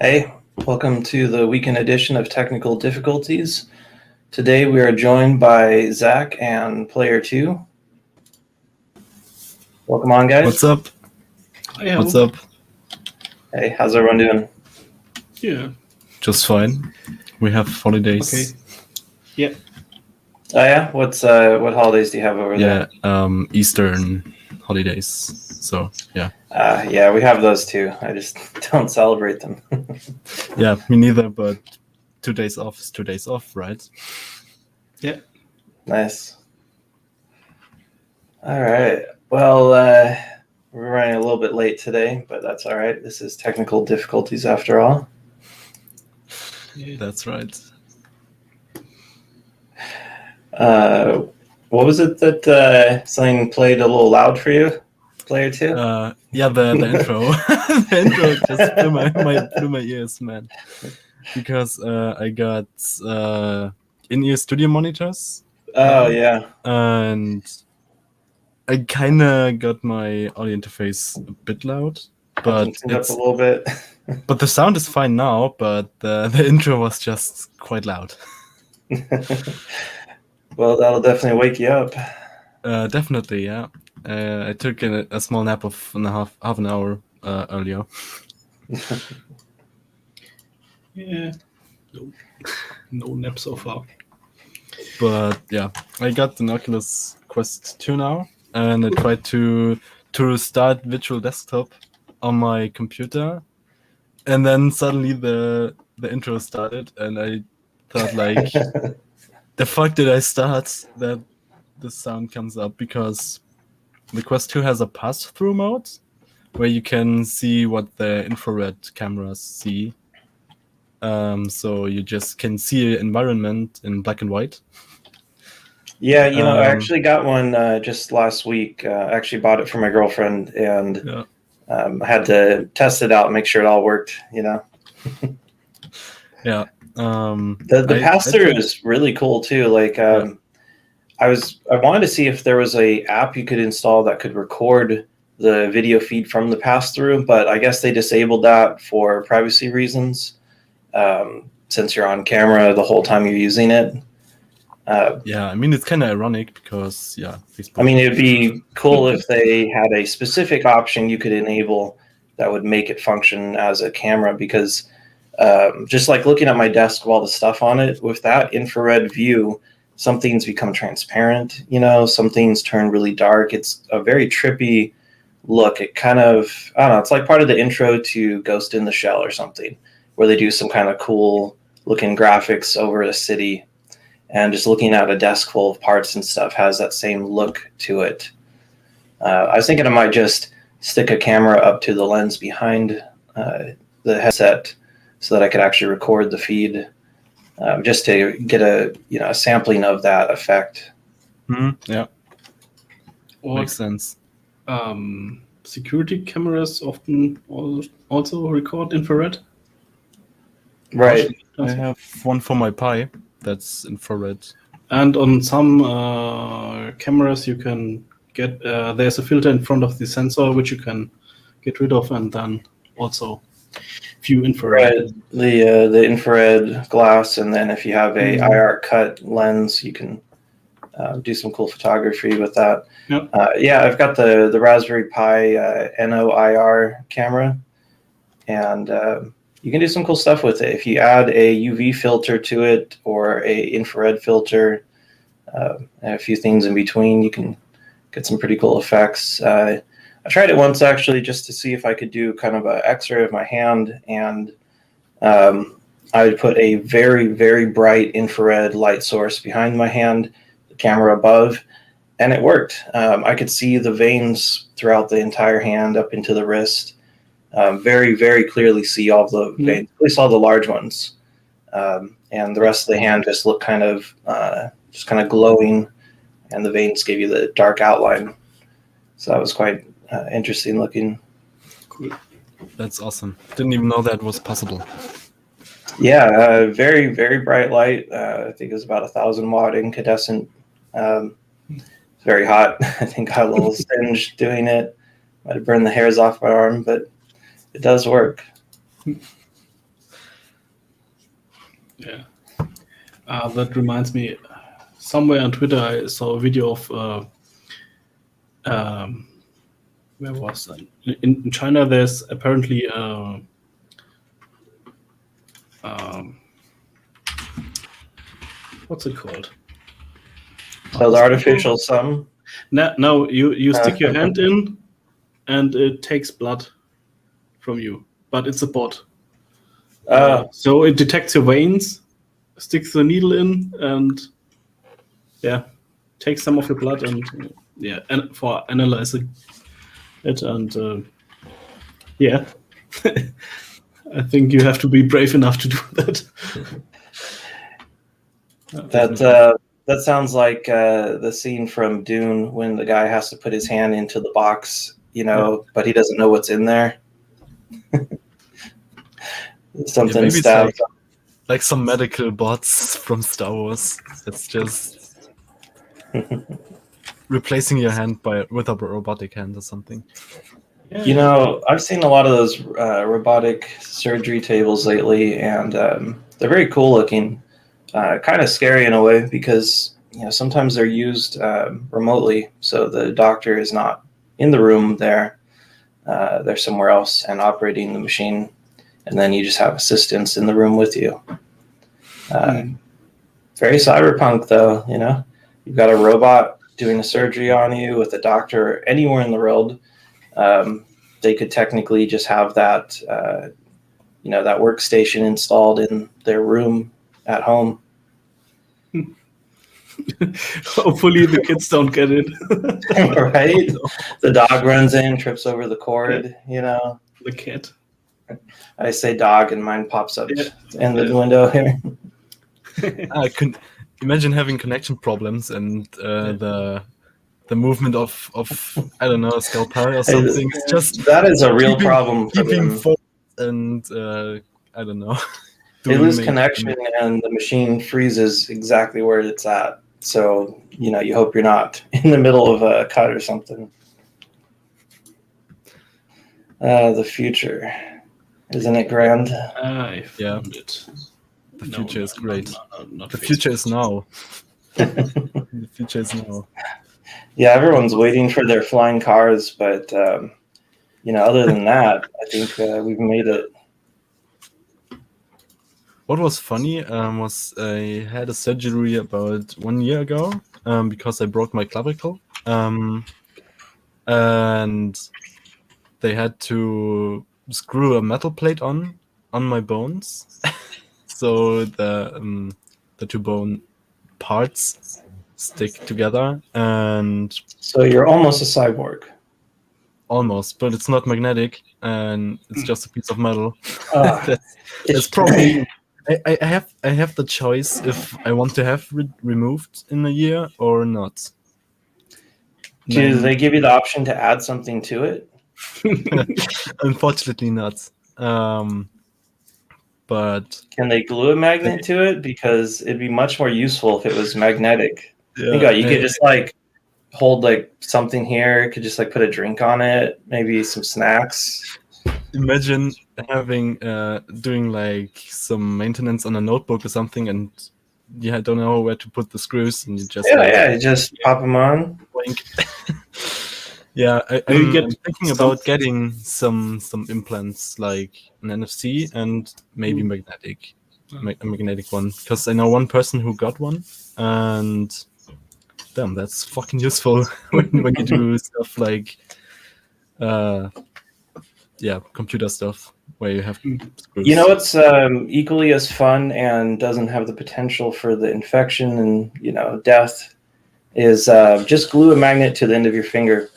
Hey, welcome to the weekend edition of Technical Difficulties. Today we are joined by Zach and Player 2. Welcome on, guys. What's up? Hi, What's up? Hey, how's everyone doing? Yeah. Just fine. We have holidays. Okay. Yeah. Oh yeah, what holidays do you have over there? Eastern holidays. So yeah. Yeah, we have those too. I just don't celebrate them. Yeah, me neither. But 2 days off is 2 days off, right? Yeah. Nice. All right. Well, we're running a little bit late today, but that's all right. This is Technical Difficulties after all. Yeah. That's right. What was it that something played a little loud for you, Player 2? Yeah, the intro. The intro just blew my ears, man. Because I got in-ear studio monitors. Oh yeah. And I kind of got my audio interface a bit loud, but Tuned up a little bit. But the sound is fine now, but the intro was just quite loud. Well, that'll definitely wake you up. Definitely, yeah. I took a small nap of half an hour earlier. Yeah. No nap so far. But yeah, I got an Oculus Quest 2 now, and I tried to restart Virtual Desktop on my computer, and then suddenly the intro started, and I thought like, the fuck did I start that the sound comes up? Because the Quest 2 has a pass-through mode where you can see what the infrared cameras see. So you just can see an environment in black and white. Yeah, I actually got one just last week. I actually bought it for my girlfriend, and I had to test it out and make sure it all worked. Yeah. The pass-through is really cool too. Like, I wanted to see if there was a app you could install that could record the video feed from the pass-through, but I guess they disabled that for privacy reasons. Since you're on camera the whole time you're using it. Yeah, I mean, it's kind of ironic because, Facebook. I mean, it'd be cool if they had a specific option you could enable that would make it function as a camera, because just like looking at my desk with all the stuff on it, with that infrared view, some things become transparent, some things turn really dark. It's a very trippy look. It kind of, I don't know, it's like part of the intro to Ghost in the Shell or something, where they do some kind of cool looking graphics over a city, and just looking at a desk full of parts and stuff has that same look to it. I was thinking I might just stick a camera up to the lens behind the headset so that I could actually record the feed, just to get a sampling of that effect. Yeah, Or, makes sense. Security cameras often also record infrared. Right. I have one for my Pi that's infrared. And on some cameras, you can get there's a filter in front of the sensor which you can get rid of, and then also view infrared. Right. The infrared glass, and then if you have a IR cut lens, you can do some cool photography with that. Yep. I've got the Raspberry Pi NO-IR camera, and you can do some cool stuff with it. If you add a UV filter to it or a infrared filter, and a few things in between, you can get some pretty cool effects. I tried it once actually just to see if I could do kind of an X-ray of my hand, and I would put a very, very bright infrared light source behind my hand, the camera above, and it worked. I could see the veins throughout the entire hand up into the wrist. Very, very clearly see all the veins, at least all the large ones. And the rest of the hand just looked kind of glowing, and the veins gave you the dark outline. So that was quite interesting looking. Cool. That's awesome. Didn't even know that was possible. Yeah, very, very bright light. I think it was about 1,000 watt incandescent. It's very hot. I think I got a little singed doing it. Might have burned the hairs off my arm, but it does work. Yeah. That reminds me, somewhere on Twitter I saw a video of where was that? In China, there's apparently what's it called? So the artificial sun. No, you stick your hand in, and it takes blood from you, but it's a bot. So it detects your veins, sticks the needle in, and takes some of your blood, and for analyzing it, and I think you have to be brave enough to do that. That sounds like the scene from Dune when the guy has to put his hand into the box, but he doesn't know what's in there. Something maybe stabbed. it's like some medical bots from Star Wars. It's just replacing your hand with a robotic hand or something. I've seen a lot of those robotic surgery tables lately, and they're very cool looking. Kind of scary in a way because sometimes they're used remotely, so the doctor is not in the room there. They're somewhere else and operating the machine, and then you just have assistants in the room with you. Very cyberpunk, though. You've got a robot doing a surgery on you with a doctor anywhere in the world. They could technically just have that that workstation installed in their room at home. Hopefully the kids don't get it. Right? The dog runs in, trips over the cord, The cat. I say dog and mine pops up in the window here. I could imagine having connection problems and the movement of I don't know, a scalpel or something. It's just that is a real problem for keeping them. focused and I don't know. They lose connection and the machine freezes exactly where it's at. So, you hope you're not in the middle of a cut or something. The future. Isn't it grand? Yeah. The future is great. The future is now. The future is now. Yeah, everyone's waiting for their flying cars, but other than that, I think we've made it. What was funny was I had a surgery about 1 year ago because I broke my clavicle, and they had to screw a metal plate on my bones, so the two bone parts stick together, and so you're almost a cyborg. Almost, but it's not magnetic, and it's just a piece of metal. It's probably. I have the choice if I want to have removed in a year or not. Do they give you the option to add something to it? Unfortunately not. But can they glue a magnet to it? Because it'd be much more useful if it was magnetic. Think about it. You could just hold something here. Could just put a drink on it, maybe some snacks. Imagine having doing some maintenance on a notebook or something, and I don't know where to put the screws, and you just you just pop them on. Yeah, I'm thinking about getting some implants like an NFC and maybe a magnetic one, because I know one person who got one, and damn, that's fucking useful when you do stuff like computer stuff where you have screws. What's equally as fun and doesn't have the potential for the infection and death is just glue a magnet to the end of your finger.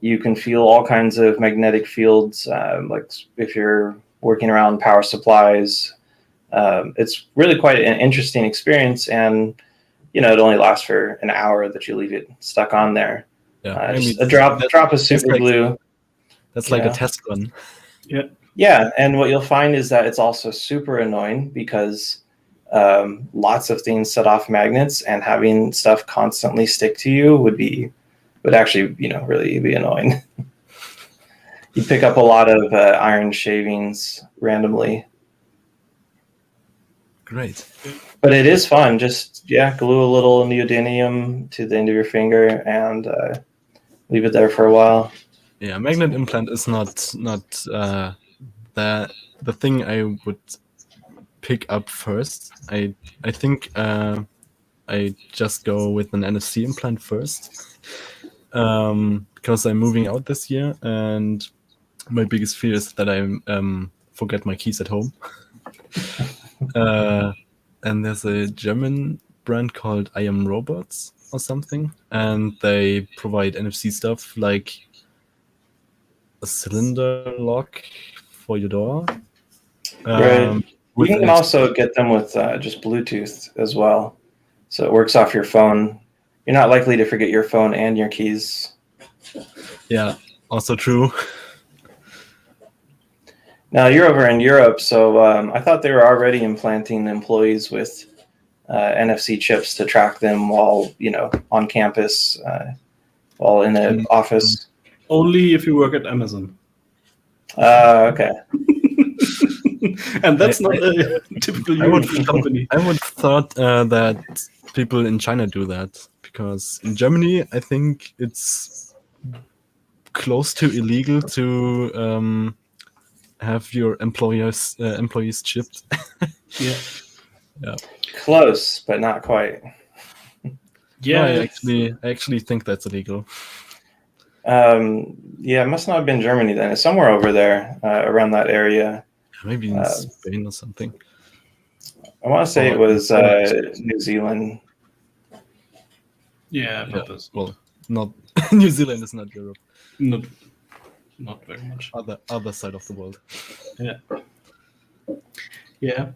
You can feel all kinds of magnetic fields, like if you're working around power supplies. It's really quite an interesting experience, and it only lasts for an hour that you leave it stuck on there. Just a drop of super glue. That's like a test run. Yeah, and what you'll find is that it's also super annoying because lots of things set off magnets, and having stuff constantly stick to you would actually really be annoying. You pick up a lot of iron shavings randomly. great. But it is fun. Just glue a little neodymium to the end of your finger and leave it there for a while. Yeah, magnet implant is not the thing I would pick up first. I think I just go with an NFC implant first, because I'm moving out this year, and my biggest fear is that I forget my keys at home. And there's a German brand called I Am Robots or something, and they provide NFC stuff like a cylinder lock for your door. Right. You can NFC. also get them with just Bluetooth as well. So it works off your phone. You're not likely to forget your phone and your keys. Yeah, also true. Now, you're over in Europe, so I thought they were already implanting employees with NFC chips to track them while, on campus, while in the office. Only if you work at Amazon. Okay. And that's not a typical European company. I would have thought that people in China do that, because in Germany, I think it's close to illegal to have your employees chipped. Yeah. Close, but not quite. Yeah, No, I actually think that's illegal. It must not have been Germany then. It's somewhere over there, around that area. Maybe in Spain or something. I want to say it was New Zealand. Yeah, well, not New Zealand is not Europe. Not very much. Other side of the world. Yeah. Yeah.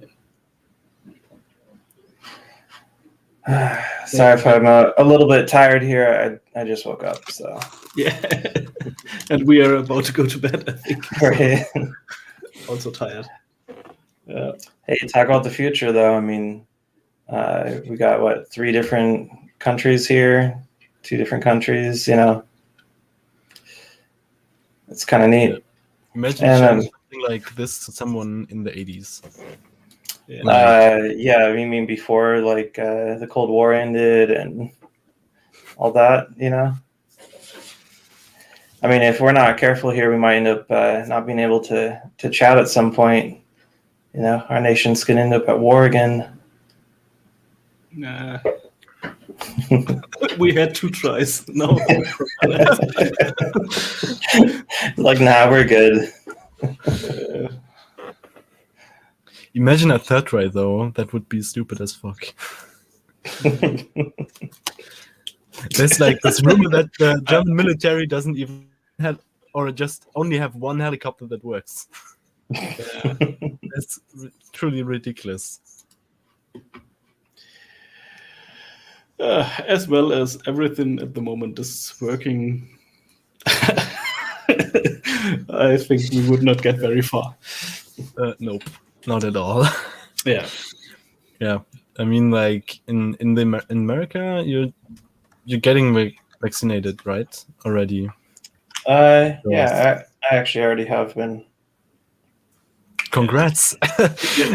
Sorry if I'm a little bit tired here. I just woke up, so. Yeah. And we are about to go to bed, I think. Right. Also tired. Yeah. Hey, talk about the future, though. I mean, we got, 3 different countries here, 2 different countries, It's kind of neat. Yeah. Imagine showing something like this to someone in the 80s. Yeah. You mean before, the Cold War ended and all that, I mean, if we're not careful here, we might end up not being able to chat at some point. Our nations can end up at war again. Nah. We had 2 tries. No. We're good. Imagine a third try, though. That would be stupid as fuck. There's this rumor that the German military doesn't even have, or just only have 1 helicopter that works. That's truly ridiculous. As well as everything at the moment is working, I think we would not get very far. Nope, not at all. Yeah. Yeah, I mean, in America, you're getting vaccinated, right? Already. Yeah, I actually already have been. Congrats.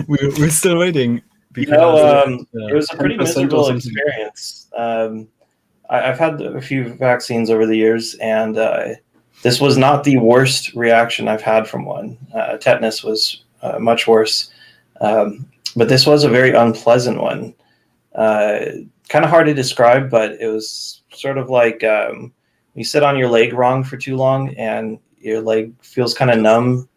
We're still waiting. Because, it was a pretty miserable experience. I've had a few vaccines over the years, and this was not the worst reaction I've had from one. Tetanus was much worse, but this was a very unpleasant one. Kind of hard to describe, but it was sort of like you sit on your leg wrong for too long, and your leg feels kind of numb.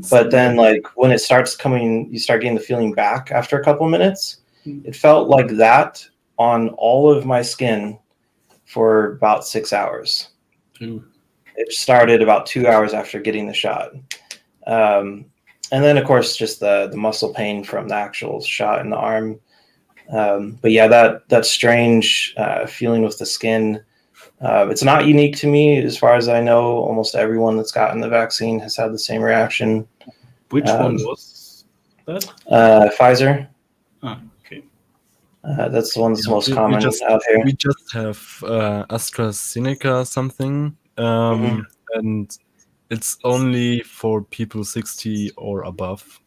But then, when it starts coming, you start getting the feeling back after a couple minutes. It felt like that on all of my skin for about 6 hours. Ooh. It started about 2 hours after getting the shot. And then, of course, just the muscle pain from the actual shot in the arm. But yeah, that strange feeling with the skin. It's not unique to me, as far as I know. Almost everyone that's gotten the vaccine has had the same reaction. Which one was that? Pfizer. Ah, okay. That's the one that's most common out here. We just have AstraZeneca something, and it's only for people 60 or above.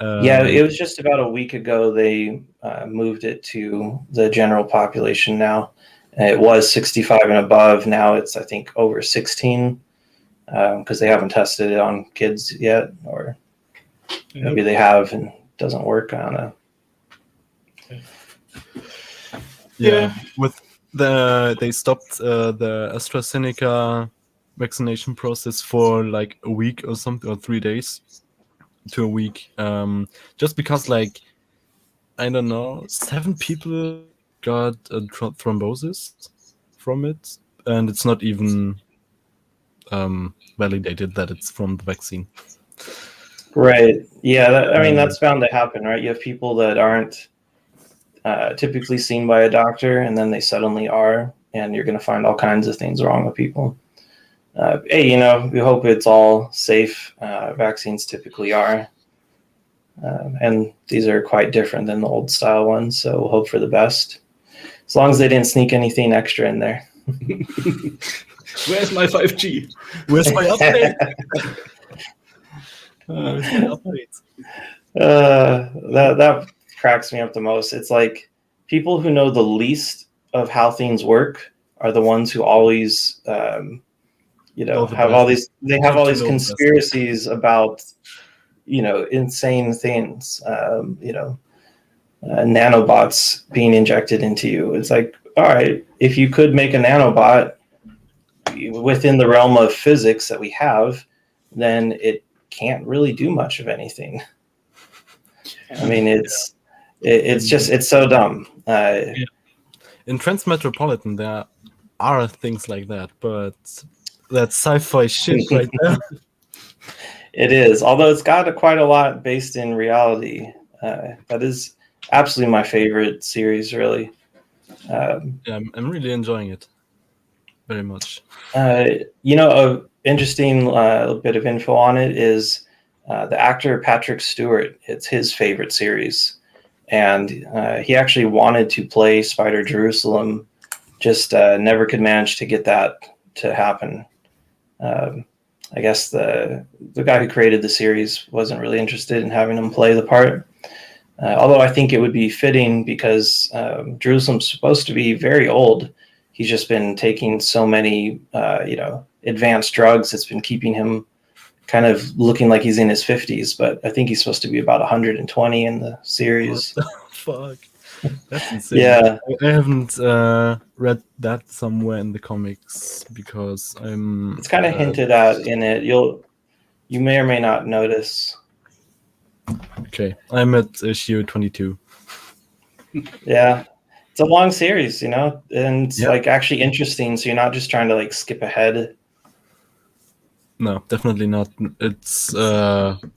Yeah, it was just about a week ago they moved it to the general population now. It was 65 and above. Now it's, I think, over 16 because they haven't tested it on kids yet, or maybe they have and it doesn't work. I don't know. Yeah. With they stopped the AstraZeneca vaccination process for like a week or something, or 3 days to a week, just because, like, I don't know, 7 people got a thrombosis from it, and it's not even validated that it's from the vaccine. Right. Yeah. I mean, that's bound to happen, right? You have people that aren't typically seen by a doctor, and then they suddenly are, and you're going to find all kinds of things wrong with people. Hey, we hope it's all safe. Vaccines typically are. And these are quite different than the old style ones, so we'll hope for the best. As long as they didn't sneak anything extra in there. Where's my 5G? Where's my update? Where's my update? That cracks me up the most. It's like people who know the least of how things work are the ones who always, have all these. They have all these conspiracies about, insane things. Nanobots being injected into you. It's like, all right, if you could make a nanobot within the realm of physics that we have, then it can't really do much of anything. I mean, it's so dumb. In Transmetropolitan, there are things like that, but that's sci-fi shit right there. It is, although it's got quite a lot based in reality. That is absolutely my favorite series, really. I'm really enjoying it very much. A interesting bit of info on it is the actor Patrick Stewart. It's his favorite series, and he actually wanted to play Spider Jerusalem, just never could manage to get that to happen. I guess the guy who created the series wasn't really interested in having him play the part. Although I think it would be fitting because Jerusalem's supposed to be very old. He's just been taking so many, advanced drugs. It's been keeping him kind of looking like he's in his 50s. But I think he's supposed to be about 120 in the series. What the fuck? That's insane. Yeah. I haven't read that somewhere in the comics because It's kind of hinted at in it. You may or may not notice. Okay, I'm at issue 22. Yeah. It's a long series, and it's like actually interesting. So you're not just trying to like skip ahead. No, definitely not. It's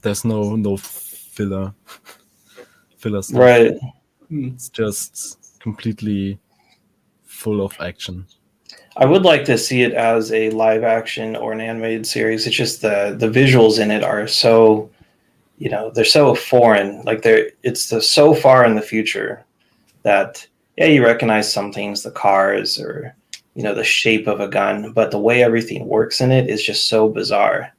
there's no filler stuff. Right. It's just completely full of action. I would like to see it as a live action or an animated series. It's just the visuals in it are so, they're so foreign. Like it's so far in the future that you recognize some things, the cars or the shape of a gun, but the way everything works in it is just so bizarre.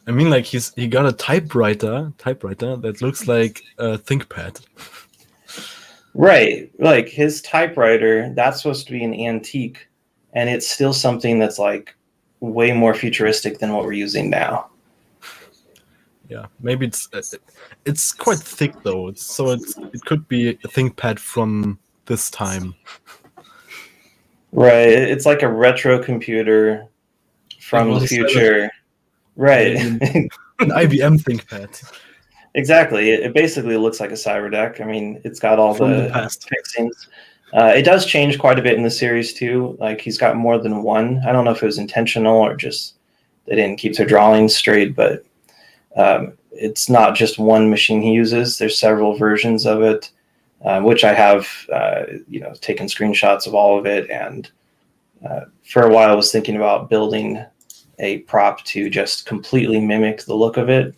I mean, like he got a typewriter that looks like a ThinkPad. Right, like his typewriter, that's supposed to be an antique, and it's still something that's like way more futuristic than what we're using now. Yeah, maybe it's quite thick though, it could be a ThinkPad from this time. Right, it's like a retro computer from the future. Right. An IBM ThinkPad. Exactly. It basically looks like a Cyberdeck. I mean, it's got all the fixings. It does change quite a bit in the series too. Like he's got more than one. I don't know if it was intentional or just they didn't keep their drawings straight, but it's not just one machine he uses. There's several versions of it, which I have, taken screenshots of all of it. And for a while, I was thinking about building a prop to just completely mimic the look of it.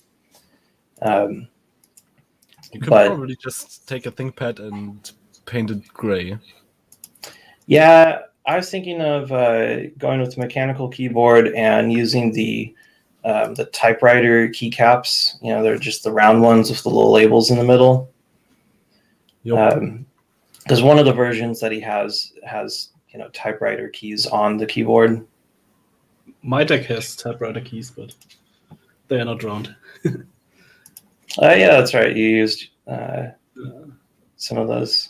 You could probably just take a ThinkPad and paint it gray. Yeah, I was thinking of going with the mechanical keyboard and using the the typewriter keycaps. They're just the round ones with the little labels in the middle. Yep. Because one of the versions that he has typewriter keys on the keyboard. My deck has typewriter keys, but they are not round. Yeah, that's right. You used some of those.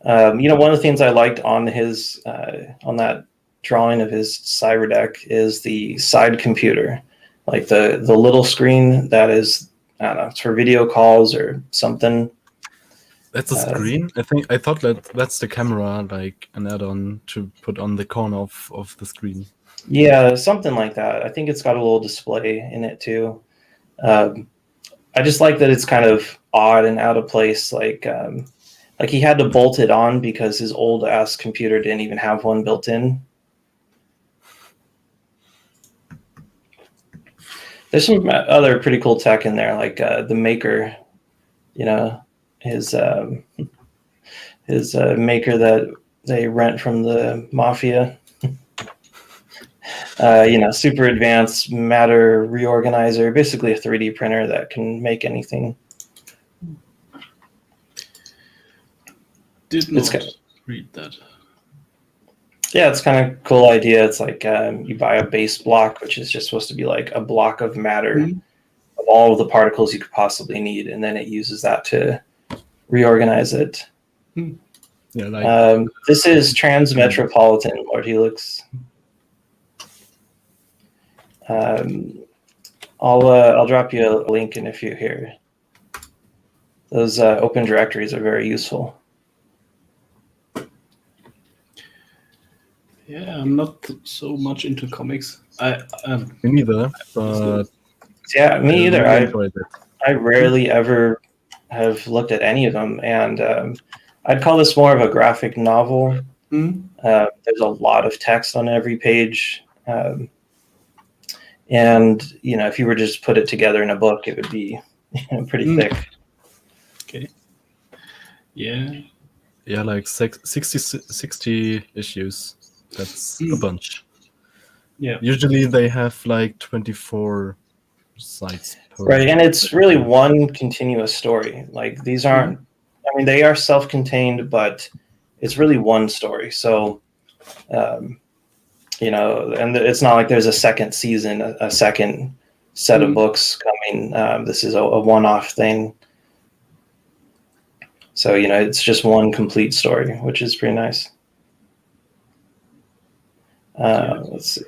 One of the things I liked on his on that drawing of his Cyberdeck is the side computer, like the little screen that is, I don't know, it's for video calls or something. That's a screen. I thought that's the camera, like an add-on to put on the corner of the screen. Yeah, something like that. I think it's got a little display in it too. I just like that it's kind of odd and out of place. Like he had to bolt it on because his old ass computer didn't even have one built in. There's some other pretty cool tech in there, like the maker, his maker that they rent from the mafia. Super advanced matter reorganizer, basically a 3D printer that can make anything. Did not read that. Yeah, it's kind of cool idea. It's like you buy a base block, which is just supposed to be like a block of matter of all of the particles you could possibly need, and then it uses that to reorganize it. Yeah, this is Transmetropolitan, Lord Helix. I'll drop you a link in if you're here. Those open directories are very useful. Yeah, I'm not so much into comics. Me neither, but yeah, me either. Really I rarely ever have looked at any of them, and I'd call this more of a graphic novel. There's a lot of text on every page, and if you were to just put it together in a book, it would be pretty thick. Okay. Yeah. Yeah, like 60 issues. That's a bunch. Yeah. Usually they have like 24 sites per. Right, and it's really one continuous story. Like these aren't, I mean, they are self-contained, but it's really one story. So, and it's not like there's a second season, a second set of books coming. This is a one-off thing. So, it's just one complete story, which is pretty nice. Let's see.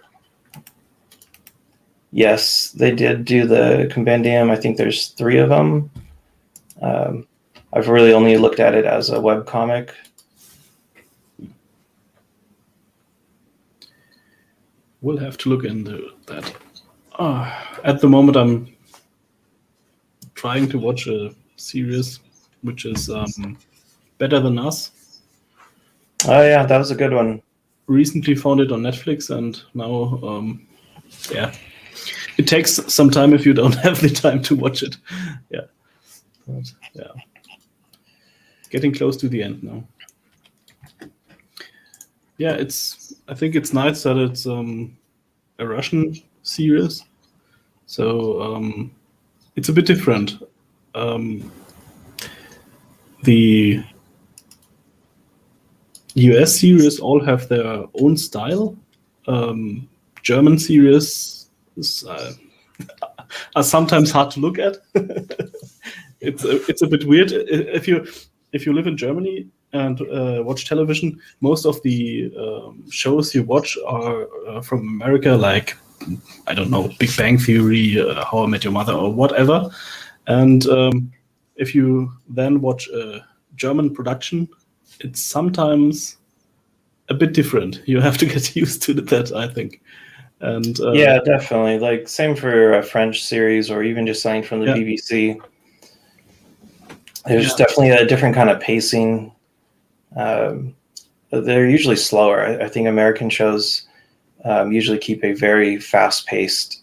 Yes, they did do the compendium. I think there's 3 of them. I've really only looked at it as a webcomic. We'll have to look into that. At the moment, I'm trying to watch a series which is Better Than Us. Oh yeah, that was a good one. Recently found it on Netflix, and now, it takes some time if you don't have the time to watch it. Yeah, but, yeah, getting close to the end now. Yeah, I think it's nice that it's a Russian series, so it's a bit different. The US series all have their own style. German series are sometimes hard to look at. It's a bit weird. If you live in Germany and watch television, most of the shows you watch are from America, like, I don't know, Big Bang Theory, How I Met Your Mother, or whatever. And if you then watch a German production, it's sometimes a bit different. You have to get used to that, I think. And yeah, definitely. Like same for a French series or even just something from the BBC. There's definitely a different kind of pacing. They're usually slower. I think American shows usually keep a very fast-paced.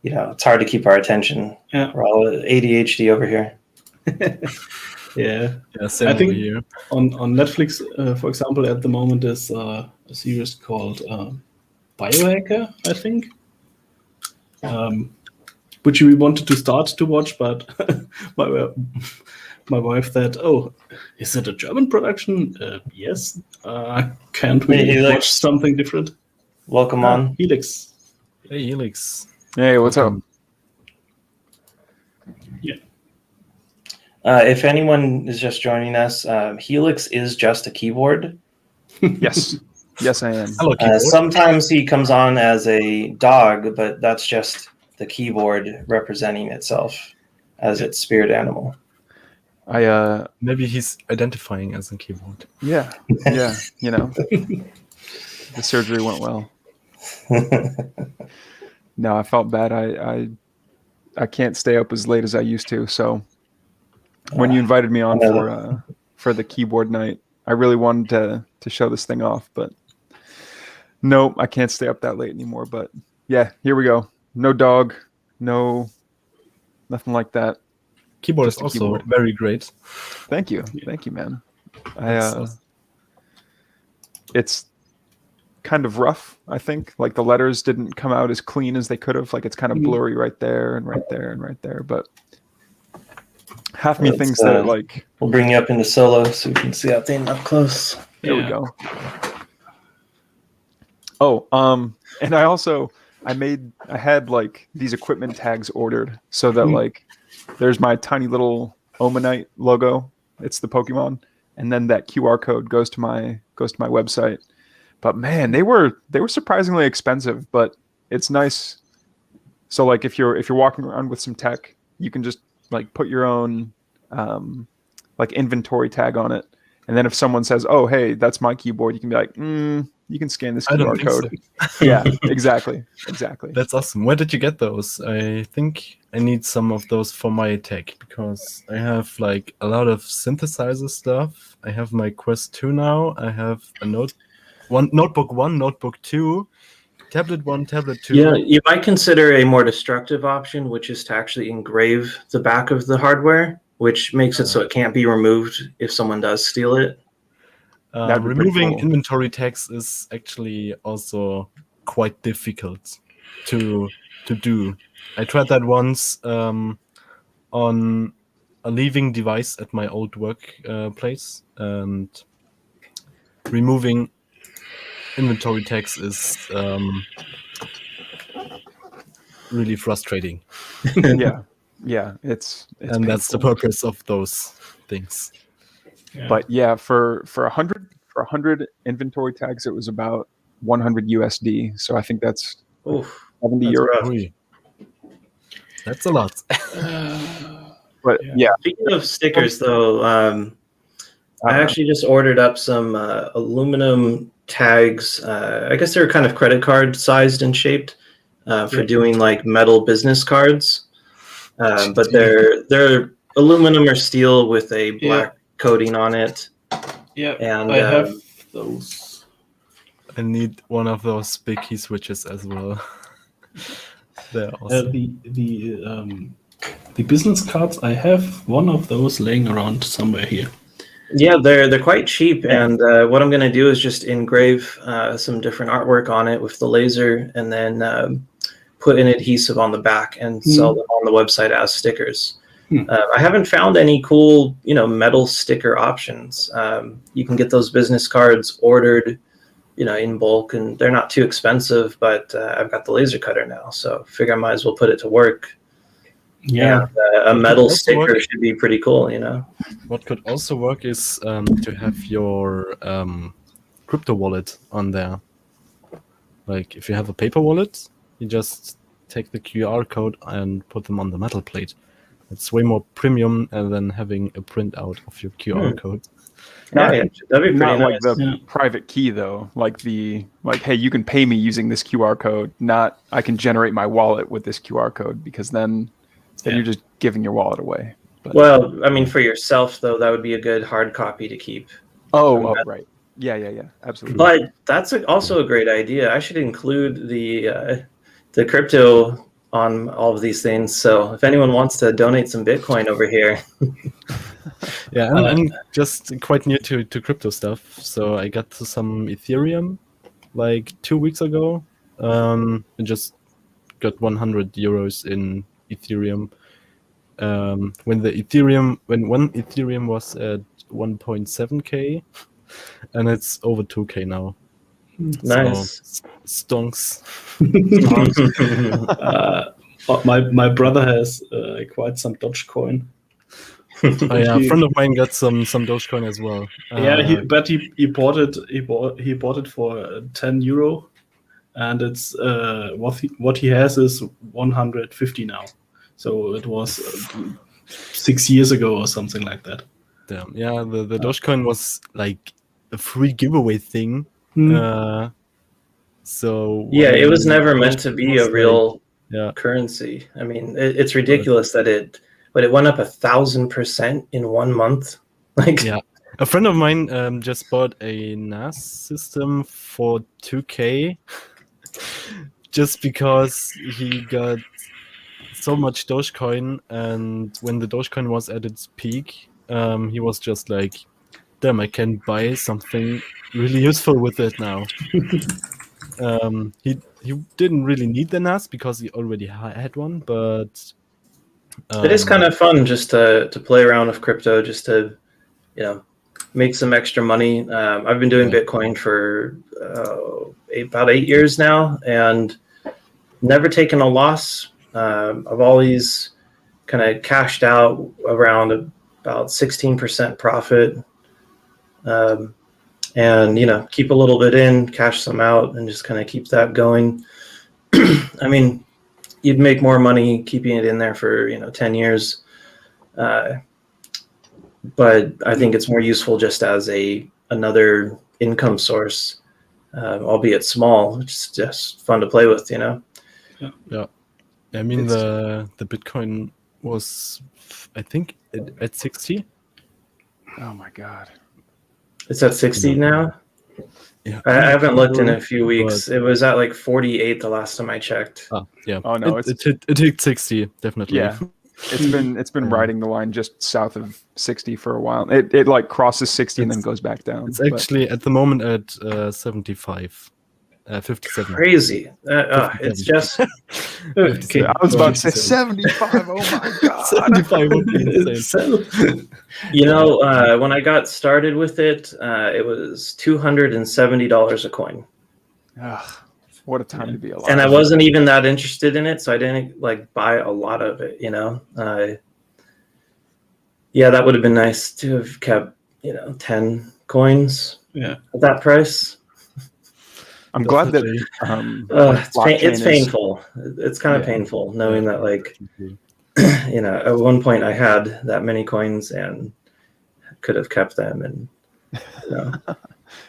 It's hard to keep our attention. Yeah. We're all ADHD over here. Yeah, same I think over here. on Netflix, for example, at the moment is a series called Biohacker, I think. which we wanted to start to watch, but my wife said, "Oh, is it a German production?" Yes. Can't we Hey, Helix. watch something different? Welcome on. Helix. Hey, Helix. Hey, what's up? Yeah. If anyone is just joining us, Helix is just a keyboard. Yes. Yes, I am. Hello, keyboard. Sometimes he comes on as a dog, but that's just the keyboard representing itself as its spirit animal. Maybe he's identifying as a keyboard. Yeah, you know, the surgery went well. No, I felt bad. I can't stay up as late as I used to. So when you invited me on for the keyboard night, I really wanted to show this thing off, but nope, I can't stay up that late anymore. But yeah, here we go. No dog, nothing like that. Keyboard Just is a also keyboard. very great. Thank you, man. That's It's kind of rough, I think. Like the letters didn't come out as clean as they could have. Like it's kind of blurry right there and right there and right there. But half me thinks that like we'll bring you up into solo so you can see that thing up close. there we go. Oh, and I had like these equipment tags ordered so that like there's my tiny little Omanite logo. It's the Pokemon, and then that QR code goes to my website. But man, they were surprisingly expensive, but it's nice. So like if you're walking around with some tech, you can just like put your own like inventory tag on it. And then if someone says, "Oh, hey, that's my keyboard," you can be like, "You can scan this QR code." So. Yeah, exactly. That's awesome. Where did you get those? I think I need some of those for my tech because I have like a lot of synthesizer stuff. I have my Quest 2 now. I have a Notebook 1, Notebook 2, Tablet 1, Tablet 2. Yeah, you might consider a more destructive option, which is to actually engrave the back of the hardware, which makes it so it can't be removed if someone does steal it. Removing cool. inventory tags is actually also quite difficult to do. I tried that once on a leaving device at my old work place, and removing inventory tags is really frustrating. Yeah, it's and that's the painful. purpose of those things. Yeah. But yeah, for 100 inventory tags, it was about 100 USD. So I think that's Oof, 70 that's euros. rough. Oy. That's a lot. But yeah, Speaking of stickers, though, I actually just ordered up some aluminum tags. I guess they're kind of credit card sized and shaped for doing like metal business cards. But they're aluminum or steel with a black coating on it. Yeah, and I have those. I need one of those big key switches as well. They're awesome. The business cards, I have one of those laying around somewhere here. Yeah, they're quite cheap, and what I'm going to do is just engrave some different artwork on it with the laser, and then put an adhesive on the back and sell them on the website as stickers. I haven't found any cool, metal sticker options. You can get those business cards ordered, in bulk, and they're not too expensive. But I've got the laser cutter now, so I figure I might as well put it to work. Yeah, and, a metal sticker should be pretty cool, What could also work is to have your crypto wallet on there. Like if you have a paper wallet, you just take the QR code and put them on the metal plate. It's way more premium than having a printout of your QR code. That'd be pretty not nice. like the private key though. Like hey, you can pay me using this QR code. Not I can generate my wallet with this QR code, because then you're just giving your wallet away. But, well, I mean, for yourself though, that would be a good hard copy to keep. right. Yeah, absolutely. But that's also a great idea. I should include the crypto on all of these things. So if anyone wants to donate some Bitcoin over here. Yeah, I'm just quite new to crypto stuff. So I got to some Ethereum like 2 weeks ago. And just got 100 euros in Ethereum. When one Ethereum was at 1.7k, and it's over 2k now. Nice. So, stonks. My brother has quite some Dogecoin. Oh yeah, a friend of mine got some Dogecoin as well. But he bought it. He bought it for 10 euro, and it's what he has is 150 now. So it was 6 years ago or something like that. Damn. Yeah, the Dogecoin was like a free giveaway thing. So Yeah, it was when never meant to be was a real yeah. currency. I mean, it's ridiculous that it went up 1,000% in 1 month. Like, Yeah, a friend of mine just bought a NAS system for 2k just because he got so much Dogecoin, and when the Dogecoin was at its peak, he was just like, damn, I can buy something really useful with it now. He didn't really need the NAS because he already had one, but it is kind of fun just to play around with crypto, just to, make some extra money. I've been doing Bitcoin for about 8 years now, and never taken a loss. I've always kind of cashed out around about 16% profit, and keep a little bit in, cash some out, and just kind of keep that going. I mean, you'd make more money keeping it in there for 10 years, but I think it's more useful just as another income source, albeit small. It's just fun to play with, Yeah. I mean, the Bitcoin was, I think, at 60. Oh my god. It's at 60 now. Yeah, I haven't looked in a few weeks. It was at like 48 the last time I checked. Yeah. Oh no, it hit 60 definitely. Yeah. It's been riding the line just south of 60 for a while. It like crosses 60 and then goes back down. It's actually at the moment at 75. 57. Crazy. It's just. Okay. I was about to say 75. Oh my god. 75 would be insane. When I got started with it, it was $270 a coin. Ugh, what a time to be alive. And I wasn't even that interested in it, so I didn't buy a lot of it, Yeah, that would have been nice to have kept, 10 coins at that price. I'm glad that it's painful. It's kind of painful knowing that at one point I had that many coins and could have kept them, and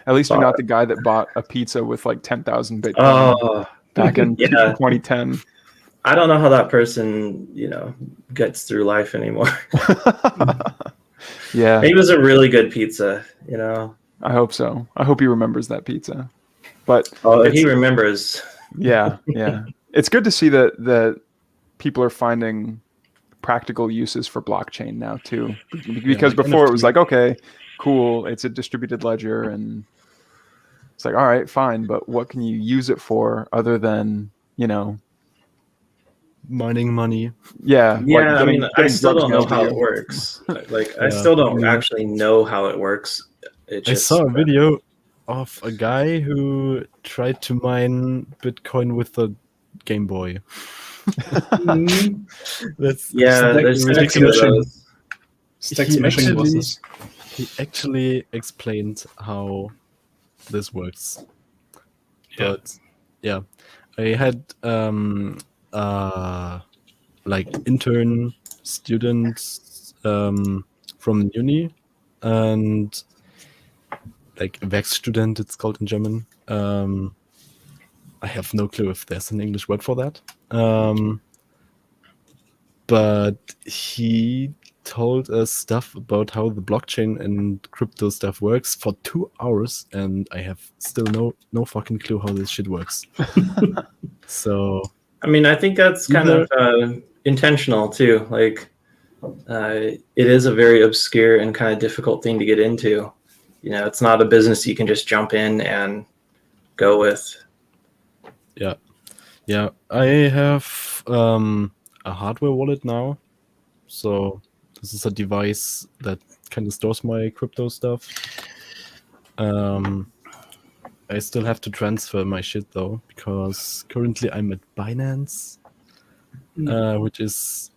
at least you're not the guy that bought a pizza with like 10,000 Bitcoin back in 2010. I don't know how that person gets through life anymore. Yeah, it was a really good pizza. I hope so. I hope he remembers that pizza. But he remembers. Yeah. It's good to see that people are finding practical uses for blockchain now too, because before it was like, okay, cool, it's a distributed ledger, and it's like, all right, fine, but what can you use it for other than mining money? Yeah. I still don't know how it works. I still don't actually know how it works. I saw a video of a guy who tried to mine Bitcoin with a Game Boy. There's ridiculous. He actually explained how this works. But I had intern students from uni, and Werkstudent, it's called in German. I have no clue if there's an English word for that. But he told us stuff about how the blockchain and crypto stuff works for 2 hours, and I have still no fucking clue how this shit works. So, I think that's kind of intentional too. It is a very obscure and kind of difficult thing to get into. It's not a business you can just jump in and go with. Yeah. Yeah, I have a hardware wallet now. So this is a device that kind of stores my crypto stuff. I still have to transfer my shit though, because currently I'm at Binance, which is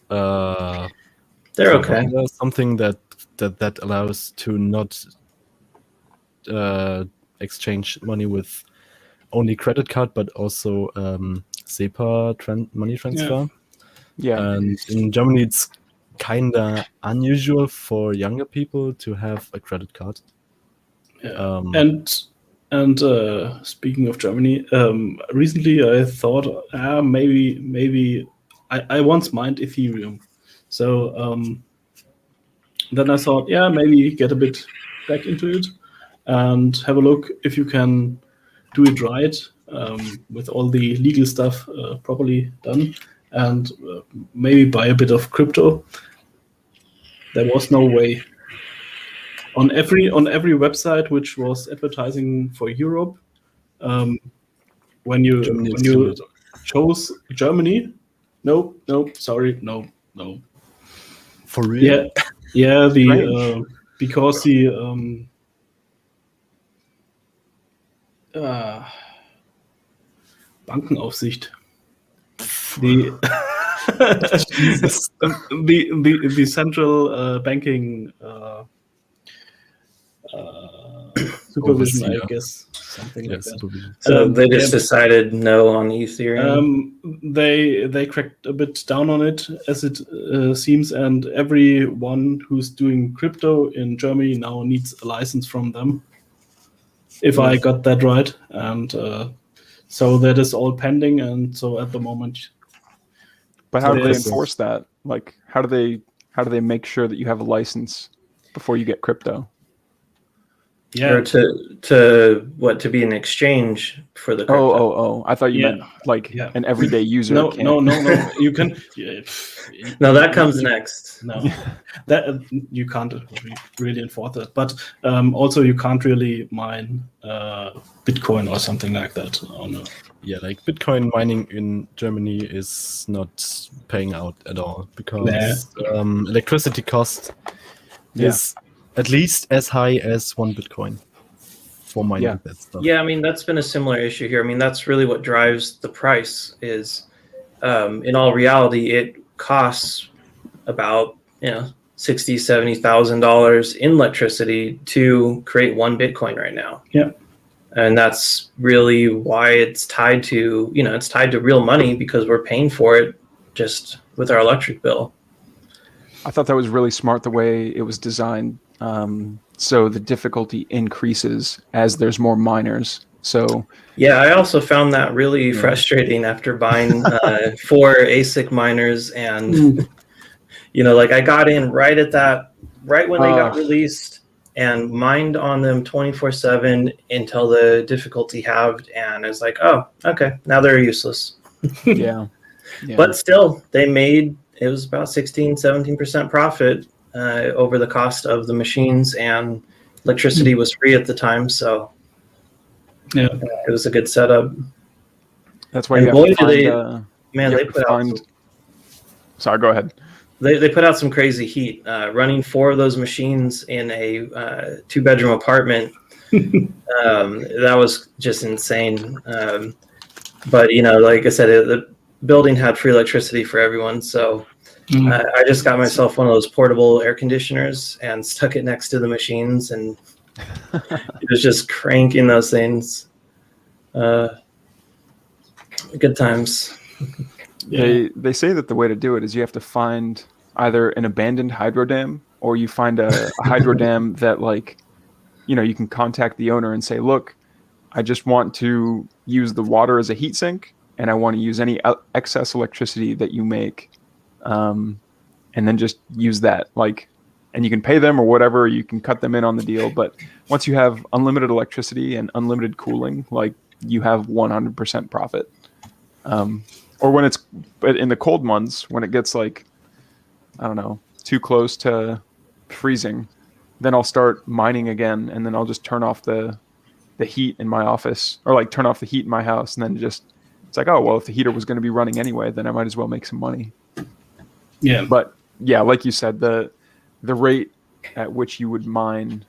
They're okay. provider, something that allows to not exchange money with only credit card, but also SEPA money transfer. Yeah. And in Germany, it's kinda unusual for younger people to have a credit card. Yeah. And speaking of Germany, recently I thought maybe I once mined Ethereum, so then I thought, yeah, maybe get a bit back into it and have a look if you can do it right, with all the legal stuff properly done, and maybe buy a bit of crypto. There was no way. On every website which was advertising for Europe, when you Germany when you excluded. chose Germany, no, sorry, no. For real? Yeah, Strange. because the Bankenaufsicht, the Jesus. the central banking supervision, I Overseer. guess, something like Yes, that. supervision. So they just Yeah. decided no on Ethereum. They cracked a bit down on it, as it seems, and everyone who's doing crypto in Germany now needs a license from them, if I got that right. And so that is all pending, and so at the moment, But how do they There's- enforce that? Like, how do they make sure that you have a license before you get crypto? yeah, Or to be an exchange for the crypto. Oh! I thought you Yeah. meant like Yeah. an everyday user. no, can't. no, you can. Yeah, No, that comes next. No, that you can't really enforce that. But also, you can't really mine Bitcoin or something like that. Oh no. Yeah, like Bitcoin mining in Germany is not paying out at all because electricity cost Yeah. is at least as high as 1 Bitcoin for mining Yeah. that stuff. Yeah, I mean that's been a similar issue here. I mean that's really what drives the price. Is in all reality, it costs about $60,000-$70,000 in electricity to create 1 Bitcoin right now. Yeah. And that's really why it's tied to real money, because we're paying for it just with our electric bill. I thought that was really smart the way it was designed. So the difficulty increases as there's more miners. So Yeah, I also found that really frustrating after buying 4 ASIC miners, and like I got in right when they got released, and mined on them 24/7 until the difficulty halved, and it's like, oh, okay, now they're useless. yeah. But still, it was about 16-17% profit over the cost of the machines, and electricity was free at the time, so Yeah. it was a good setup. That's why And you boy, have to do find. they put out Sorry, go ahead. they put out some crazy heat. Running 4 of those machines in a 2-bedroom apartment, that was just insane. But like I said, the building had free electricity for everyone, so I just got myself one of those portable air conditioners and stuck it next to the machines, and it was just cranking those things. Good times. They say that the way to do it is you have to find either an abandoned hydro dam, or you find a hydro dam that you can contact the owner and say, look, I just want to use the water as a heat sink, and I want to use any excess electricity that you make, and then just use that. And you can pay them or whatever, you can cut them in on the deal. But once you have unlimited electricity and unlimited cooling, you have 100% profit. Or when it's in the cold months, when it gets too close to freezing, then I'll start mining again, and then I'll just turn off the heat in my office, or turn off the heat in my house, and then just it's like, oh well, if the heater was going to be running anyway, then I might as well make some money. Yeah. But yeah, like you said, the rate at which you would mine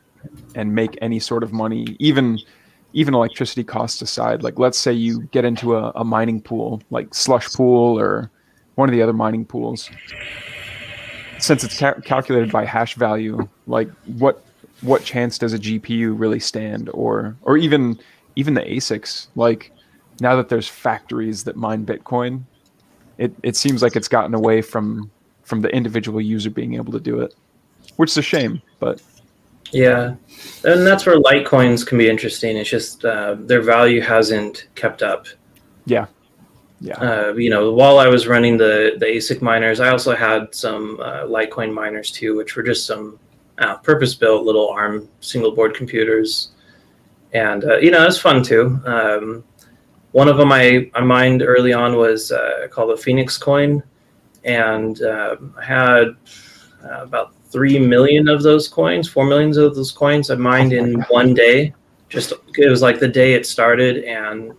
and make any sort of money, even electricity costs aside, like let's say you get into a mining pool, like Slush Pool or one of the other mining pools, since it's calculated by hash value, like what chance does a GPU really stand, or even the ASICs? Like now that there's factories that mine Bitcoin, it seems like it's gotten away from the individual user being able to do it, which is a shame, but Yeah, and that's where Litecoins can be interesting. It's just their value hasn't kept up. yeah. While I was running the ASIC miners, I also had some Litecoin miners too, which were just some purpose-built little ARM single board computers, and it's fun too. One of them I mined early on was called a Phoenix coin, and I had about 3 million of those coins, 4 million of those coins I mined in one day. It was like the day it started, and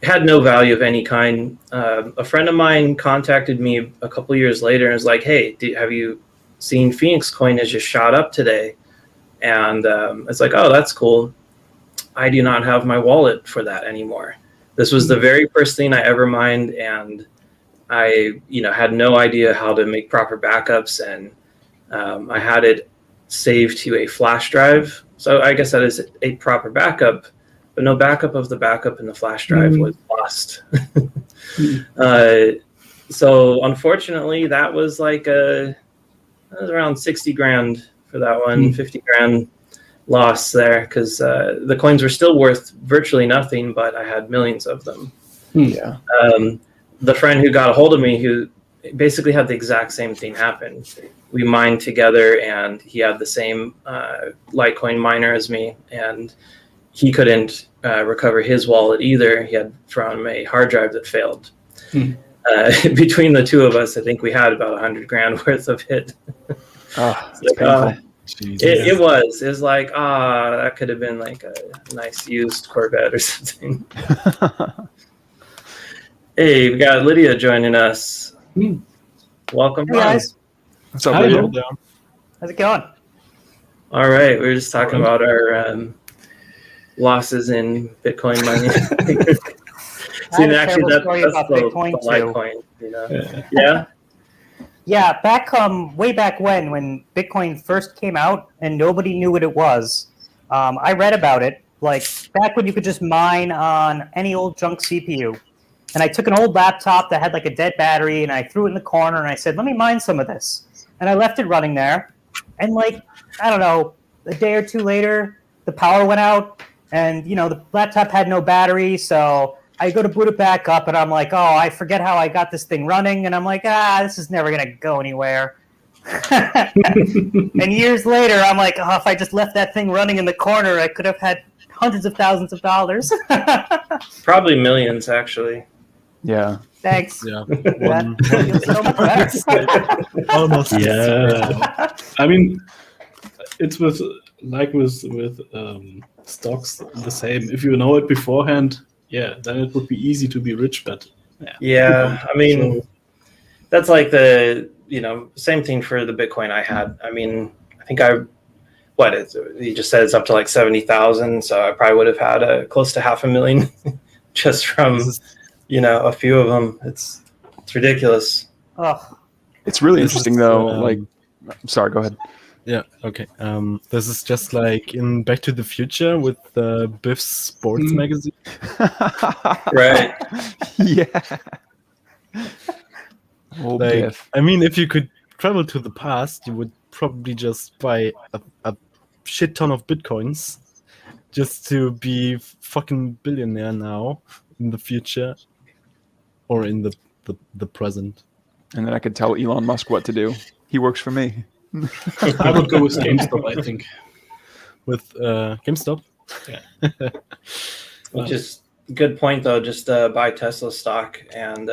had no value of any kind. A friend of mine contacted me a couple years later and was like, "Hey, have you seen Phoenix coin has just shot up today?" And it's like, "Oh, that's cool. I do not have my wallet for that anymore." This was the very first thing I ever mined, and I had no idea how to make proper backups, and I had it saved to a flash drive. So I guess that is a proper backup, but no backup of the backup in the flash drive was lost. So unfortunately, that was around 60 grand for that one, 50 grand loss there, because the coins were still worth virtually nothing, but I had millions of them. Yeah. The friend who got a hold of me, who basically had the exact same thing happen. We mined together, and he had the same Litecoin miner as me, and he couldn't recover his wallet either. He had from a hard drive that failed. Between the two of us, I think we had about 100 grand worth of it. It was like, that could have been like a nice used Corvette or something. Hey, we got Lydia joining us. Welcome, hey guys. What's up, Lydia? How's it going? All right, we were just talking about our losses in Bitcoin mining. I have a terrible story about Bitcoin too. Litecoin, Yeah. Yeah, way back when Bitcoin first came out and nobody knew what it was. I read about it, like back when you could just mine on any old junk CPU. And I took an old laptop that had like a dead battery, and I threw it in the corner, and I said, let me mine some of this. And I left it running there. And I don't know, a day or two later, the power went out, and the laptop had no battery, so I go to boot it back up, and I'm like, oh, I forget how I got this thing running, and I'm like, this is never gonna go anywhere. And years later, I'm like, if I just left that thing running in the corner, I could have had hundreds of thousands of dollars. Probably millions, actually. Yeah. Thanks. Yeah. That feels so much better. Almost. Yeah. I mean, it's with stocks the same. If you know it beforehand, then it would be easy to be rich. But I mean, that's like the same thing for the Bitcoin I had. I mean, I think he just said it's up to like 70,000, so I probably would have had close to 500,000 just from a few of them. It's ridiculous. Oh. It's really interesting though. Sorry, go ahead. Yeah. Okay. This is just like in Back to the Future with Biff's sports magazine. Right. Yeah. Old Biff. I mean, if you could travel to the past, you would probably just buy a shit ton of bitcoins just to be fucking billionaire now in the future or in the present. And then I could tell Elon Musk what to do. He works for me. I would go with GameStop, I think. With GameStop? Yeah. Which is a good point, though. Just buy Tesla stock and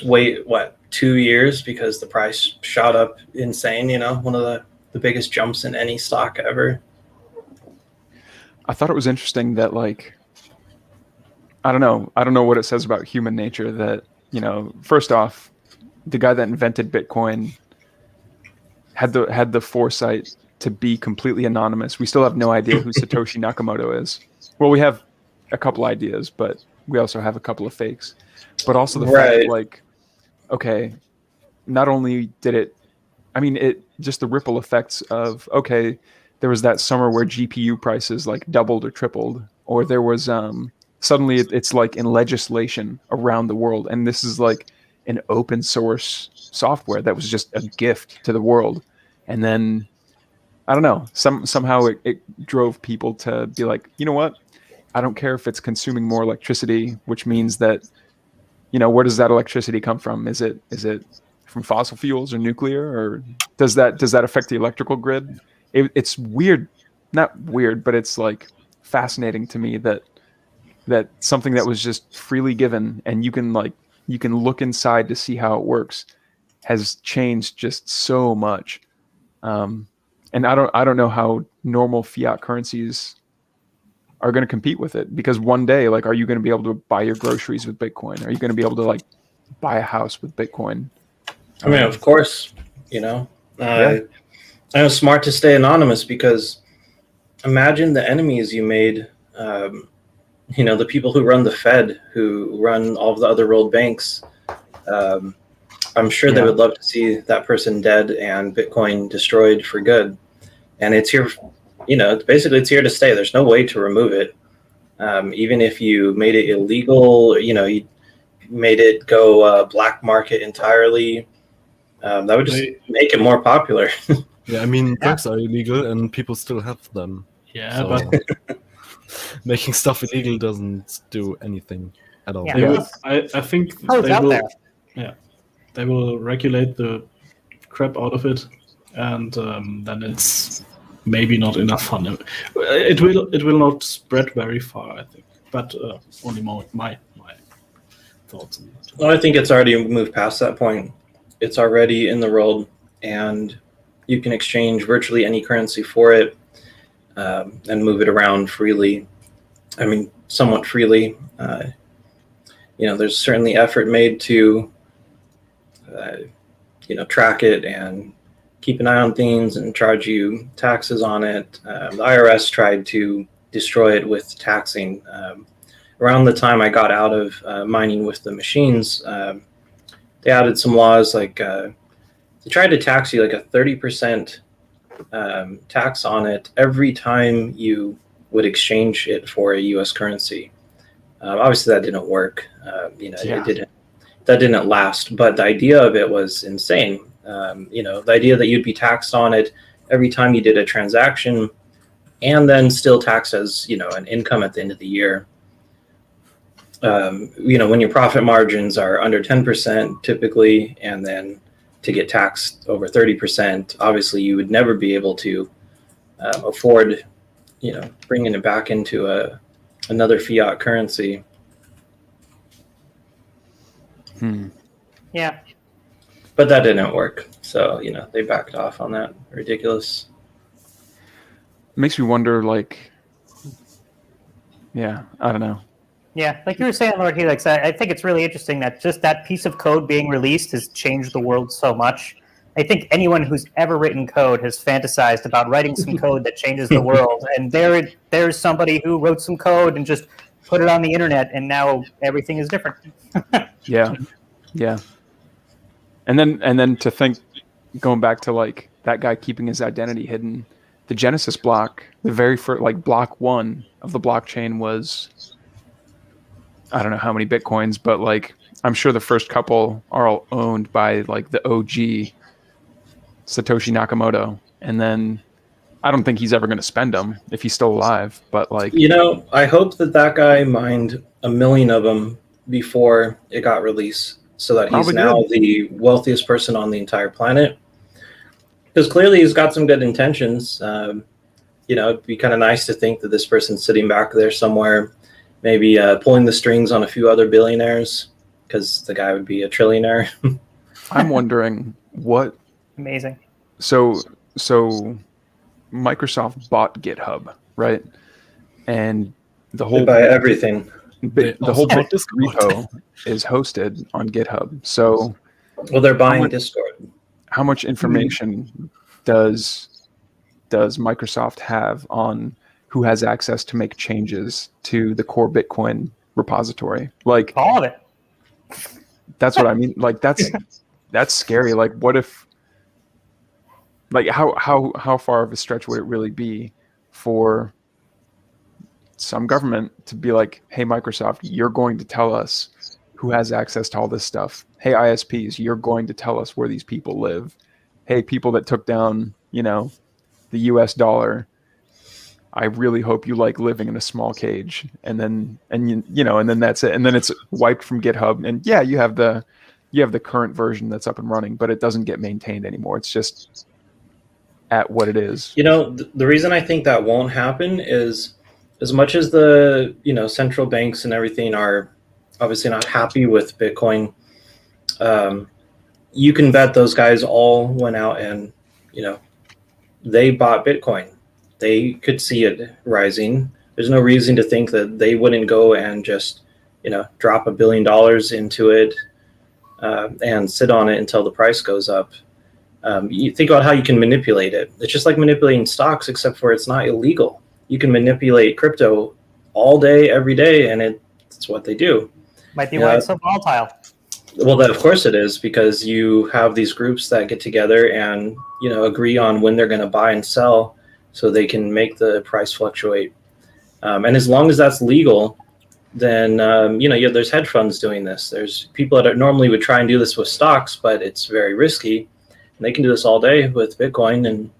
wait, 2 years, because the price shot up insane. One of the biggest jumps in any stock ever. I thought it was interesting that I don't know. I don't know what it says about human nature that, first off, the guy that invented Bitcoin had the foresight to be completely anonymous. We still have no idea who Satoshi Nakamoto is. Well, we have a couple ideas, but we also have a couple of fakes. But also the fact that, like, okay, not only did it, just the ripple effects of, okay, there was that summer where GPU prices like doubled or tripled, or there was suddenly it's like in legislation around the world, and this is like an open source software that was just a gift to the world. And then I don't know, somehow it drove people to be like, you know what? I don't care if it's consuming more electricity, which means that, where does that electricity come from? Is it from fossil fuels or nuclear, or does that affect the electrical grid? It's weird, not weird, but it's like fascinating to me that something that was just freely given, and you can look inside to see how it works, has changed just so much. And I don't know how normal fiat currencies are going to compete with it, because one day, like, are you going to be able to buy your groceries with Bitcoin? Are you going to be able to like buy a house with Bitcoin? I mean, of course, I was smart to stay anonymous, because imagine the enemies you made. The people who run the Fed, who run all of the other world banks. I'm sure they would love to see that person dead and Bitcoin destroyed for good. And it's here, basically it's here to stay. There's no way to remove it. Even if you made it illegal, you made it go black market entirely, that would just make it more popular. Yeah, I mean, drugs are illegal and people still have them. Yeah, So but making stuff illegal doesn't do anything at all. Yeah. I think Code's they out will. there. Yeah, they will regulate the crap out of it, and then it's maybe not enough fun. It will not spread very far, I think. But only my thoughts on that. Well, I think it's already moved past that point. It's already in the world, and you can exchange virtually any currency for it, and move it around freely. I mean, somewhat freely. There's certainly effort made to, track it and keep an eye on things and charge you taxes on it. The IRS tried to destroy it with taxing. Around the time I got out of mining with the machines, they added some laws, like they tried to tax you like a 30% tax on it every time you would exchange it for a U.S. currency. Obviously, that didn't work. That didn't last. But the idea of it was insane. The idea that you'd be taxed on it every time you did a transaction, and then still taxed as an income at the end of the year. When your profit margins are under 10% typically, and then to get taxed over 30%, obviously you would never be able to afford, bringing it back into another fiat currency. Yeah. But that didn't work. So, they backed off on that. Ridiculous. It makes me wonder, like, I don't know. Yeah, like you were saying, Lord Helix, I think it's really interesting that just that piece of code being released has changed the world so much. I think anyone who's ever written code has fantasized about writing some code that changes the world. And there's somebody who wrote some code and just put it on the internet, and now everything is different. Yeah. And then to think, going back to like that guy keeping his identity hidden, the Genesis block, the very first, like block 1 of the blockchain was, I don't know how many Bitcoins, but like I'm sure the first couple are all owned by like the OG Satoshi Nakamoto. And then I don't think he's ever going to spend them if he's still alive. But like, I hope that guy mined 1 million of them before it got released, so that he's now the wealthiest person on the entire planet. Because clearly he's got some good intentions. It'd be kind of nice to think that this person's sitting back there somewhere, maybe pulling the strings on a few other billionaires, because the guy would be a trillionaire. I'm wondering what. Amazing. So Microsoft bought GitHub, right? And the whole They buy everything. They the whole also bought Discord. repo is hosted on GitHub. So Well, they're buying much- Discord. how much information does Microsoft have on who has access to make changes to the core Bitcoin repository? Like, All of it. that's what I mean. Like, that's scary. Like, what if, like, how far of a stretch would it really be for some government to be like, hey, Microsoft, you're going to tell us who has access to all this stuff. Hey, ISPs, you're going to tell us where these people live. Hey, people that took down, the US dollar, I really hope you like living in a small cage. And then that's it. And then it's wiped from GitHub. And yeah, you have the current version that's up and running, but it doesn't get maintained anymore. It's just at what it is. The reason I think that won't happen is, as much as the central banks and everything are obviously not happy with Bitcoin, you can bet those guys all went out and they bought Bitcoin. They could see it rising. There's no reason to think that they wouldn't go and just drop $1 billion into it and sit on it until the price goes up. You think about how you can manipulate it. It's just like manipulating stocks, except for it's not illegal. You can manipulate crypto all day, every day, and it's what they do. Might be why it's so volatile. Well, of course it is, because you have these groups that get together and agree on when they're going to buy and sell, so they can make the price fluctuate. And as long as that's legal, then there's hedge funds doing this. There's people that normally would try and do this with stocks, but it's very risky. And they can do this all day with Bitcoin, and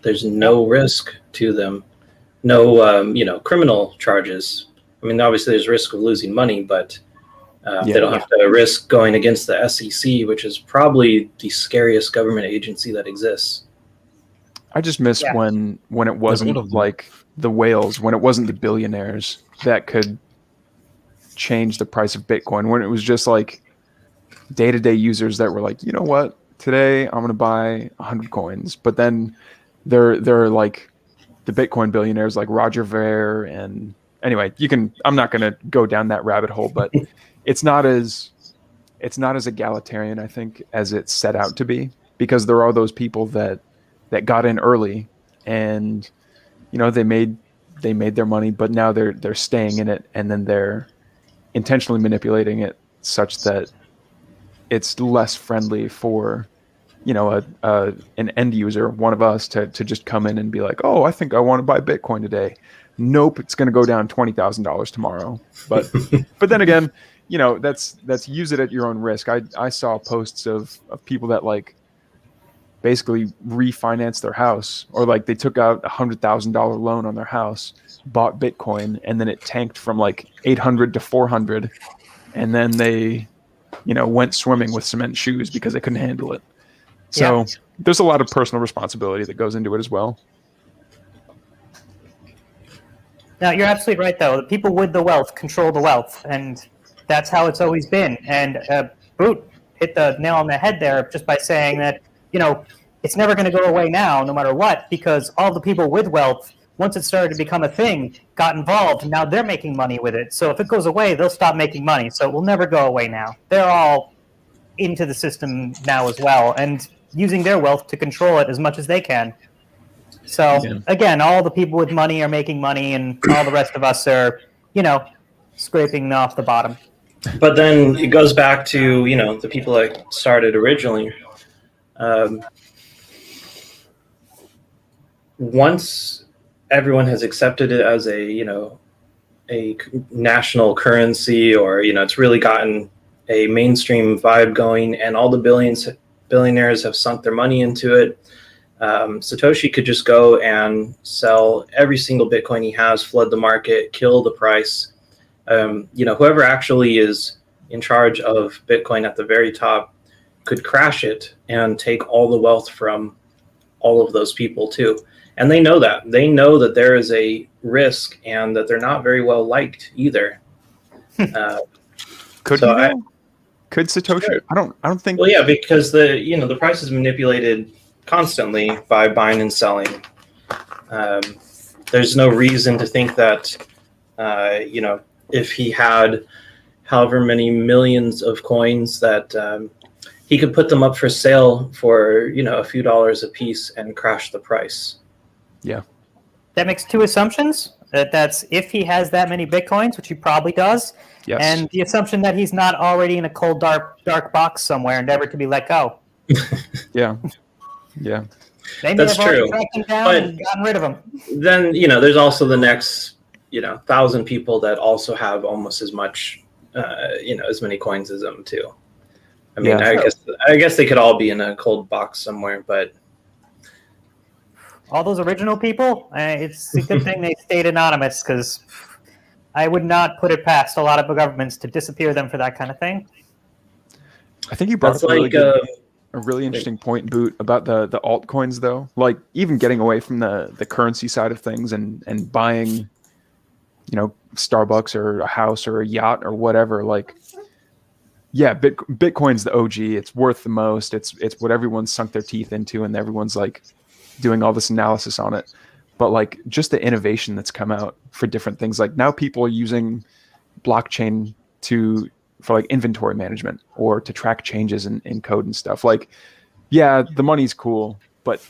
there's no risk to them, no criminal charges. I mean, obviously there's risk of losing money, but they don't have to risk going against the SEC, which is probably the scariest government agency that exists. I just miss when it wasn't like the whales, when it wasn't the billionaires that could change the price of Bitcoin, when it was just like day-to-day users that were like, you know what, today I'm going to buy 100 coins. But then they're like the Bitcoin billionaires like Roger Ver, and anyway, I'm not going to go down that rabbit hole, but it's not as egalitarian, I think, as it's set out to be, because there are those people that got in early and they made their money, but now they're staying in it, and then they're intentionally manipulating it such that it's less friendly for an end user, one of us, to just come in and be like, oh, I think I want to buy Bitcoin today. Nope, it's going to go down $20,000 tomorrow. But then again, that's use it at your own risk. I saw posts of people that like basically refinanced their house, or like they took out $100,000 loan on their house, bought Bitcoin, and then it tanked from like 800 to 400, and then they went swimming with cement shoes because they couldn't handle it. So there's a lot of personal responsibility that goes into it as well. Now, you're absolutely right, though. The people with the wealth control the wealth, and that's how it's always been. And Boot hit the nail on the head there just by saying that, it's never going to go away now, no matter what, because all the people with wealth, once it started to become a thing, got involved, and now they're making money with it. So if it goes away, they'll stop making money. So it will never go away now. They're all into the system now as well, and using their wealth to control it as much as they can. So, again, all the people with money are making money, and all the rest of us are, scraping off the bottom. But then it goes back to, the people that started originally. Once everyone has accepted it as a national currency, or, it's really gotten a mainstream vibe going, and all the billionaires have sunk their money into it, Satoshi could just go and sell every single Bitcoin he has, flood the market, kill the price. Whoever actually is in charge of Bitcoin at the very top could crash it and take all the wealth from all of those people too. And they know that. They know that there is a risk and that they're not very well liked either. Could Satoshi? Sure. I don't think. Well, yeah, because the price is manipulated constantly by buying and selling. There's no reason to think that if he had however many millions of coins that he could put them up for sale for, a few dollars a piece and crash the price. Yeah. That makes two assumptions. That's if he has that many Bitcoins, which he probably does, Yes. and the assumption that he's not already in a cold, dark box somewhere, never to be let go. Yeah. Yeah. They may That's have already true. tracked him down But and gotten rid of him. then, there's also the next, 1,000 people that also have almost as much, as many coins as him too. I mean, Yeah. I guess they could all be in a cold box somewhere, but All those original people, it's a good thing they stayed anonymous, because I would not put it past a lot of governments to disappear them for that kind of thing. I think you brought that's up like a really interesting point, Boot, about the altcoins, though. Like, even getting away from the currency side of things and buying, Starbucks or a house or a yacht or whatever. Like, yeah, Bitcoin's the OG. It's worth the most. It's what everyone's sunk their teeth into, and everyone's like doing all this analysis on it. But like, just the innovation that's come out for different things. Like, now people are using blockchain for like inventory management or to track changes in code and stuff. Like, yeah, the money's cool, but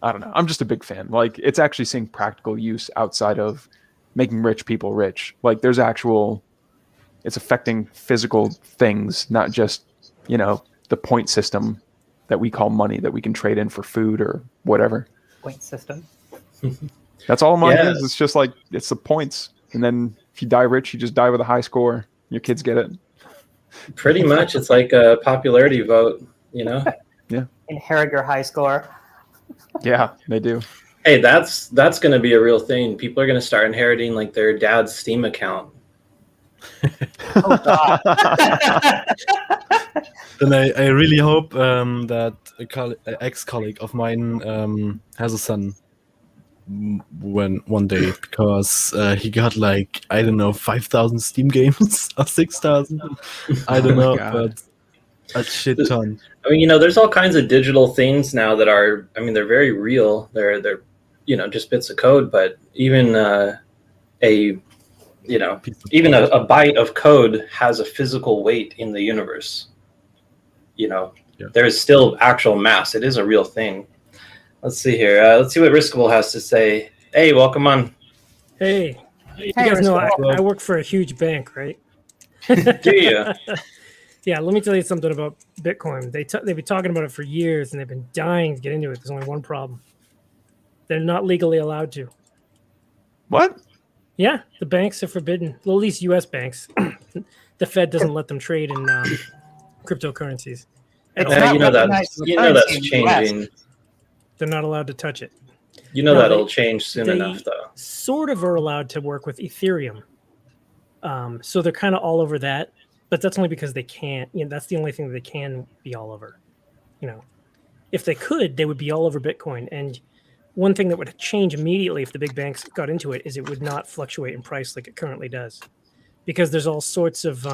I don't know. I'm just a big fan. Like, it's actually seeing practical use outside of making rich people rich. Like, it's affecting physical things, not just, the point system that we call money that we can trade in for food or whatever. Point system. That's all money Yeah. is. It's just like, it's the points. And then if you die rich, you just die with a high score. Your kids get it. pretty much it's like a popularity vote, Inherit your high score. Yeah, they do. Hey, that's going to be a real thing. People are going to start inheriting like their dad's Steam account. Oh, God. Then I really hope that an ex-colleague of mine has a son one day, because he got like, I don't know, 5,000 Steam games or 6,000. I don't know, God. but a shit ton. I mean, there's all kinds of digital things now that are, I mean, they're very real. They're just bits of code, but even a byte of code has a physical weight in the universe. Yeah. There's still actual mass. It is a real thing. Let's see here. Let's see what Riskable has to say. Hey, welcome on. Hey, you guys know I work for a huge bank, right? Do you? Yeah, let me tell you something about Bitcoin. They've been talking about it for years, and they've been dying to get into it. There's only one problem. They're not legally allowed to. What? Yeah, the banks are forbidden. Well, at least U.S. banks. The Fed doesn't let them trade in cryptocurrencies. It's Yeah, not you know recognized as a that's currency in the US. changing. They're not allowed to touch it. No, No, that'll they- change soon they- enough, though. Sort of are allowed to work with Ethereum. So they're kind of all over that, but that's only because they can't. That's the only thing that they can be all over. If they could, they would be all over Bitcoin. And one thing that would change immediately if the big banks got into it is it would not fluctuate in price like it currently does, because there's all sorts of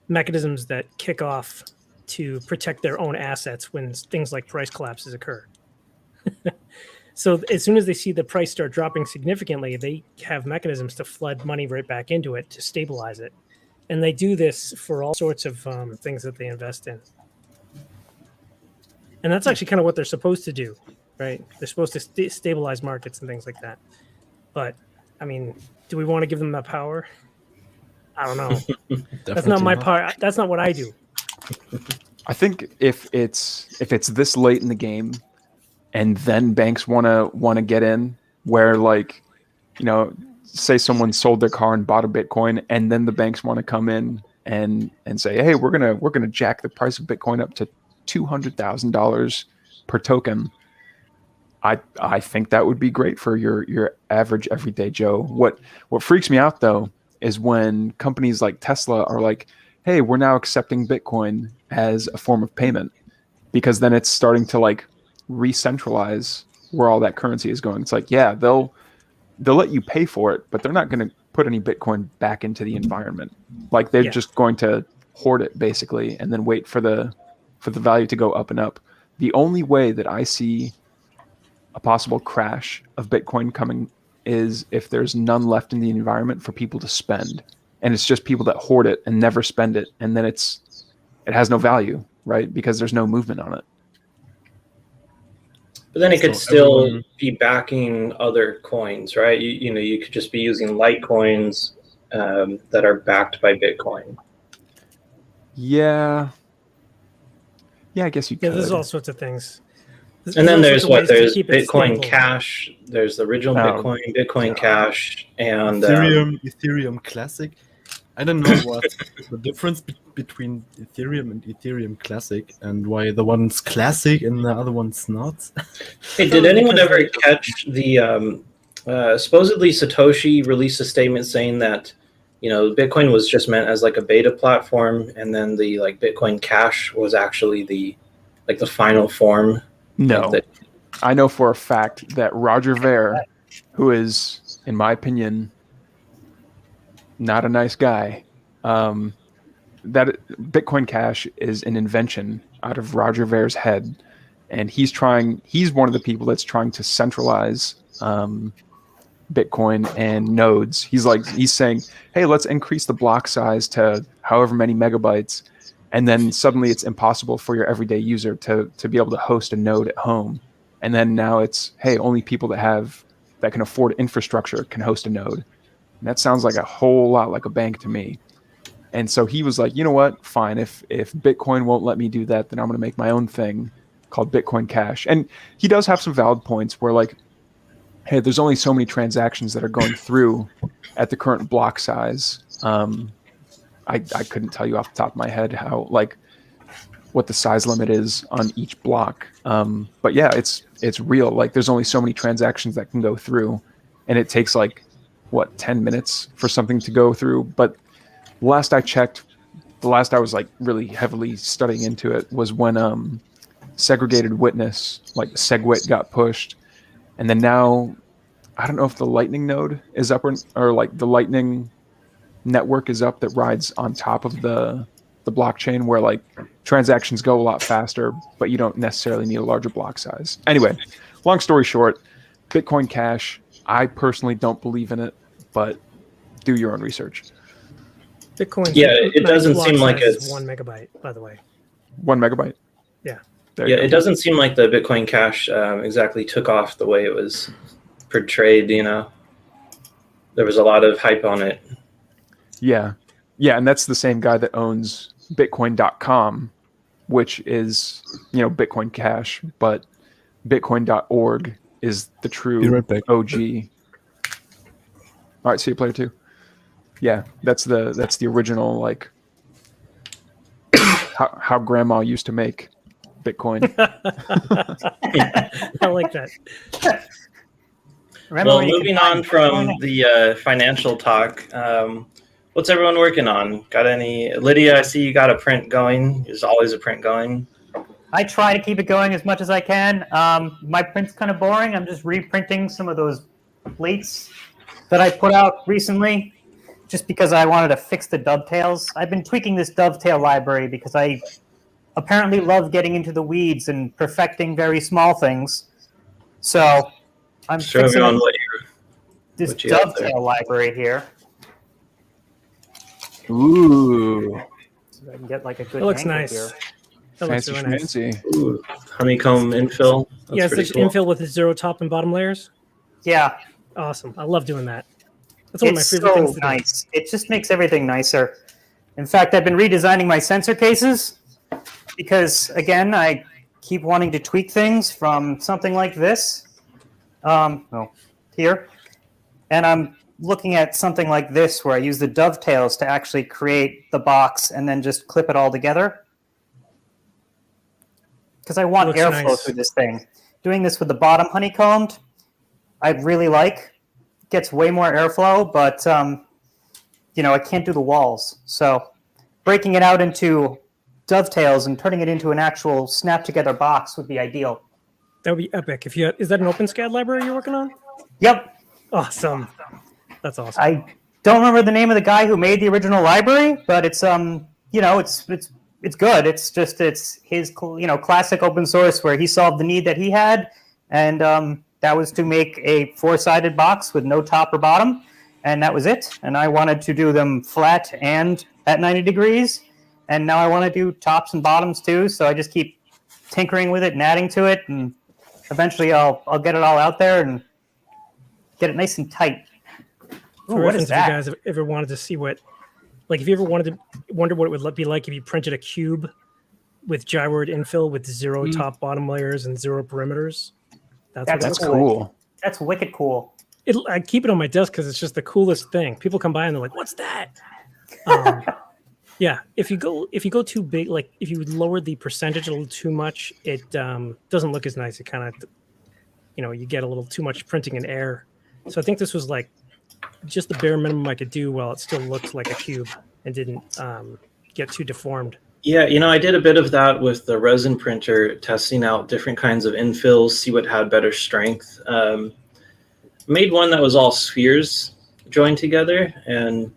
mechanisms that kick off to protect their own assets when things like price collapses occur. So as soon as they see the price start dropping significantly, they have mechanisms to flood money right back into it to stabilize it. And they do this for all sorts of things that they invest in. And that's actually kind of what they're supposed to do, right? They're supposed to stabilize markets and things like that. But, I mean, do we want to give them that power? I don't know. That's not my part. That's not what I do. I think if it's this late in the game, and then banks want to get in, where like, say someone sold their car and bought a Bitcoin, and then the banks want to come in and say, hey, we're gonna jack the price of Bitcoin up to $200,000 per token. I think that would be great for your average everyday Joe. What freaks me out though is when companies like Tesla are like, hey, we're now accepting Bitcoin as a form of payment, because then it's starting to like re-centralize where all that currency is going. It's like, yeah, they'll let you pay for it, but they're not going to put any Bitcoin back into the environment. Like they're just going to hoard it basically, and then wait for the value to go up and up. The only way that I see a possible crash of Bitcoin coming is if there's none left in the environment for people to spend, and it's just people that hoard it and never spend it, and then it has no value, right? Because there's no movement on it. But then it could So still everyone- be backing other coins, right? You know, you could just be using Litecoins that are backed by Bitcoin. Yeah, I guess you Yeah, could. there's all sorts of things. And then all there's sorts of ways to keep it Bitcoin stable. Cash. There's the original Oh, Bitcoin Cash, and Ethereum Classic. I don't know what the difference between Ethereum and Ethereum Classic, and why the one's classic and the other one's not. hey, did anyone ever catch the supposedly Satoshi released a statement saying that, you know, Bitcoin was just meant as like a beta platform, and then the like Bitcoin Cash was actually the final form. No, I know for a fact that Roger Ver, who is, in my opinion, not a nice guy, that Bitcoin Cash is an invention out of Roger Ver's head, and he's one of the people that's trying to centralize Bitcoin and nodes. He's saying, hey, let's increase the block size to however many megabytes, and then suddenly it's impossible for your everyday user to be able to host a node at home. And then now it's, hey, only people that can afford infrastructure can host a node. And that sounds like a whole lot like a bank to me. And so he was like, you know what, fine, if Bitcoin won't let me do that, then I'm going to make my own thing called Bitcoin Cash. And he does have some valid points where, like, hey, there's only so many transactions that are going through at the current block size. I couldn't tell you off the top of my head what the size limit is on each block. But yeah, it's real. Like, there's only so many transactions that can go through, and it takes 10 minutes for something to go through. But last I checked, the last I was like really heavily studying into it was when segregated witness, like SegWit, got pushed. And then now, I don't know if the Lightning node is up or like the Lightning network is up that rides on top of the blockchain, where like transactions go a lot faster, but you don't necessarily need a larger block size. Anyway, long story short, Bitcoin Cash, I personally don't believe in it, but do your own research. Bitcoin. Yeah, it doesn't seem like it's 1 megabyte, by the way. 1 megabyte. Yeah. It doesn't seem like the Bitcoin Cash exactly took off the way it was portrayed. You know, there was a lot of hype on it. Yeah, and that's the same guy that owns Bitcoin.com, which is, Bitcoin Cash, but Bitcoin.org is the Be true right back. OG. All right, see you, player 2. Yeah, that's the original, like, how grandma used to make Bitcoin. I like that. Remember Well, when you could moving find on from Bitcoin? the financial talk, what's everyone working on? Got any? Lydia, I see you got a print going. There's always a print going. I try to keep it going as much as I can. My print's kind of boring. I'm just reprinting some of those plates that I put out recently, just because I wanted to fix the dovetails. I've been tweaking this dovetail library because I apparently love getting into the weeds and perfecting very small things. So I'm Show fixing everyone up this what you have there. dovetail library here. Ooh, So I can get like a good It looks angle nice. here. That looks fancy really nice. schmancy. Ooh, honeycomb infill. That's Yeah, it's pretty such cool. infill with the 0 top and bottom layers. Yeah, Awesome. I love doing that. That's one of my it's favorite so things to nice. It just makes everything nicer. In fact, I've been redesigning my sensor cases because, again, I keep wanting to tweak things from something like this, here, and I'm looking at something like this where I use the dovetails to actually create the box and then just clip it all together. Because I want Looks airflow nice. through this thing. Doing this with the bottom honeycombed, I really like. Gets way more airflow, but I can't do the walls. So breaking it out into dovetails and turning it into an actual snap together box would be ideal. That would be epic. Is that an OpenSCAD library you're working on? Yep. Awesome. That's awesome. I don't remember the name of the guy who made the original library, but it's it's good. It's his classic open source where he solved the need that he had, and that was to make a 4-sided box with no top or bottom, and that was it. And I wanted to do them flat and at 90 degrees, and now I want to do tops and bottoms too. So I just keep tinkering with it and adding to it, and eventually I'll get it all out there and get it nice and tight. Ooh, For what reference, is if you that? guys have ever wanted to see what, like, if you ever wanted to wonder what it would be like if you printed a cube with gyroid infill with 0 top bottom layers and 0 perimeters, that's what it That's looks like. cool. That's wicked cool. I keep it on my desk because it's just the coolest thing. People come by and they're like, "What's that?" Yeah, if you go too big, like if you lower the percentage a little too much, it doesn't look as nice. It kind of, you get a little too much printing in air. So I think this was like just the bare minimum I could do while it still looked like a cube and didn't get too deformed. Yeah, I did a bit of that with the resin printer, testing out different kinds of infills, see what had better strength. Made one that was all spheres joined together, and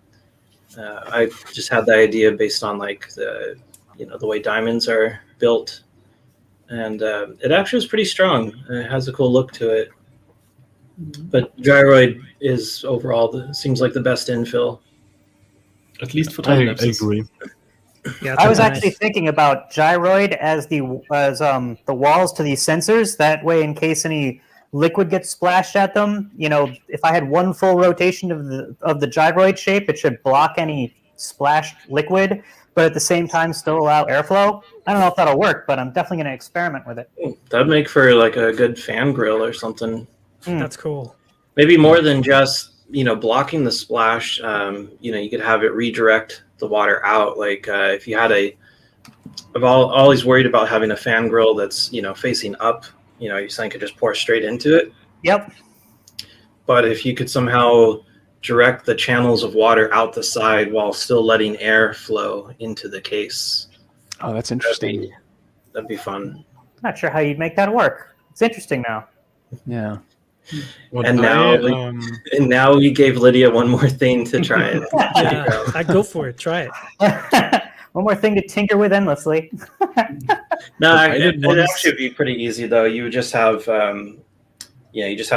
I just had the idea based on like the way diamonds are built, and it actually is pretty strong. It has a cool look to it. But gyroid is overall seems like the best infill. At least for I time lapses. agree. Yeah, I was nice. actually thinking about gyroid as the walls to these sensors. That way, in case any liquid gets splashed at them, if I had one full rotation of the gyroid shape, it should block any splashed liquid, but at the same time still allow airflow. I don't know if that'll work, but I'm definitely going to experiment with it. That'd make for like a good fan grill or something. That's cool. Maybe more than just blocking the splash. You could have it redirect the water out. Like if you had I've always worried about having a fan grill that's facing up. Your sun could just pour straight into it. Yep. But if you could somehow direct the channels of water out the side while still letting air flow into the case, Oh, that's interesting. that'd be fun. Not sure how you'd make that work. It's interesting now. Yeah. What And now we gave Lydia one more thing to try it. Yeah, I'd go for it. Try it. One more thing to tinker with endlessly. No, I did it'd once- actually be pretty easy though. You would just have,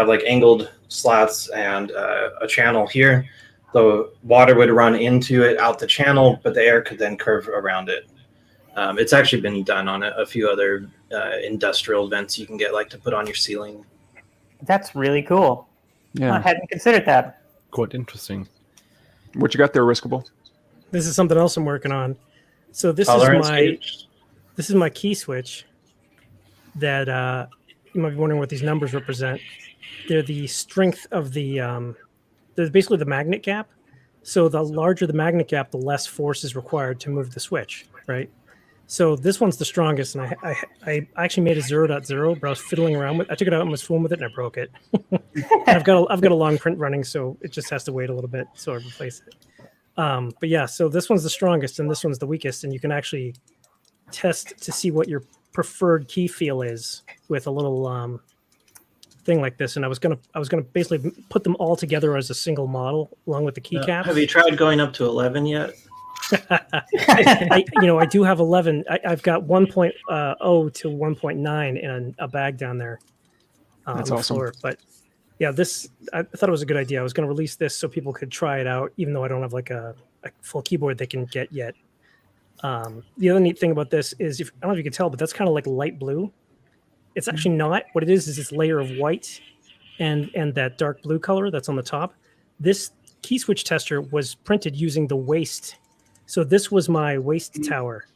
like angled slats and a channel here. The water would run into it out the channel, but the air could then curve around it. It's actually been done on a few other industrial vents you can get like to put on your ceiling. That's really cool. I Yeah. hadn't considered that. Quite interesting. What you got there, Riskable? This is something else I'm working on. So this Tolerance is my gauge? this is my key switch that you might be wondering what these numbers represent. They're the strength of the they're basically the magnet gap. So the larger the magnet gap, the less force is required to move the switch, right? So this one's the strongest, and I actually made a 0.0, but I was fiddling around with. I took it out and was fooling with it, and I broke it. I've got a long print running, so it just has to wait a little bit so I replace it. But yeah, so this one's the strongest, and this one's the weakest, and you can actually test to see what your preferred key feel is with a little thing like this. And I was gonna basically put them all together as a single model along with the keycaps. Have you tried going up to 11 yet? I do have 11. I've got 1.0 to 1.9 in a bag down there on That's the awesome. floor. But yeah, I thought it was a good idea. I was going to release this so people could try it out, even though I don't have like a full keyboard they can get yet. The other neat thing about this is, I don't know if you can tell, but that's kind of like light blue. It's actually not. What it is this layer of white and that dark blue color that's on the top. This key switch tester was printed using the waste. So this was my waste tower.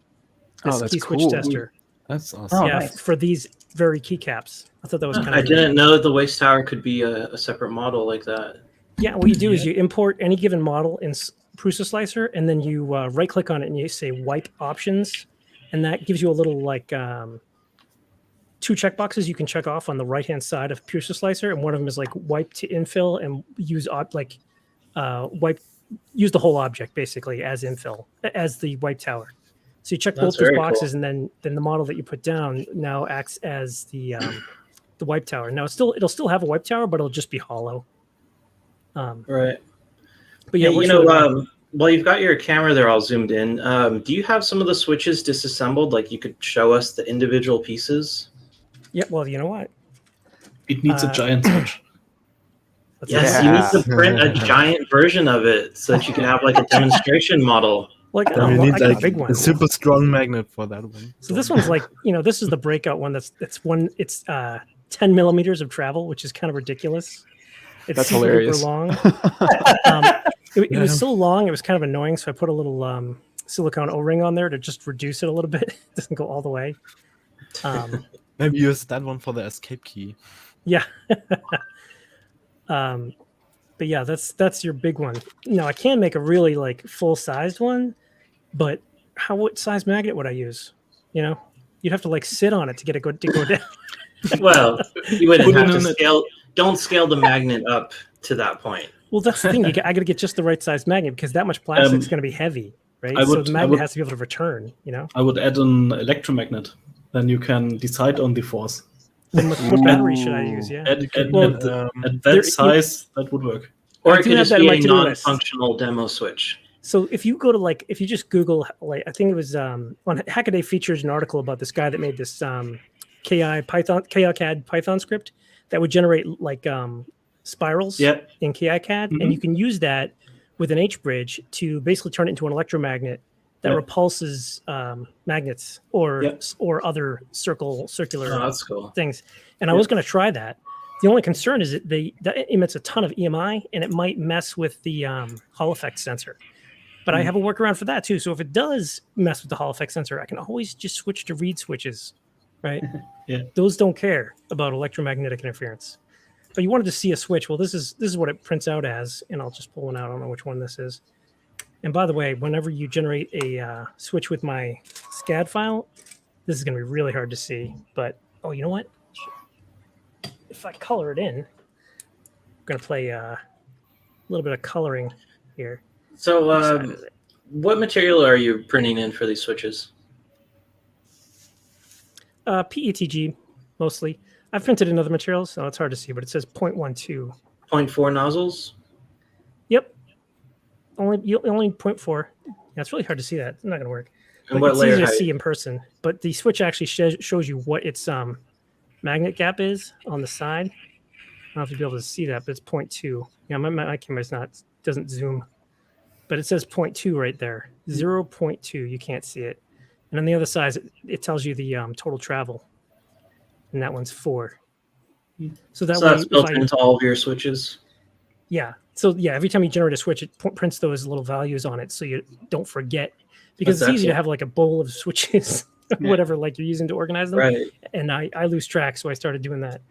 This Oh, that's key switch cool. tester. That's awesome. Oh, Yeah, nice. for these very keycaps. I thought that was kind of I didn't know the waste tower could be a separate model like that. Yeah, what you do is you import any given model in Prusa Slicer, and then you right click on it and you say wipe options, and that gives you a little like 2 checkboxes you can check off on the right hand side of Prusa Slicer, and one of them is like wipe to infill and use use the whole object basically as infill, as the wipe tower. So you check That's both those very boxes, cool. and then the model that you put down now acts as the wipe tower. Now it'll still have a wipe tower, but it'll just be hollow. Right. But yeah, While you've got your camera there all zoomed in, do you have some of the switches disassembled? Like you could show us the individual pieces? yeah. Well, you know what? It needs a giant switch. Yes, you need to print a giant version of it so that you can have like a demonstration model. Like, Then you I need got a like big one. a super strong magnet for that one. So this one's like, this is the breakout one. It's 10 millimeters of travel, which is kind of ridiculous. It's That's super hilarious. duper long. It was so long, it was kind of annoying. So I put a little silicone O-ring on there to just reduce it a little bit. It doesn't go all the way. Maybe use that one for the escape key. Yeah. But yeah, that's your big one. Now I can make a really like full-sized one, but what size magnet would I use? You'd have to like sit on it to get it to go down. Well, you wouldn't Put it have to in a- scale. Don't scale the magnet up to that point. Well, that's the thing. I got to get just the right size magnet because that much plastic's going to be heavy, right? So the magnet has to be able to return. I would add an electromagnet. Then you can decide on the force. Then what battery should I use? Yeah. At that there- size, that would work. Or I it do could have just that in be my a to-do list. non-functional demo switch. So if you go to if you just Google, I think it was on Hackaday features an article about this guy that made this KiCad Python script that would generate spirals in KiCad, and you can use that with an H bridge to basically turn it into an electromagnet that repulses magnets or other circular that's cool. things. And I was going to try that. The only concern is that emits a ton of EMI, and it might mess with the Hall effect sensor. But I have a workaround for that too. So if it does mess with the Hall effect sensor, I can always just switch to reed switches, right? Those don't care about electromagnetic interference. But you wanted to see a switch. Well, this is what it prints out as, and I'll just pull one out. I don't know which one this is. And by the way, whenever you generate a switch with my SCAD file, this is going to be really hard to see. But you know what? If I color it in, I'm going to play a little bit of coloring here. So, what material are you printing in for these switches? PETG, mostly. I've printed in other materials, so it's hard to see, but it says 0.12. 0.4 nozzles? Yep. Only 0.4. Yeah, it's really hard to see that. It's not going to work. And But what it's layer easy to height? see in person. But the switch actually shows you what its magnet gap is on the side. I don't know if you'll be able to see that, but it's 0.2. Yeah, my camera's doesn't zoom. But it says 0.2 right there. 0.2, you can't see it. And on the other side, it tells you the total travel. And that one's 4. So So that's built into all of your switches? Yeah. So yeah, every time you generate a switch, it prints those little values on it so you don't forget. Because it's easy to have like a bowl of switches, whatever, like you're using to organize them. Right. And I lose track, so I started doing that.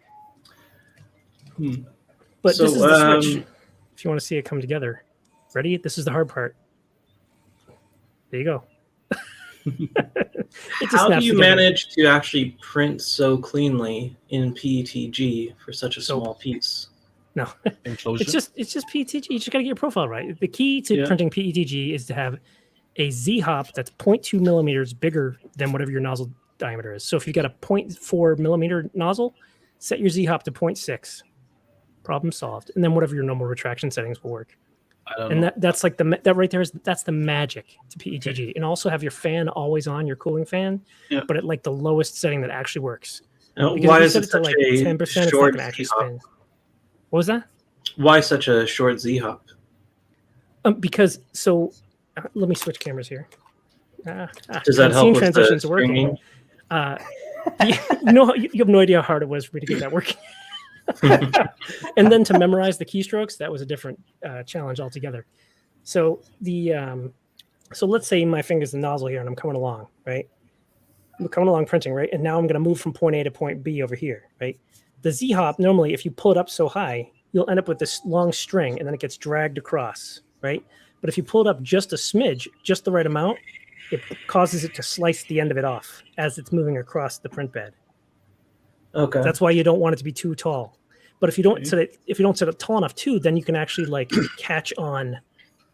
Hmm. But So, this is the switch. If you want to see it come together. Ready? This is the hard part. There you go. How do you manage to actually print so cleanly in PETG for such a small piece? No, Enclosure. it's just PETG. You just got to get your profile right. The key to printing PETG is to have a Z hop that's 0.2 millimeters bigger than whatever your nozzle diameter is. So if you've got a 0.4 millimeter nozzle, set your Z hop to 0.6. Problem solved. And then whatever your normal retraction settings will work. I don't And know. that's like that right there that's the magic to PETG. And also have your fan always on, your cooling fan, but at like the lowest setting that actually works. Because Why if you is set it it to such like a 10%, it's not short going to actually Z-hop? spin. What was that? Why such a short Z-hop? Because let me switch cameras here. Does that help scene with the transitions are working. stringing? You have no idea how hard it was for me to get that working. And then to memorize the keystrokes, that was a different challenge altogether. So so let's say my finger's the nozzle here, and I'm coming along, right? I'm coming along printing, right? And now I'm going to move from point A to point B over here, right? The Z-hop, normally, if you pull it up so high, you'll end up with this long string, and then it gets dragged across, right? But if you pull it up just a smidge, just the right amount, it causes it to slice the end of it off as it's moving across the print bed. Okay. That's why you don't want it to be too tall. But if you don't set it tall enough too, then you can actually like catch on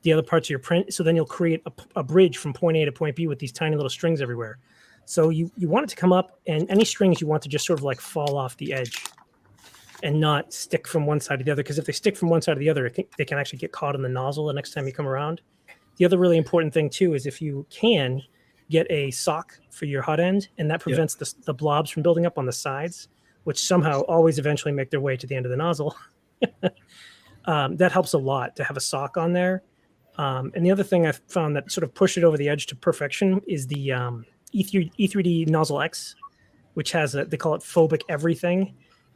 the other parts of your print. So then you'll create a bridge from point A to point B with these tiny little strings everywhere. So you want it to come up, and any strings you want to just sort of like fall off the edge and not stick from one side to the other. Because if they stick from one side to the other, they can actually get caught in the nozzle the next time you come around. The other really important thing too is if you can get a sock for your hot end, and that prevents the blobs from building up on the sides. which somehow always eventually make their way to the end of the nozzle. That helps a lot to have a sock on there. And the other thing I found that sort of pushed it over the edge to perfection is the E3D Nozzle X, which has they call it phobic everything,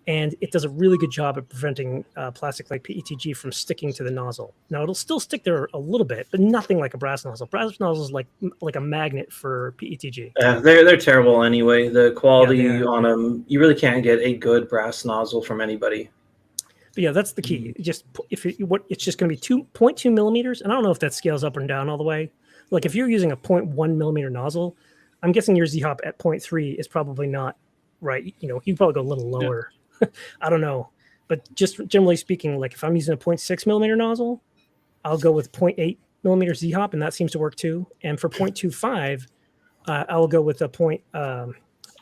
and it does a really good job at preventing plastic like PETG from sticking to the nozzle. Now it'll still stick there a little bit, but nothing like a brass nozzle. Brass nozzle is like a magnet for PETG. They're terrible anyway. The quality Yeah, on them, you really can't get a good brass nozzle from anybody. But yeah, that's the key. Just if it's just going to be 2.2 millimeters, and I don't know if that scales up and down all the way. Like if you're using a 0.1 millimeter nozzle, I'm guessing your Z-Hop at 0.3 is probably not right. You know, you probably go a little lower. Yeah. I don't know, but just generally speaking, like if I'm using a 0.6 millimeter nozzle, I'll go with 0.8 millimeter Z-Hop, and that seems to work too. And for 0.25, I'll go with a point. I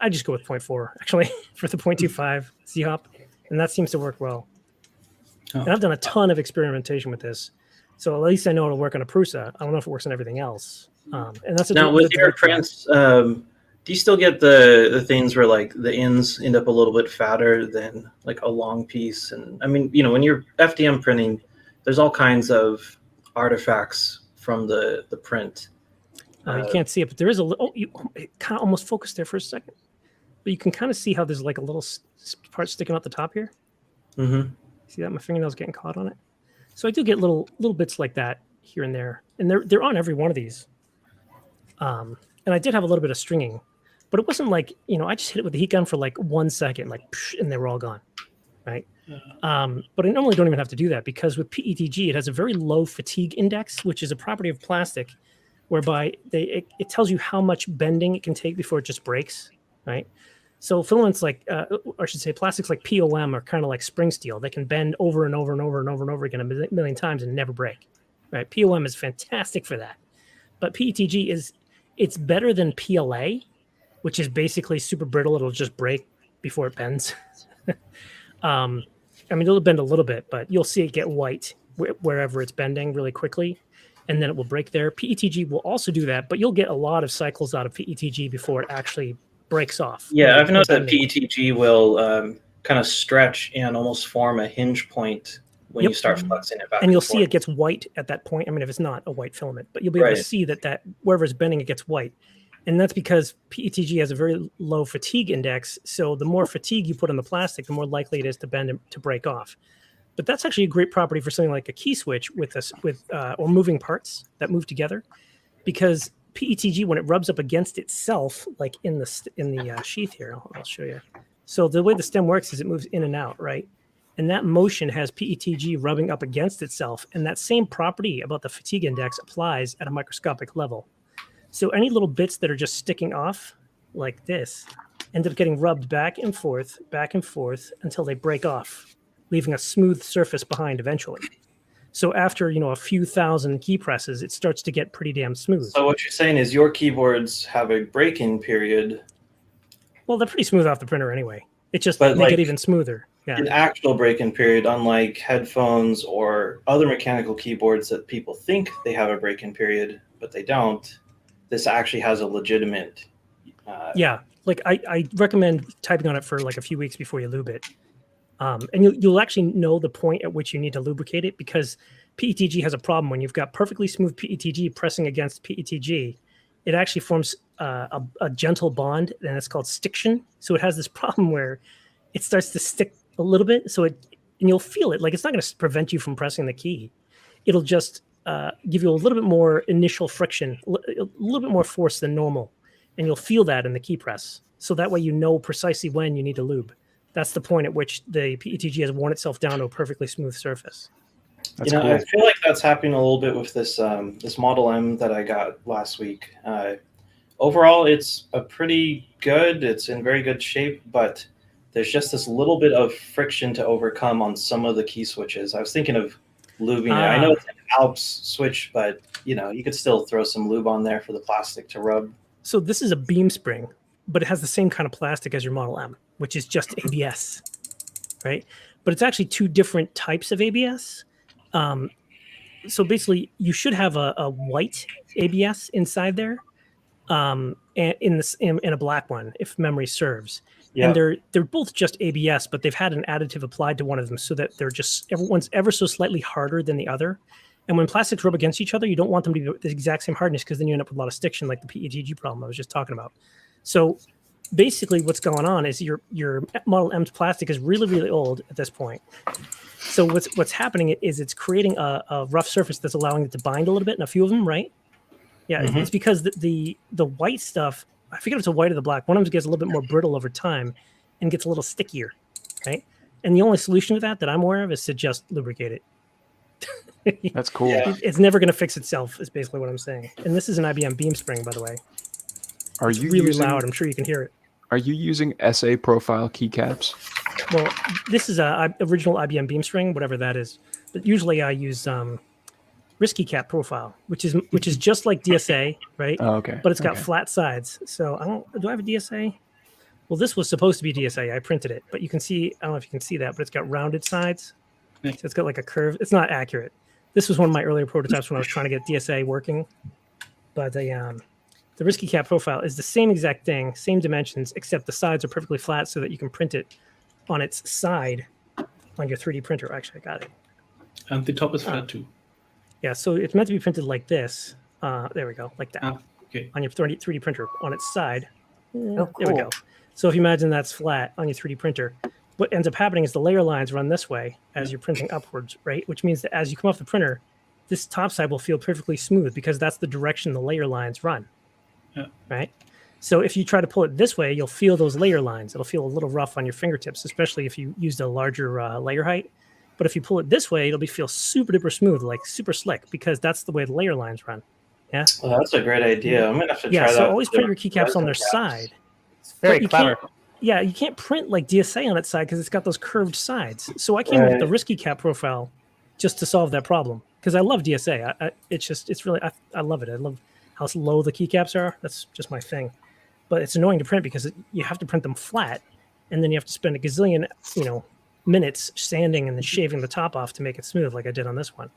just go with 0.4 actually for the 0.25 Z-Hop, and that seems to work well. Oh. And I've done a ton of experimentation with this, so at least I know it'll work on a Prusa. I don't know if it works on everything else. And that's now with your prints. Do you still get the things where like the ends end up a little bit fatter than like a long piece? And I mean, you know, when you're FDM printing, there's all kinds of artifacts from the print. You can't see it, but there is a little. You kind of almost focused there for a second, but you can kind of see how there's like a little part sticking out the top here. Mm-hmm. See that my fingernail's getting caught on it. So I do get little bits like that here and there, and they're on every one of these. And I did have a little bit of stringing, but it wasn't like, you know, I just hit it with the heat gun for like 1 second, like, and they were all gone, right? But I normally don't even have to do that because with PETG, it has a very low fatigue index, which is a property of plastic, whereby it tells you how much bending it can take before it just breaks, right? So filaments like, or I should say plastics like POM are kind of like spring steel. They can bend over and over and over and over and over again a million times and never break, right? POM is fantastic for that. But PETG it's better than PLA, which is basically super brittle. It'll just break before it bends. I mean, it'll bend a little bit, but you'll see it get white wherever it's bending really quickly, and then it will break there. PETG will also do that, but you'll get a lot of cycles out of PETG before it actually breaks off. Yeah, I've noticed that PETG will kind of stretch and almost form a hinge point when you start flexing it back. And you'll see it gets white at that point. I mean, if it's not a white filament, but you'll be able to see that wherever it's bending, it gets white. And that's because PETG has a very low fatigue index. So the more fatigue you put on the plastic, the more likely it is to bend and to break off. But that's actually a great property for something like a key switch or moving parts that move together, because PETG, when it rubs up against itself, like in the sheath here, I'll show you. So the way the stem works is it moves in and out, right? And that motion has PETG rubbing up against itself. And that same property about the fatigue index applies at a microscopic level. So any little bits that are just sticking off like this end up getting rubbed back and forth until they break off, leaving a smooth surface behind eventually. So after, a few thousand key presses, it starts to get pretty damn smooth. So what you're saying is your keyboards have a break-in period. Well, they're pretty smooth off the printer anyway. It just they get even smoother. Yeah. An actual break-in period, unlike headphones or other mechanical keyboards that people think they have a break-in period, but they don't. This actually has a legitimate. Yeah, like I recommend typing on it for like a few weeks before you lube it, and you'll actually know the point at which you need to lubricate it, because PETG has a problem when you've got perfectly smooth PETG pressing against PETG. It actually forms a gentle bond, and it's called stiction. So it has this problem where it starts to stick a little bit. And you'll feel it. Like, it's not going to prevent you from pressing the key. It'll just give you a little bit more initial friction, a little bit more force than normal. And you'll feel that in the key press. So that way you know precisely when you need to lube. That's the point at which the PETG has worn itself down to a perfectly smooth surface. That's cool. I feel like that's happening a little bit with this this Model M that I got last week. Overall, it's a pretty good. It's in very good shape, but there's just this little bit of friction to overcome on some of the key switches. I was thinking of lubing it. I know it's an Alps switch, but you could still throw some lube on there for the plastic to rub. So this is a beam spring, but it has the same kind of plastic as your Model M, which is just ABS, right? But it's actually two different types of ABS. So basically, you should have a white ABS inside there, and in a black one, if memory serves. Yeah. And they're both just ABS, but they've had an additive applied to one of them so that they're just everyone's ever so slightly harder than the other. And when plastics rub against each other, you don't want them to be the exact same hardness because then you end up with a lot of stiction, like the PETG problem I was just talking about. So basically, what's going on is your Model M's plastic is really, really old at this point. So what's happening is it's creating a rough surface that's allowing it to bind a little bit in a few of them, right? Yeah, it's because the white stuff, I forget if it's a white or the black, one of them gets a little bit more brittle over time and gets a little stickier, right? And the only solution to that I'm aware of is to just lubricate it. That's cool. Yeah. It's never going to fix itself is basically what I'm saying. And this is an IBM beam spring, by the way. Are It's you really using, loud. I'm sure you can hear it. Are you using SA profile keycaps? Well, this is a original IBM beam spring, whatever that is. But usually I use Risky Cap profile, which is just like DSA, right? Oh, okay. But it's got Okay. flat sides. So do I have a DSA? Well, this was supposed to be DSA. I printed it, but you can see, I don't know if you can see that, but it's got rounded sides. So it's got like a curve. It's not accurate. This was one of my earlier prototypes when I was trying to get DSA working. But the Risky Cap profile is the same exact thing, same dimensions, except the sides are perfectly flat so that you can print it on its side on your 3D printer. Actually, I got it. And the top is flat too. Yeah, so it's meant to be printed like this. There we go, like that. Okay. On your 3D printer on its side. Oh, There we cool. go. So if you imagine that's flat on your 3D printer, what ends up happening is the layer lines run this way as you're printing upwards, right? Which means that as you come off the printer, this top side will feel perfectly smooth because that's the direction the layer lines run, right? So if you try to pull it this way, you'll feel those layer lines. It'll feel a little rough on your fingertips, especially if you used a larger layer height. But if you pull it this way, it'll feel super duper smooth, like super slick, because that's the way the layer lines run. Yeah. Well, that's a great idea. I'm gonna have to try that. So always print your with keycaps on their resin caps. side. It's very But you clever. You can't print like DSA on its side because it's got those curved sides. So I came up with the Risky Cap profile just to solve that problem because I love DSA. I love it. I love how low the keycaps are. That's just my thing. But it's annoying to print because you have to print them flat, and then you have to spend a gazillion, minutes sanding and then shaving the top off to make it smooth, like I did on this one.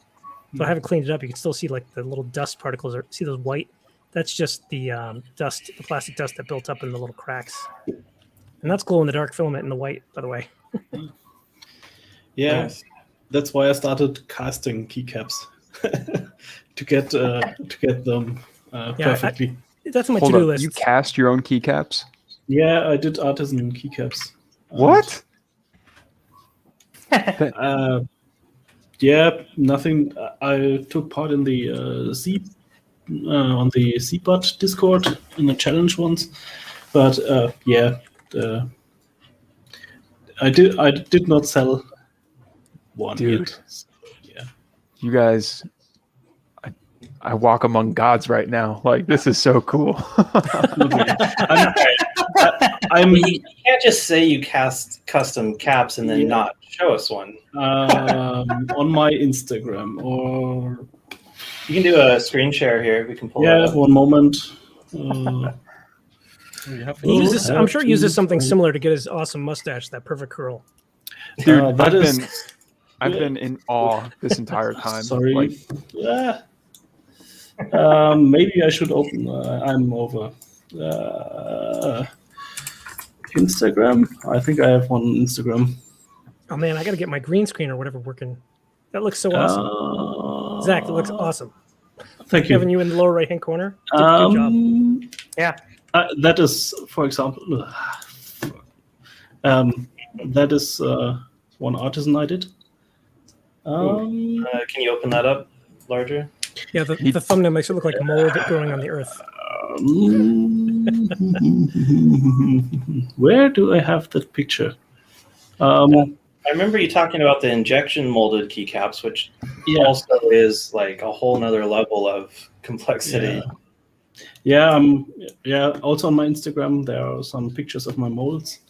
So I haven't cleaned it up. You can still see like the little dust particles, or see those white. That's just the dust, the plastic dust that built up in the little cracks. And that's glow in the dark filament in the white, by the way. Yeah, Nice. that's why I started casting keycaps to get them perfectly. That's on my Hold to-do up. list. You cast your own keycaps? Yeah, I did artisan keycaps. What? Yeah, nothing. I took part in the on the CBUT Discord in the challenge once, but I did not sell one Dude. yet. Yeah. You guys, I walk among gods right now. Like, this is so cool. I'm You can't just say you cast custom caps and then not show us one. on my Instagram, or You can do a screen share here. We can pull that up. one moment. I'm sure he uses something similar to get his awesome mustache, that perfect curl. Dude, that is. I've been in awe this entire time. Sorry. Like, Maybe I should open. I'm over. Instagram. I think I have one on Instagram. Oh man, I got to get my green screen or whatever working. That looks so awesome. Zach, that looks awesome. Thank you. Having you in the lower right-hand corner. Good job. Yeah. That is, for example, that is one artisan I did. Can you open that up larger? Yeah, the thumbnail makes it look like mold growing on the earth. Where do I have that picture? I remember you talking about the injection molded keycaps, which also is like a whole nother level of complexity. Yeah. Also on my Instagram, there are some pictures of my molds,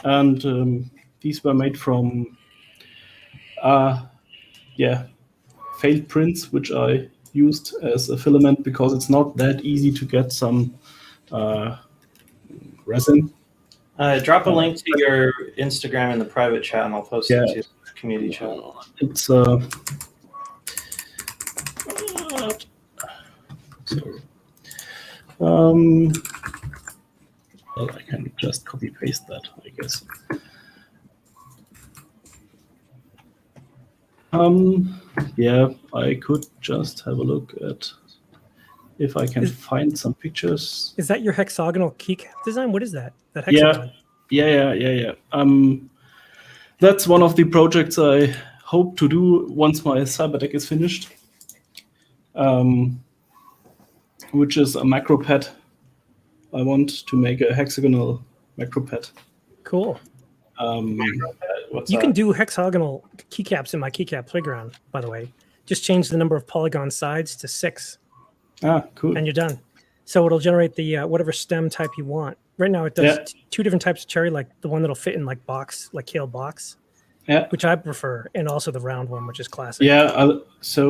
and these were made from, failed prints, which I used as a filament because it's not that easy to get some resin. Drop a link to your Instagram in the private chat, and I'll post it to the community chat. It's sorry. Well, I can just just copy paste that, I guess. Yeah, I could just have a look at if I can find some pictures. Is that your hexagonal keycap design? What is that? That Yeah. hexagon? Yeah. That's one of the projects I hope to do once my Cyberdeck is finished, which is a macro pad. I want to make a hexagonal macro pad. Cool. What's You that? can do hexagonal keycaps in my keycap playground, by the way. Just change the number of polygon sides to 6, Ah, cool. and you're done. So it'll generate the whatever stem type you want. Right now, it does 2 different types of cherry, like the one that'll fit in like box, like Kale box, which I prefer, and also the round one, which is classic. Yeah, so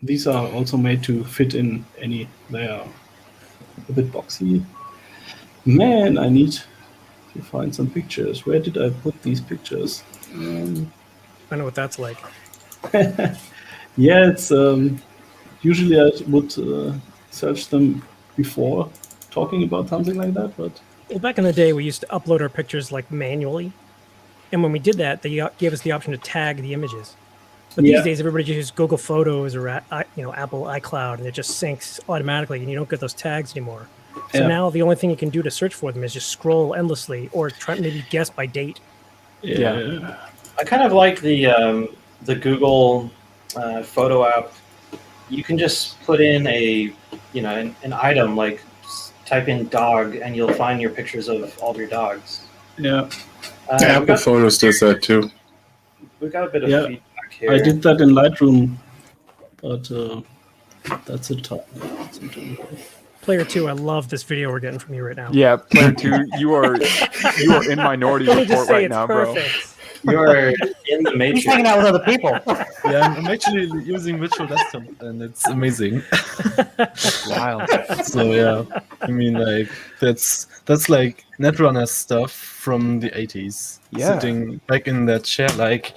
these are also made to fit in any. They are a bit boxy. Man, I need to find some pictures. Where did I put these pictures? I know what that's like. Yeah, it's usually I would search them before talking about something like that, but Well, back in the day, we used to upload our pictures like manually, and when we did that, they gave us the option to tag the images. But these days, everybody just uses Google Photos or Apple iCloud, and it just syncs automatically, and you don't get those tags anymore. So now the only thing you can do to search for them is just scroll endlessly, or try maybe guess by date. yeah. I kind of like the Google photo app. You can just put in an item, like type in dog, and you'll find your pictures of all your dogs. Yeah. Apple Photos does that too. We got a bit of feedback here. I did that in Lightroom, but that's a tough. Player 2, I love this video we're getting from you right now. Yeah, player 2, you are in minority Let me just report say right it's now, perfect. You're in the He's matrix. hanging out with other people. Yeah, I'm actually using virtual desktop, and it's amazing. Wow. So yeah, I mean, like that's like Netrunner stuff from the 80s. Yeah. Sitting back in that chair, like.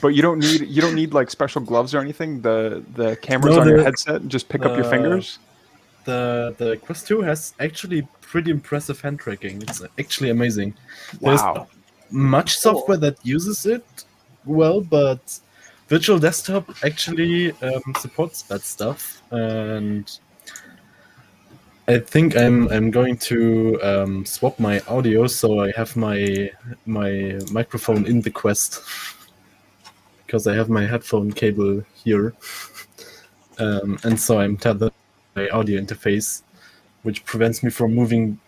But you don't need like special gloves or anything. The cameras No, on your the- headset and just pick up your fingers. The Quest 2 has actually pretty impressive hand tracking. It's actually amazing. Wow. There's much software that uses it well, but Virtual Desktop actually supports that stuff, and I think I'm going to swap my audio so I have my microphone in the Quest because I have my headphone cable here, and so I'm tethered to my audio interface, which prevents me from moving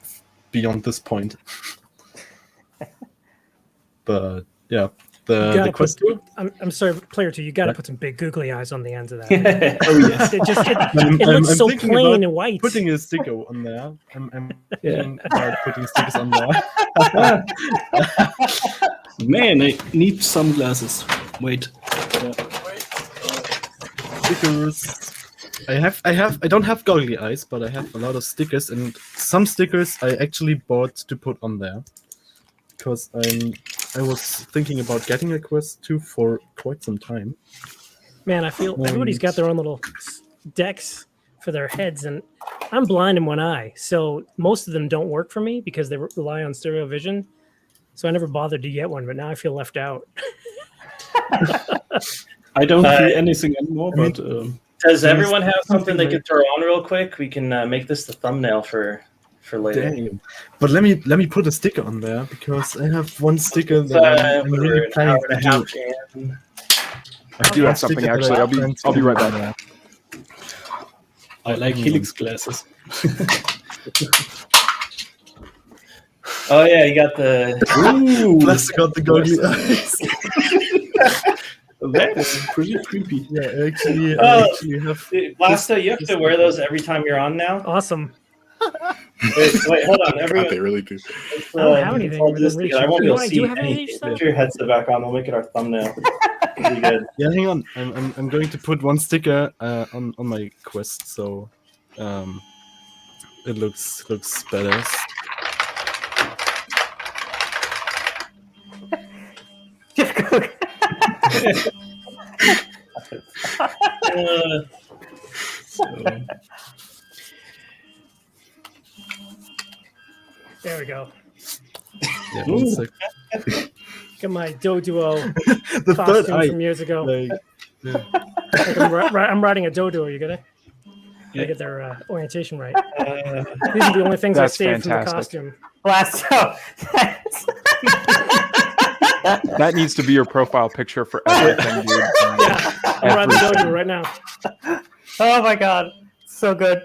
beyond this point. But yeah, the Quest 2. I'm sorry, player 2, you got to put some big googly eyes on the ends of that. Oh yes. It looks so thinking plain about and white. Putting a sticker on there. I'm Yeah. thinking about putting stickers on there. Man, I need sunglasses. Wait. Stickers. I don't have goggly eyes, but I have a lot of stickers, and some stickers I actually bought to put on there because I was thinking about getting a Quest 2 for quite some time. Man, I feel everybody's got their own little decks for their heads, and I'm blind in one eye, so most of them don't work for me because they rely on stereo vision. So I never bothered to get one, but now I feel left out. I don't see anything anymore, but Does everyone have something they can throw on real quick? We can make this the thumbnail for later. Damn. But let me put a sticker on there because I have one sticker that I'm really an planning hour and a to half do. in. I do have something actually. I'll be right back. I like Helix glasses. Oh yeah, you got the. Plastic got the goggly eyes. That is pretty creepy. Yeah, I actually have. Blasta, you have to wear those every time you're on now. Awesome. Wait, hold on. God, Everyone, they really do. I don't have anything. I'll do this Really together. I won't be sure. able to Do you see have any anything. stuff? Put your headset back on. We'll make it our thumbnail. Pretty good. Yeah, hang on. I'm going to put one sticker on my Quest, so it looks better. There we go. Yeah, one sec. Get my Doduo The third costume eye. from years ago. Like, yeah. Like I'm riding a Doduo. You get it? Yeah. I get their orientation right. These are the only things That's I saved from the fantastic. costume. Last. That needs to be your profile picture for everything, dude. Yeah, I'm riding the Doduo right now. Oh my god, so good.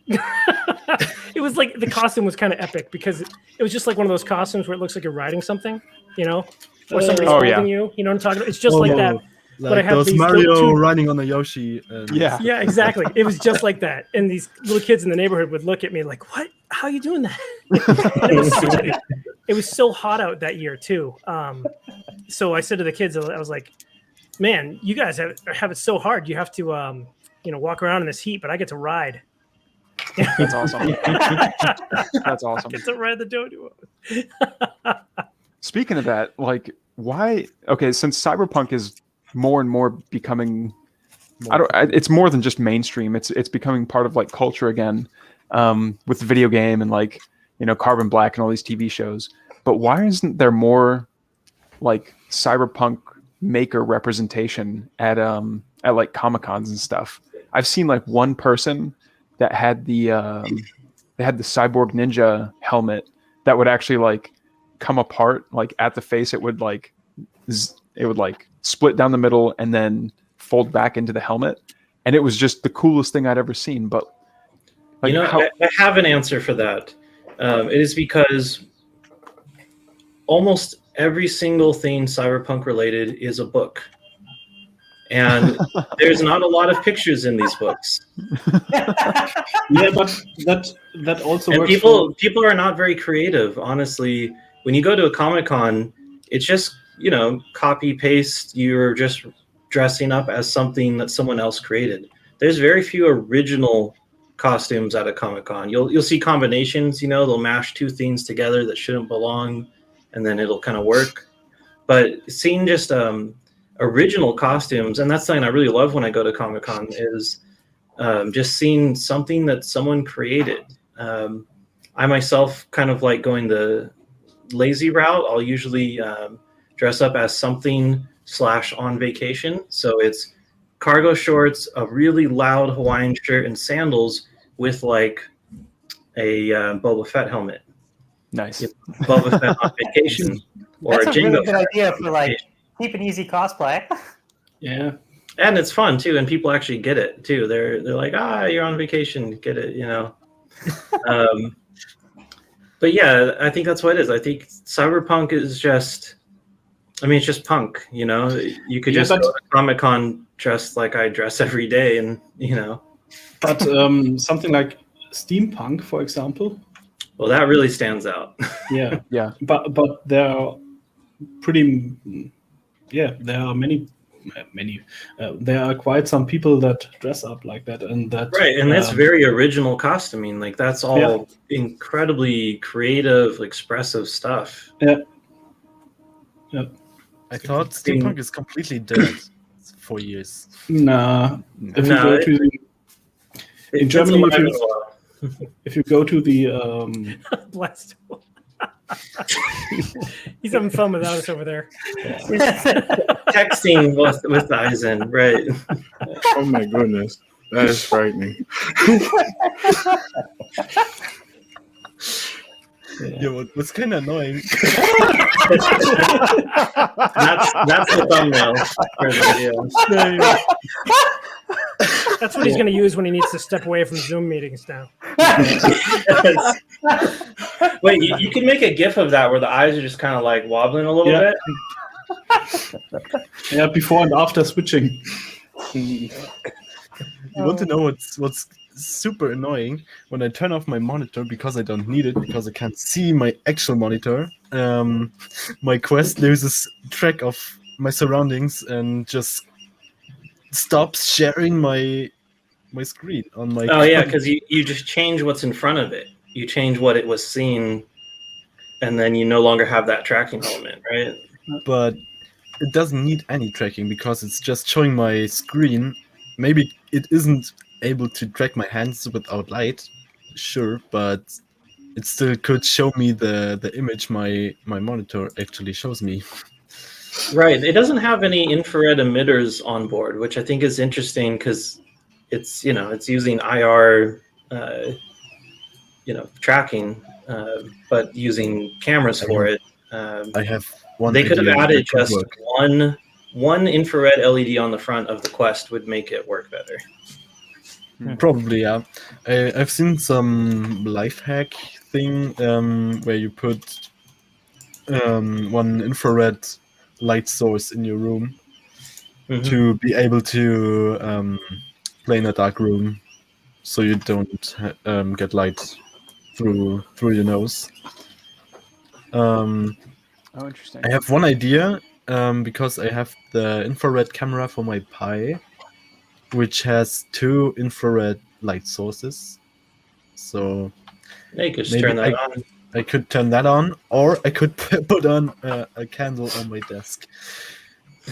It was like the costume was kind of epic because it was just like one of those costumes where it looks like you're riding something, you know, or somebody's Oh, holding yeah. you. You know what I'm talking about? It's just like that. Like But I have those these Mario two- running on a Yoshi. And Yeah. Yeah, exactly. It was just like that. And these little kids in the neighborhood would look at me like, "What? How are you doing that?" It was so hot out that year too. So I said to the kids, I was like, "Man, you guys have it so hard. You have to, walk around in this heat, but I get to ride." That's awesome. That's awesome. I get to ride the Doduo. Speaking of that, like, why? Okay, since cyberpunk is more and more becoming, it's more than just mainstream. It's becoming part of like culture again, with the video game and like Carbon Black and all these TV shows. But why isn't there more like cyberpunk maker representation at like Comic-Cons and stuff? I've seen like one person that had the cyborg ninja helmet that would actually like come apart like at the face. It would like split down the middle and then fold back into the helmet, and it was just the coolest thing I'd ever seen. But like, I have an answer for that. It is because almost every single thing cyberpunk related is a book, and there's not a lot of pictures in these books. Yeah, but that also And works. people are not very creative, honestly. When you go to a Comic-Con, it's just copy paste. You're just dressing up as something that someone else created. There's very few original costumes at a Comic-Con. You'll see combinations. They'll mash two things together that shouldn't belong, and then it'll kind of work. But seeing just original costumes, and that's something I really love when I go to Comic-Con, is just seeing something that someone created. I myself kind of like going the lazy route. I'll usually dress up as something / on vacation. So it's cargo shorts, a really loud Hawaiian shirt, and sandals with like a Boba Fett helmet. nice. Boba Fett on vacation. Or That's a Jango really good Fett idea on for like vacation. keep an easy cosplay. Yeah. And it's fun too, and people actually get it too. They're like, you're on vacation, get it, But yeah, I think that's what it is. I think cyberpunk is just, it's just punk, You could just go to Comic-Con dressed like I dress every day, and But something like steampunk, for example. Well, that really stands out. Yeah. Yeah. But there are there are many. There are quite some people that dress up like that, and that Right, and that's very original costuming. Like that's all incredibly creative, expressive stuff. Yeah. I thought steampunk is completely dead for years. Nah. If you No, go to in It's Germany, alive and well. if you go to the Blast. He's having fun without us over there. Texting with the eyes in, right? Oh my goodness, that is frightening. Yeah, what's kind of annoying. That's the thumbnail for the video. That's what he's going to use when he needs to step away from Zoom meetings now. Wait, you can make a GIF of that where the eyes are just kind of like wobbling a little bit. Yeah, before and after switching. You want to know what's super annoying? When I turn off my monitor because I don't need it, because I can't see my actual monitor, my Quest loses track of my surroundings and just stops sharing my screen on my. Oh yeah, because you just change what's in front of it. You change what it was seeing, and then you no longer have that tracking element, right? But it doesn't need any tracking because it's just showing my screen. Maybe it isn't able to track my hands without light, sure, but it still could show me the image my monitor actually shows me. Right. It doesn't have any infrared emitters on board, which I think is interesting because it's it's using IR, tracking, but using cameras for it. I have one. They could have idea added that could just work. one infrared LED on the front of the Quest would make it work better. Probably, yeah. I've seen some life hack thing where you put one infrared light source in your room to be able to play in a dark room, so you don't get light through your nose. Oh, interesting. I have one idea because I have the infrared camera for my Pi, which has 2 infrared light sources. So They could just maybe turn that on. I could turn that on, or I could put on a candle on my desk.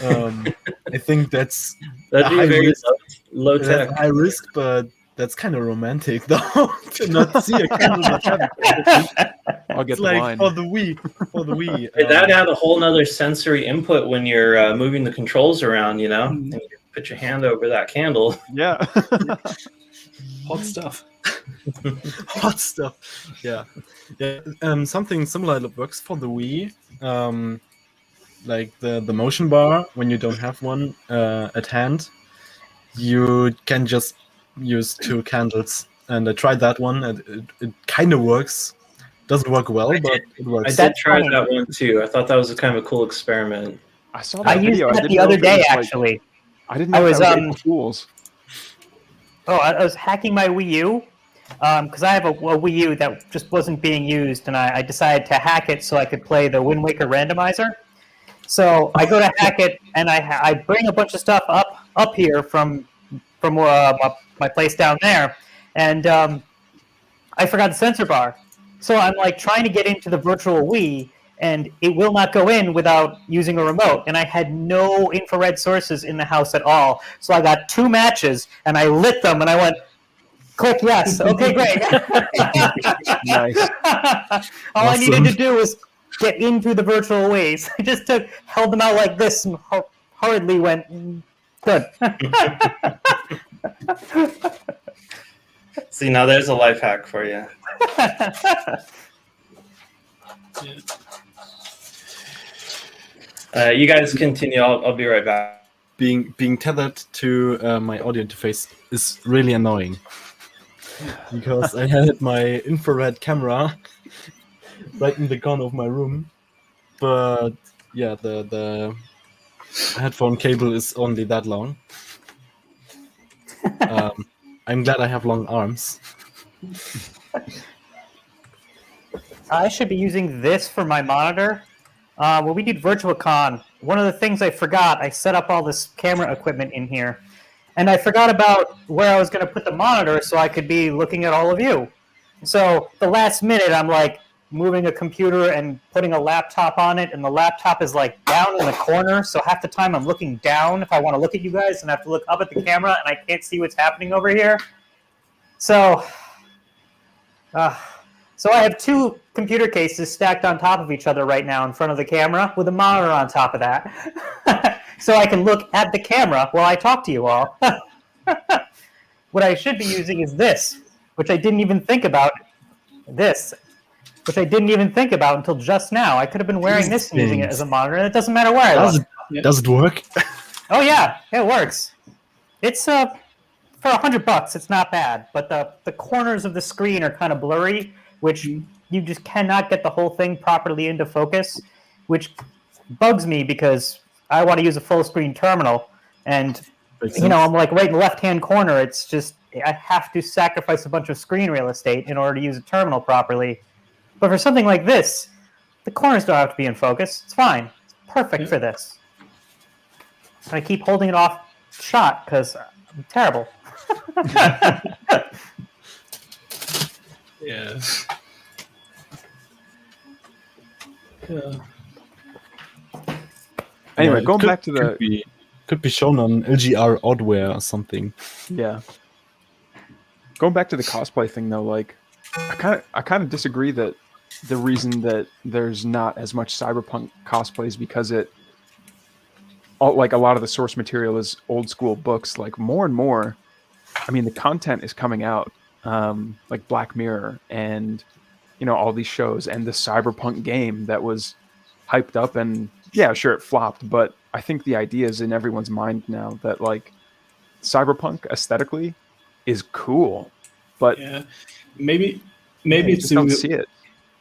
I think that's That'd be high very risk. low That's tech. a high risk, but that's kind of romantic, though, to not see a candle in the I'll get It's the like wine. for the Wii. That'd add a whole nother sensory input when you're moving the controls around, and you put your hand over that candle. Yeah. Hot stuff. Hot stuff. Yeah. Something similar that works for the Wii. Like the motion bar, when you don't have one at hand, you can just use 2 candles. And I tried that one, and it kind of works. Doesn't work well, but it I works. did That's try funny. that one too. I thought that was a kind of a cool experiment. I saw I that used video. I that didn't the know other if it day, was, like- actually. I didn't know I if was, that was April Fools. I was hacking my Wii U because I have a Wii U that just wasn't being used, and I decided to hack it so I could play the Wind Waker randomizer. So I go to hack it, and I bring a bunch of stuff up here from my place down there, and I forgot the sensor bar. So I'm like trying to get into the virtual Wii, and it will not go in without using a remote. And I had no infrared sources in the house at all. So I got 2 matches, and I lit them, and I went, click yes. Okay, great. Nice. All I needed Awesome. to do was get into the virtual Wii. So I just held them out like this, and hurriedly went, good. See, now there's a life hack for you. You guys continue. I'll be right back. Being tethered to my audio interface is really annoying because I had my infrared camera right in the corner of my room, but yeah, the headphone cable is only that long. I'm glad I have long arms. I should be using this for my monitor. When we did VirtuaCon, one of the things I forgot, I set up all this camera equipment in here, and I forgot about where I was going to put the monitor so I could be looking at all of you. So the last minute, I'm like moving a computer and putting a laptop on it, and the laptop is like down in the corner, so half the time I'm looking down if I want to look at you guys, and I have to look up at the camera, and I can't see what's happening over here. So I have 2 computer cases stacked on top of each other right now in front of the camera with a monitor on top of that. So I can look at the camera while I talk to you all. What I should be using is this, which I didn't even think about. Which I didn't even think about until just now. I could have been wearing this and using it as a monitor, and it doesn't matter where I look. Does it work? Oh yeah, it works. It's for $100. It's not bad, but the corners of the screen are kind of blurry, which you just cannot get the whole thing properly into focus, which bugs me because I want to use a full screen terminal, and I'm like right in the left hand corner. It's just I have to sacrifice a bunch of screen real estate in order to use a terminal properly. But for something like this, the corners don't have to be in focus. It's fine. It's perfect for this. I keep holding it off shot because I'm terrible. Yeah. Anyway, Yeah, going back to could be shown on LGR Oddware or something. yeah. Going back to the cosplay thing though, like I kind of disagree that the reason that there's not as much cyberpunk cosplay is because like a lot of the source material is old school books. Like more and more, I mean, the content is coming out, like Black Mirror and all these shows, and the cyberpunk game that was hyped up, and yeah, sure, it flopped, but I think the idea is in everyone's mind now that like cyberpunk aesthetically is cool, but Yeah, maybe you it's just don't see it.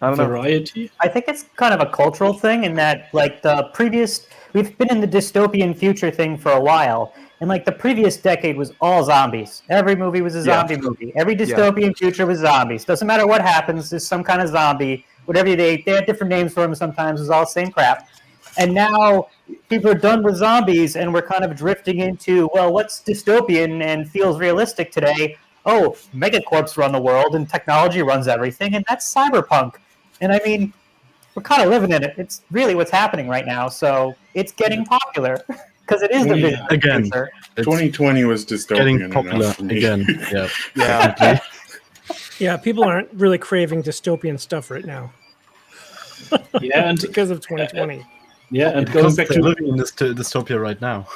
I don't know. variety. I think it's kind of a cultural thing in that, like, we've been in the dystopian future thing for a while, and like the previous decade was all zombies. Every movie was a zombie movie. Every dystopian future was zombies. Doesn't matter what happens, there's some kind of zombie. Whatever they had different names for them sometimes, it was all the same crap. And now people are done with zombies, and we're kind of drifting into, well, what's dystopian and feels realistic today? Oh, megacorps run the world, and technology runs everything, and that's cyberpunk. And I mean, we're kind of living in it. It's really what's happening right now. So it's getting popular because it is the vision of the Again, future. 2020 was dystopian Getting popular enough for me. again. Yeah. Yeah. Yeah, people aren't really craving dystopian stuff right now Yeah, and because of 2020. and going back to living in this dystopia right now.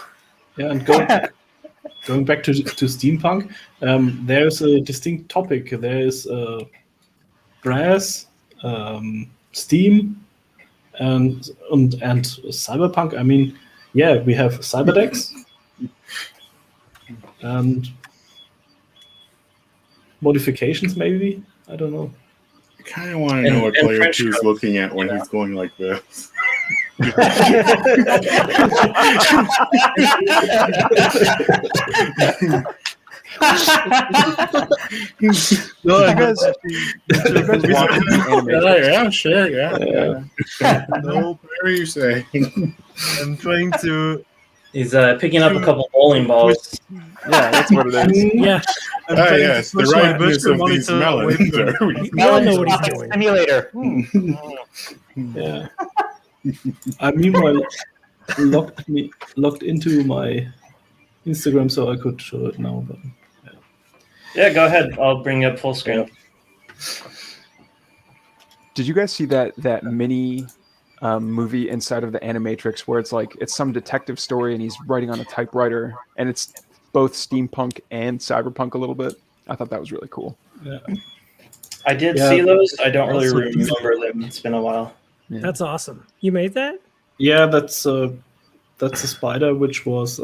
Going back to steampunk, there's a distinct topic. There is brass, steam, and cyberpunk. I mean, yeah, we have cyberdecks and modifications. Maybe, I don't know. I kind of want to know what and player French 2 is cups. looking at when he's going like this. No, You guys watch animation? Yeah, sure, yeah. No, whatever you say. I'm trying to. He's picking up a couple bowling balls. Yeah, that's what it is. Yeah, I'm Ah, trying yes, to the push my rightness virtual of these monitor away melons. from- we all know what he's Topic doing. simulator. Yeah. I meanwhile logged into my Instagram so I could show it now. But Yeah, go ahead. I'll bring you up full screen. Did you guys see that mini movie inside of the Animatrix where it's some detective story and he's writing on a typewriter and it's both steampunk and cyberpunk a little bit? I thought that was really cool. yeah, I did Yeah. see those. I don't really Also, remember them. It's been a while. Yeah. That's awesome. You made that? yeah, that's a spider which was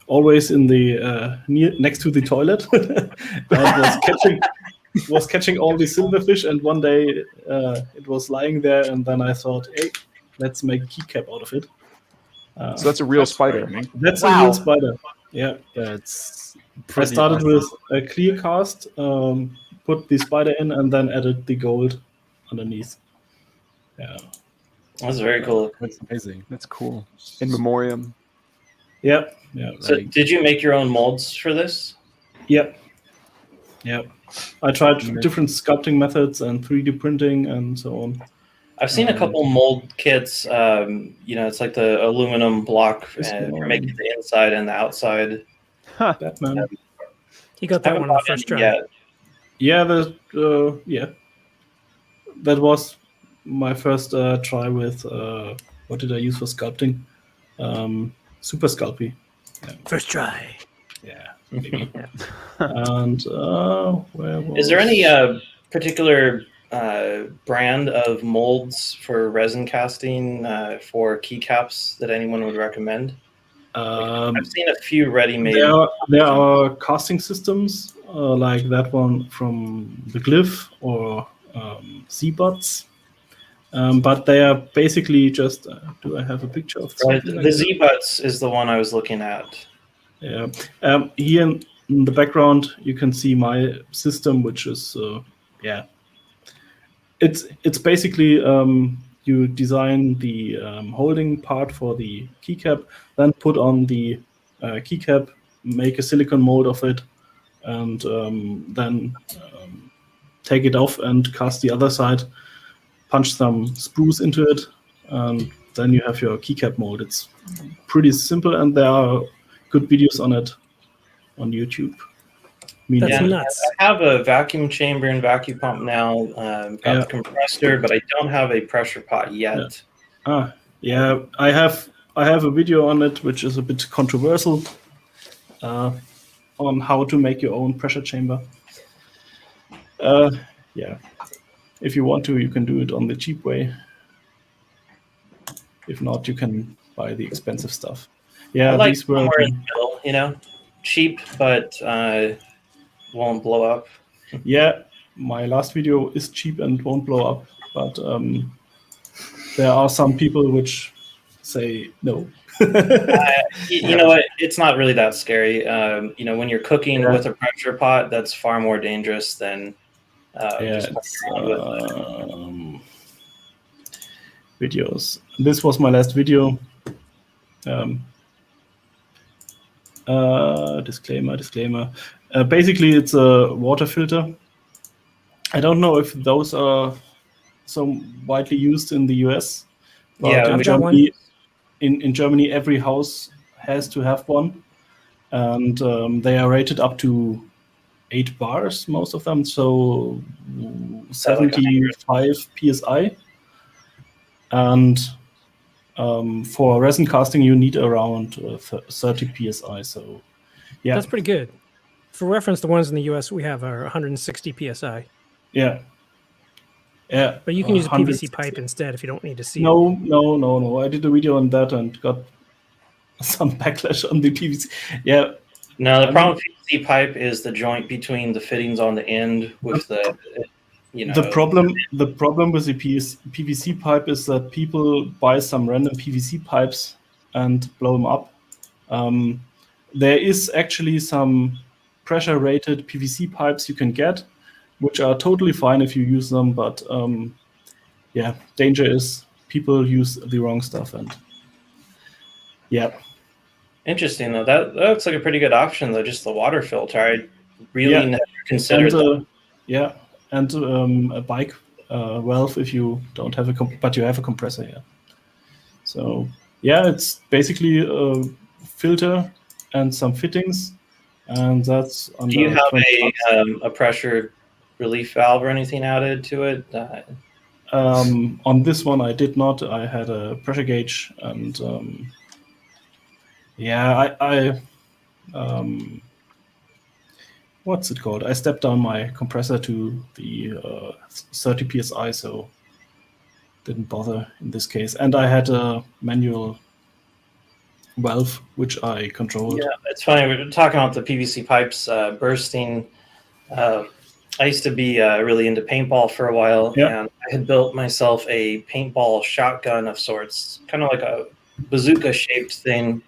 always in the next to the toilet and was catching all the silverfish. And one day it was lying there, and then I thought, hey, let's make a keycap out of it. So that's a real spider. frightening. That's a Wow. real spider. Yeah. That's I started with a clear cast, put the spider in, and then added the gold underneath. Yeah. That's very cool. That's amazing. That's cool. In memoriam. Yeah. Yeah. So, Like- did you make your own molds for this? Yep. Yep. I tried different sculpting methods and 3D printing and so on. I've seen a couple mold kits. It's like the aluminum block This for one. making the inside and the outside. Batman. You got that Haven't one on the bought first any try. yet. Yeah, that was my first try with what did I use for sculpting? Super Sculpey. First try. Yeah, maybe. And where was... Is there any particular brand of molds for resin casting for keycaps that anyone would recommend? I've seen a few ready-made. There are casting systems like that one from the Glyph or Z-Bots. But they are basically just. Do I have a picture of Right, something like the that? Z-Buts is the one I was looking at. Yeah. Here in the background, you can see my system, which is It's basically you design the holding part for the keycap, then put on the keycap, make a silicone mold of it, and then take it off and cast the other side, punch some sprues into it, and then you have your keycap mold. It's pretty simple, and there are good videos on it on YouTube. medium. That's Yeah, nuts. I have a vacuum chamber and vacuum pump now. Got Yeah. the compressor, but I don't have a pressure pot yet. Yeah, I have a video on it, which is a bit controversial, on how to make your own pressure chamber. Yeah, if you want to, you can do it on the cheap way. If not, you can buy the expensive stuff. Yeah, I like these were somewhere in the middle, you know, cheap but won't blow up. yeah. My last video is cheap and won't blow up, but there are some people which say no. You know what? It's not really that scary. You know, when you're cooking Yeah. with a pressure pot, that's far more dangerous than Yeah, just it's, playing around with videos. This was my last video. Disclaimer. Basically, it's a water filter. I don't know if those are so widely used in the US, but Yeah, in I've got one. Germany, in Germany, every house has to have one, and they are rated up to 8 bars, most of them, so that like 75 psi. And for resin casting, you need around 30 psi. So, yeah, That's pretty good. For reference, the ones in the US we have are 160 psi. yeah. But you can use a 160. PVC pipe instead if you don't need to see it. No. I did a video on that and got some backlash on the PVC. Yeah, No, the problem with PVC pipe is the joint between the fittings on the end with the, you know. the problem with the PVC pipe is that people buy some random PVC pipes and blow them up. There is actually some pressure-rated PVC pipes you can get, which are totally fine if you use them, but yeah, danger is people use the wrong stuff, and yeah. Interesting though. That looks like a pretty good option though. Just the water filter. I really never considered that. Yeah, and a bike valve if you don't have but you have a compressor. Yeah. So yeah, it's basically a filter and some fittings, and that's under. Do you have 20 a pressure relief valve or anything added to it? On this one, I did not. I had a pressure gauge, and yeah, I what's it called? I stepped down my compressor to the 30 psi, so didn't bother in this case. And I had a manual valve which I controlled. Yeah, it's funny. We're talking about the PVC pipes bursting. I used to be really into paintball for a while, and I had built myself a paintball shotgun of sorts, kind of like a bazooka-shaped thing.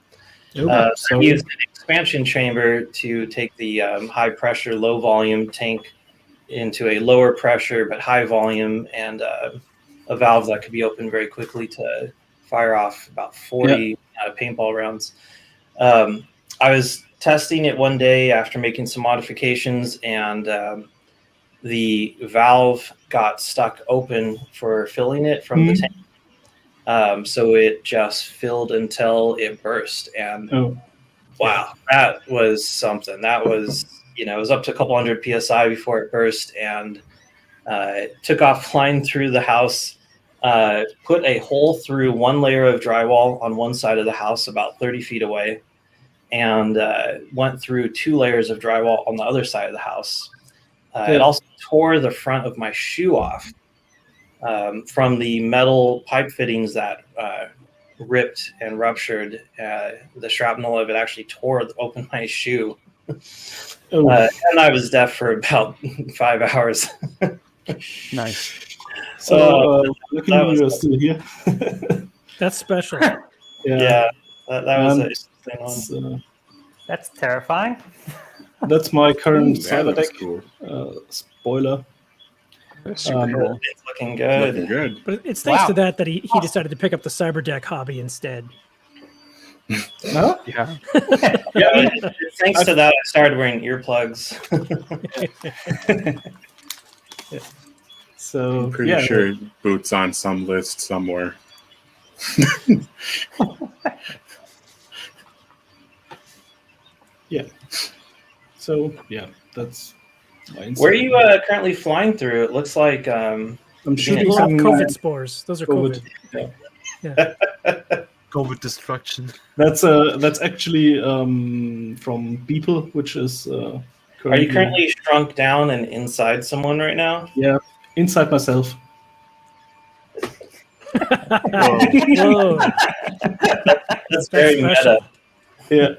I used an expansion chamber to take the high-pressure, low-volume tank into a lower pressure but high volume, and a valve that could be opened very quickly to fire off about 40 paintball rounds. I was testing it one day after making some modifications, and the valve got stuck open for filling it from the tank. So it just filled until it burst. And wow, that was something. That was, it was up to a couple hundred PSI before it burst, and it took off flying through the house, put a hole through one layer of drywall on one side of the house about 30 feet away, and went through 2 layers of drywall on the other side of the house. It also tore the front of my shoe off from the metal pipe fittings that ripped and ruptured. The shrapnel of it actually tore open my shoe. And I was deaf for about 5 hours. Nice. So luckily you're still here. That's special. Yeah, that was an interesting one. That's terrifying. That's my current That looks Cyberdeck cool. spoiler. Super cool. It's looking good. Looking good. But it's thanks to that he decided to pick up the Cyberdeck hobby instead. Huh? Yeah. Yeah, thanks to that, I started wearing earplugs. So I'm pretty sure it boots on some list somewhere. So yeah, that's my Instagram. Where are you currently flying through? It looks like I'm They shooting blow off some COVID spores. Those are COVID. COVID. Yeah. Go with destruction. That's actually from Beeple, which is Are you currently shrunk down and inside someone right now? yeah, inside myself. Whoa. That's very special. meta. Yeah.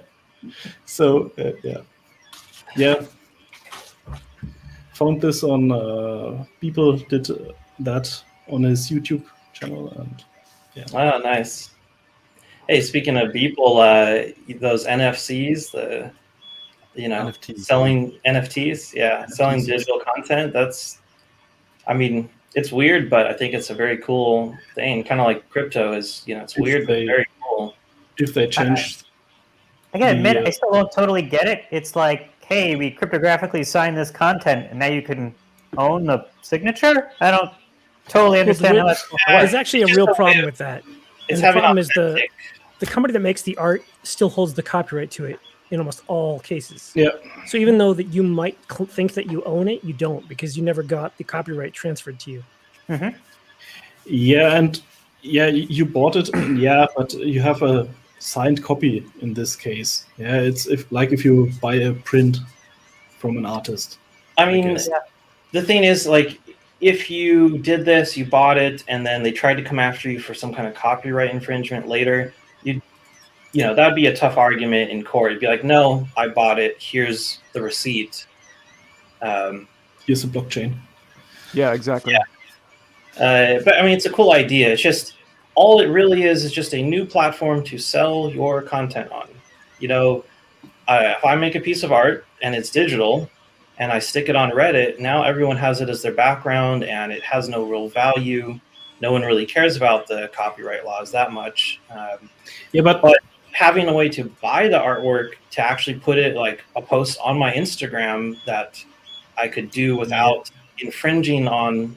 So yeah. Found this on people did that on his YouTube channel, and Oh, nice. Hey, speaking of people, those NFCs, NFTs. selling NFTs, selling digital content. I mean, it's weird, but I think it's a very cool thing. Kind of like crypto is, it's weird, but very cool. if they change, I gotta admit, the, I still don't totally get it. It's like, hey, we cryptographically signed this content, and now you can own the signature? I don't totally understand how that's supposed to work. There's actually a It's real just a way problem of- with that. It's And the having problem is authentic. the company that makes the art still holds the copyright to it in almost all cases. Yeah. So even though that you might think that you own it, you don't, because you never got the copyright transferred to you. you bought it, but you have a signed copy in this case. Yeah, it's if you buy a print from an artist. I mean, guess. the thing is, like, if you did this, you bought it, and then they tried to come after you for some kind of copyright infringement later, that'd be a tough argument in court. You'd be like, no, I bought it. Here's the receipt. Here's a blockchain. Yeah, exactly. But I mean, it's a cool idea. It's just all it really is just a new platform to sell your content on. If I make a piece of art and it's digital and I stick it on Reddit, now everyone has it as their background and it has no real value. No one really cares about the copyright laws that much. But Having a way to buy the artwork to actually put it like a post on my Instagram that I could do without infringing on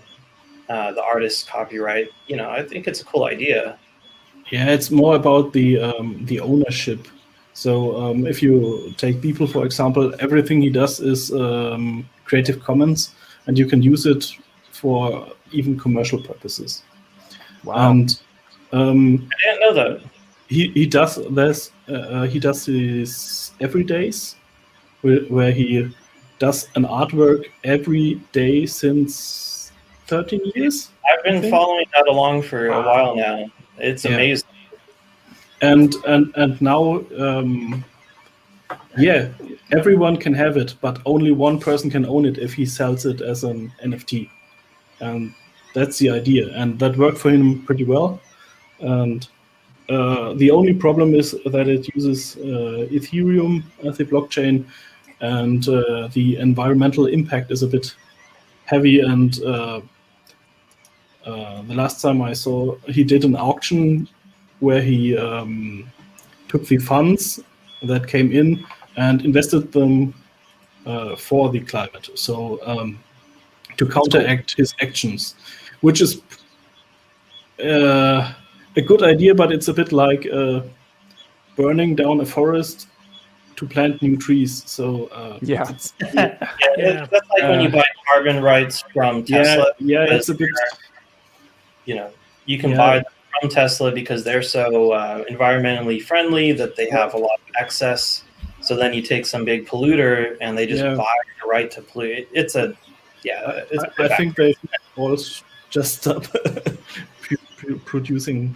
the artist's copyright, I think it's a cool idea. yeah, it's more about the ownership. So if you take Beeple, for example, everything he does is Creative Commons, and you can use it for even commercial purposes. Wow. And I didn't know that. he does this. He does this every days, where he does an artwork every day since 13 years. I've been following that along for a while now. It's amazing. And now, everyone can have it, but only one person can own it if he sells it as an NFT. And that's the idea. And that worked for him pretty well. And the only problem is that it uses Ethereum as a blockchain, and the environmental impact is a bit heavy. And the last time I saw, he did an auction where he took the funds that came in and invested them for the climate. So to counteract his actions, which is a good idea, but it's a bit like burning down a forest to plant new trees. So That's like when you buy carbon rights from Tesla. It's a bit. You can buy them from Tesla because they're so environmentally friendly that they have a lot of excess. So then you take some big polluter and they just buy the right to pollute. I think they all just stop producing.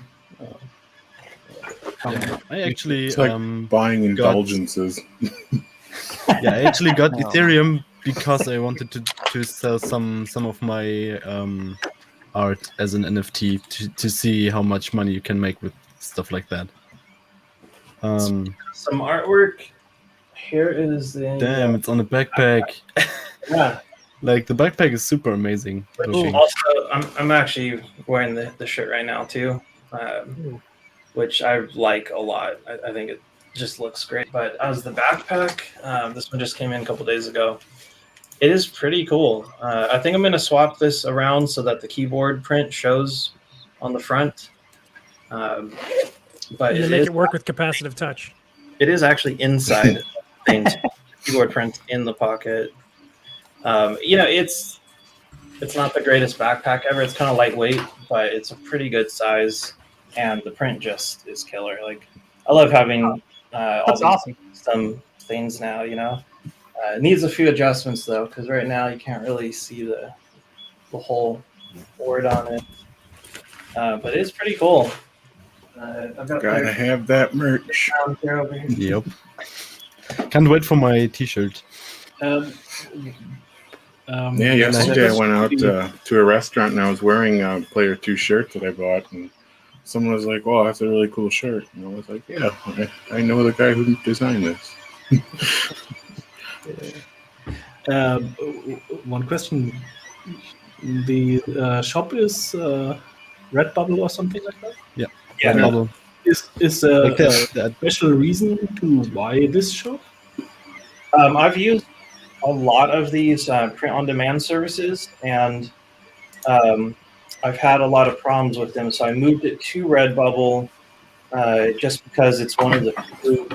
I actually It's like buying indulgences. I actually got Ethereum because I wanted to sell some of my art as an NFT to see how much money you can make with stuff like that. Some artwork. Here is the. Damn, it's on a backpack. Yeah. Like the backpack is super amazing. Also, I'm actually wearing the shirt right now too, which I like a lot. I think it just looks great. But as the backpack, this one just came in a couple days ago. It is pretty cool. I think I'm going to swap this around so that the keyboard print shows on the front. But And make it work with capacitive touch. It is actually inside things. keyboard print in the pocket. It's not the greatest backpack ever. It's kind of lightweight, but it's a pretty good size, and the print just is killer. Like, I love having all That's these awesome. custom things now. It needs a few adjustments though, because right now you can't really see the whole board on it. But it's pretty cool. I've got Gotta have that merch. over here. Yep. Can't wait for my T-shirt. Yeah, yesterday I went out to a restaurant and I was wearing a Player 2 shirt that I bought, and someone was like, "Oh, that's a really cool shirt." And I was like, "Yeah, I know the guy who designed this." One question: the shop is Redbubble or something like that? Yeah. Yeah. Is a Like that. special reason to buy this shop? I've used a lot of these print-on-demand services, and I've had a lot of problems with them. So I moved it to Redbubble just because it's one of the few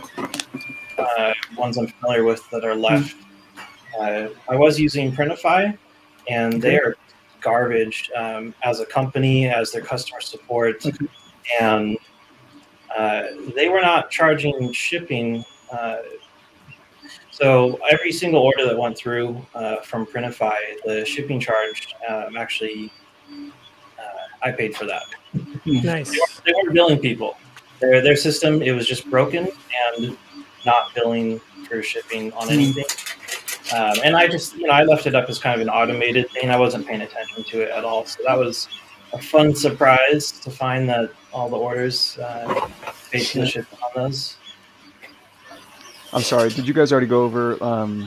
ones I'm familiar with that are left. I was using Printify, and they are garbage as a company, as their customer support, and they were not charging shipping. So every single order that went through from Printify, the shipping charge actually, I paid for that. Nice. They weren't billing people. Their system, it was just broken and not billing for shipping on anything. And I just, I left it up as kind of an automated thing. I wasn't paying attention to it at all. So that was a fun surprise to find that all the orders paid for the shipping on those. I'm sorry. Did you guys already go over? I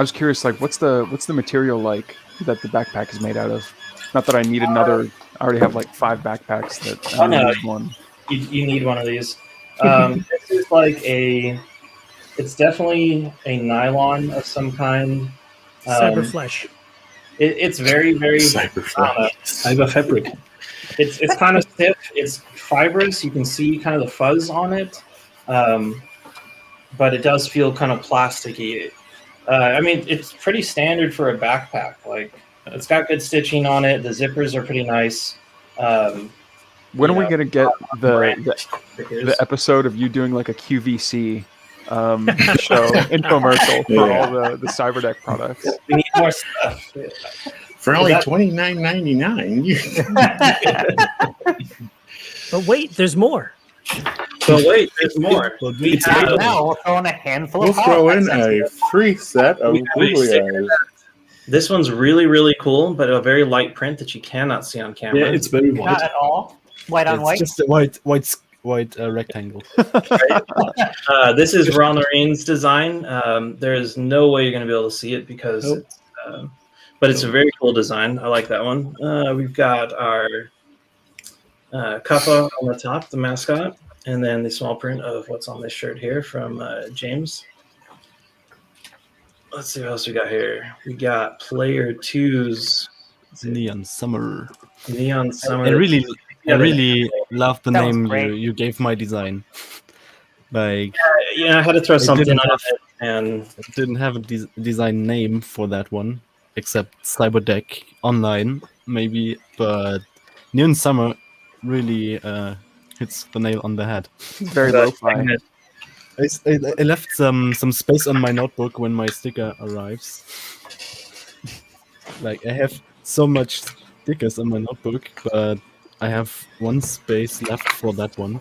was curious, like, what's the material like that the backpack is made out of? Not that I need another. I already have like 5 backpacks that I only use one. You need one of these. This is like it's definitely a nylon of some kind. Cyberflesh. It's very, very Cyber fabric. It's kind of stiff. It's fibrous. You can see kind of the fuzz on it. But it does feel kind of plasticky. I mean, it's pretty standard for a backpack. Like, it's got good stitching on it. The zippers are pretty nice. When are we gonna get the episode of you doing like a QVC show infomercial for all the Cyberdeck products? We need more stuff. For only $29.99. But wait, there's more. So wait, there's more. We have, Now we'll throw in a handful We'll of throw in holodeck a free set of We have a googly sticker eyes. this one's really, really cool, but a very light print that you cannot see on camera. Yeah, it's very Not white. at all. White on It's white. just a white rectangle. This is Ron Lorraine's design. There is no way you're going to be able to see it because, but it's a very cool design. I like that one. We've got our Kappa on the top, the mascot, and then the small print of what's on this shirt here from James. Let's see what else we got here. We got Player 2's Neon Summer. Neon Summer. I really love the That was name great. you gave my design. Like, Yeah, I had to throw something didn't on have- it, and I didn't have a design name for that one, except Cyberdeck Online, maybe. But Neon Summer really hits the nail on the head. Very lo-fi. I left some space on my notebook when my sticker arrives. Like, I have so much stickers on my notebook, but I have one space left for that one.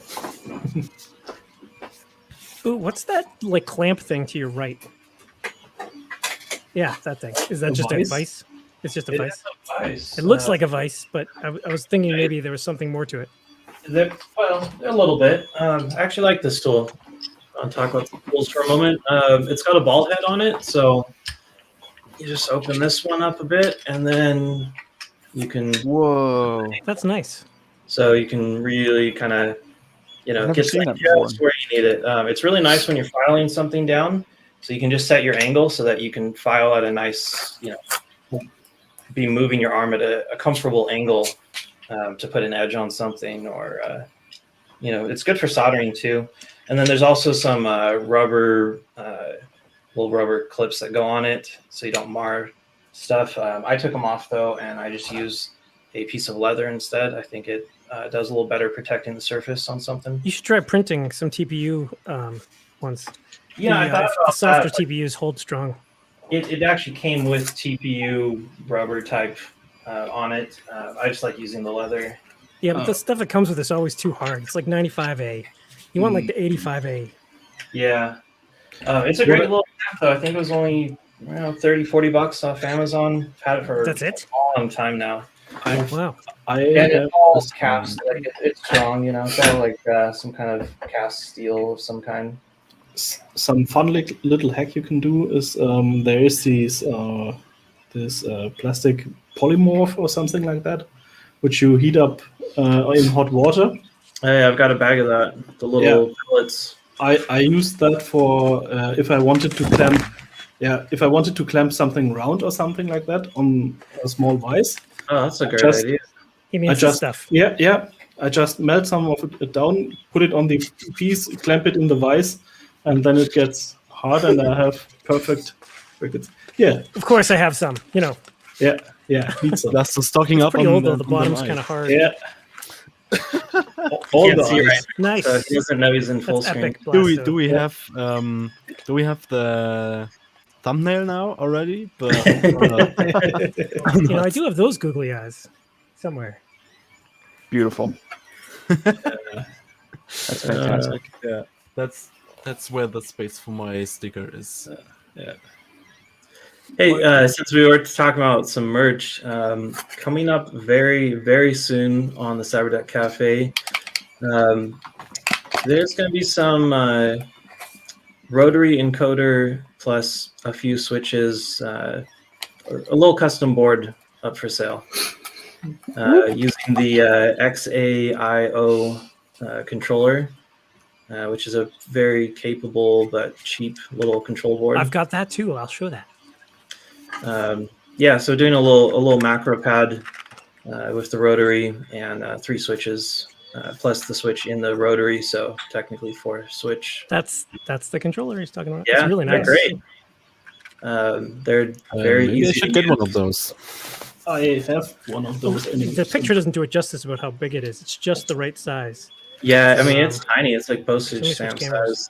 Ooh, what's that like clamp thing to your right? Yeah, that thing. Is that A just vice? a vice? It's just a it vice. is a vice. It looks like a vice, but I was thinking maybe there was something more to it. Well, a little bit. I actually like this tool. I'll talk about the tools for a moment. It's got a ball head on it, so you just open this one up a bit, and then you can. Whoa! That's nice. So you can really kind of, never get seen to that before. just where you need it. It's really nice when you're filing something down, so you can just set your angle so that you can file at a nice, be moving your arm at a comfortable angle to put an edge on something, or it's good for soldering too. And then there's also some rubber little rubber clips that go on it so you don't mar stuff. I took them off though, and I just use a piece of leather instead. I think it does a little better protecting the surface on something. You should try printing some TPU ones. Yeah, I thought the about softer that. TPUs hold strong. It actually came with TPU rubber type on it. I just like using the leather. Yeah, but the stuff that comes with it's always too hard. It's like 95A. You want like the 85A. Yeah. It's a great little app, though. I think it was only 30, 40 bucks off Amazon. I've had it for That's it? a long time now. Wow. I And have it's all cast. Like, it's strong, you know. It's all like some kind of cast steel of some kind. some fun little hack you can do is there is this plastic polymorph or something like that, which you heat up in hot water. Hey, I've got a bag of that. The little pellets. I used that for if I wanted to clamp something round or something like that on a small vise. Oh, that's a great Just- idea. He means the stuff. Yeah. I just melt some of it down, put it on the piece, clamp it in the vise, and then it gets hard, and I have perfect wickets. Yeah, Of course, I have some. You know, yeah. Need some. That's the stocking it's up pretty on old though. the, The on bottom's mic. kind of hard. Yeah. All the the see eyes. right, Nice. so he doesn't know he's in full That's screen. epic. Do we have the thumbnail now already? But You know, I do have those googly eyes somewhere. Beautiful. That's fantastic. yeah, that's where the space for my sticker is. Hey, since we were talking about some merch, coming up very, very soon on the Cyberdeck Cafe, there's going to be some rotary encoder plus a few switches, or a little custom board up for sale using the XAIO controller, which is a very capable but cheap little control board. I've got that too. I'll show that. So doing a little macro pad with the rotary and 3 switches plus the switch in the rotary, so technically 4 switch. That's the controller he's talking about. Yeah, It's really they're nice. great. They're very Maybe easy. I should to get one use. of those. I have one of those. The picture doesn't do it justice about how big it is. It's just the right size. Yeah, I mean it's tiny. It's like postage Let me stamp switch cameras. size.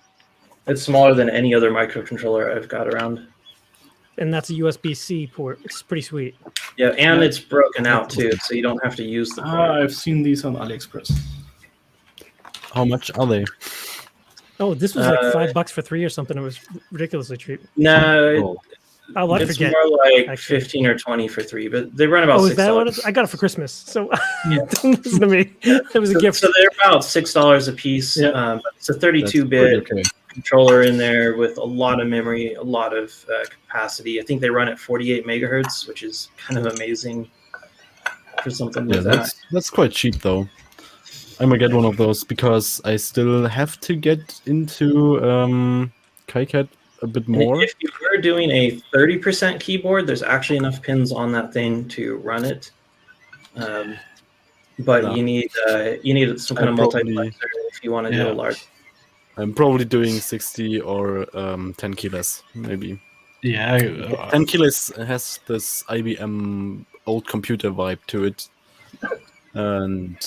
It's smaller than any other microcontroller I've got around. And that's a USB-C port. It's pretty sweet. Yeah, and it's broken out too, so you don't have to use the port. I've seen these on AliExpress. How much are they? Oh, this was like $5 for 3 or something. It was ridiculously cheap. No, Oh, I it's forget. more like actually. 15 or 20 for 3, but they run about Oh, $6. is that what it is? I got it for Christmas. So don't listen to me. It was a gift. So they're about $6 a piece. Yeah. It's a That's pretty 32-bit okay. controller in there with a lot of memory, a lot of capacity. I think they run at 48 megahertz, which is kind of amazing for something Yeah, like that. that's quite cheap though. I'm gonna get one of those because I still have to get into KiCad a bit And more. if you were doing a 30% keyboard, there's actually enough pins on that thing to run it. But No. you need some kind of Probably- multiplexer if you want to do Yeah. a large. I'm probably doing 60 or 10 kilos, maybe. Yeah. 10 kilos has this IBM old computer vibe to it. And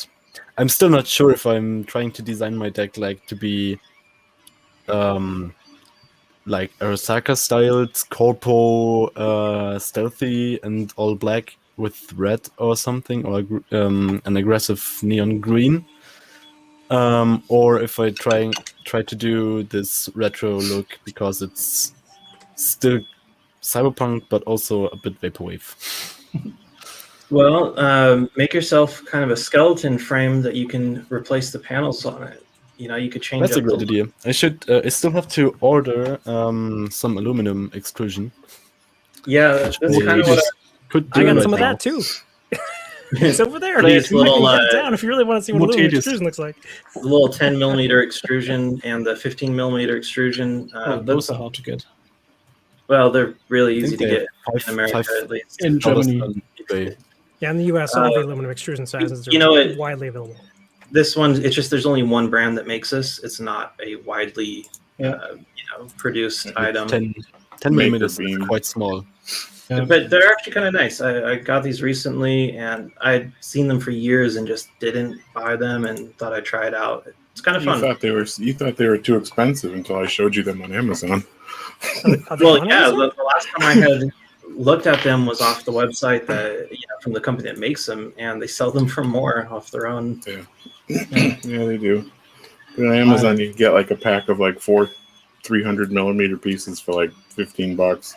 I'm still not sure if I'm trying to design my deck like to be like Arasaka styled, corpo, stealthy and all black with red or something, or an aggressive neon green. Or if I try to do this retro look because it's still cyberpunk but also a bit vaporwave. Well, make yourself kind of a skeleton frame that you can replace the panels on it. You know, you could change. That's a up great the- idea. I should. I still have to order some aluminum extrusion. Yeah, that's kind of what Could do I got right some of now. that too. It's over there. Please, I little, can get it down if you really want to see what aluminum Mutatis. extrusion looks like. the little 10 millimeter extrusion and the 15 millimeter extrusion. Those are hard to get. Well, they're really I easy think to they get have in America five at least. In dollars Germany. on eBay. Yeah, in the US, all the aluminum extrusion sizes are you know what? widely available. This one, it's just there's only one brand that makes this. It's not a widely, Yeah. produced item. 10 maker millimeters is beam. quite small. But they're actually kind of nice. I got these recently, and I'd seen them for years and just didn't buy them, and thought I'd try it out. It's kind of You fun. thought they were too expensive until I showed you them on Amazon. Are they Well, on yeah, Amazon? the last time I had looked at them was off the website that from the company that makes them, and they sell them for more off their own. Yeah, they do. But on Amazon, you can get like a pack of like 4 300 millimeter pieces for like $15.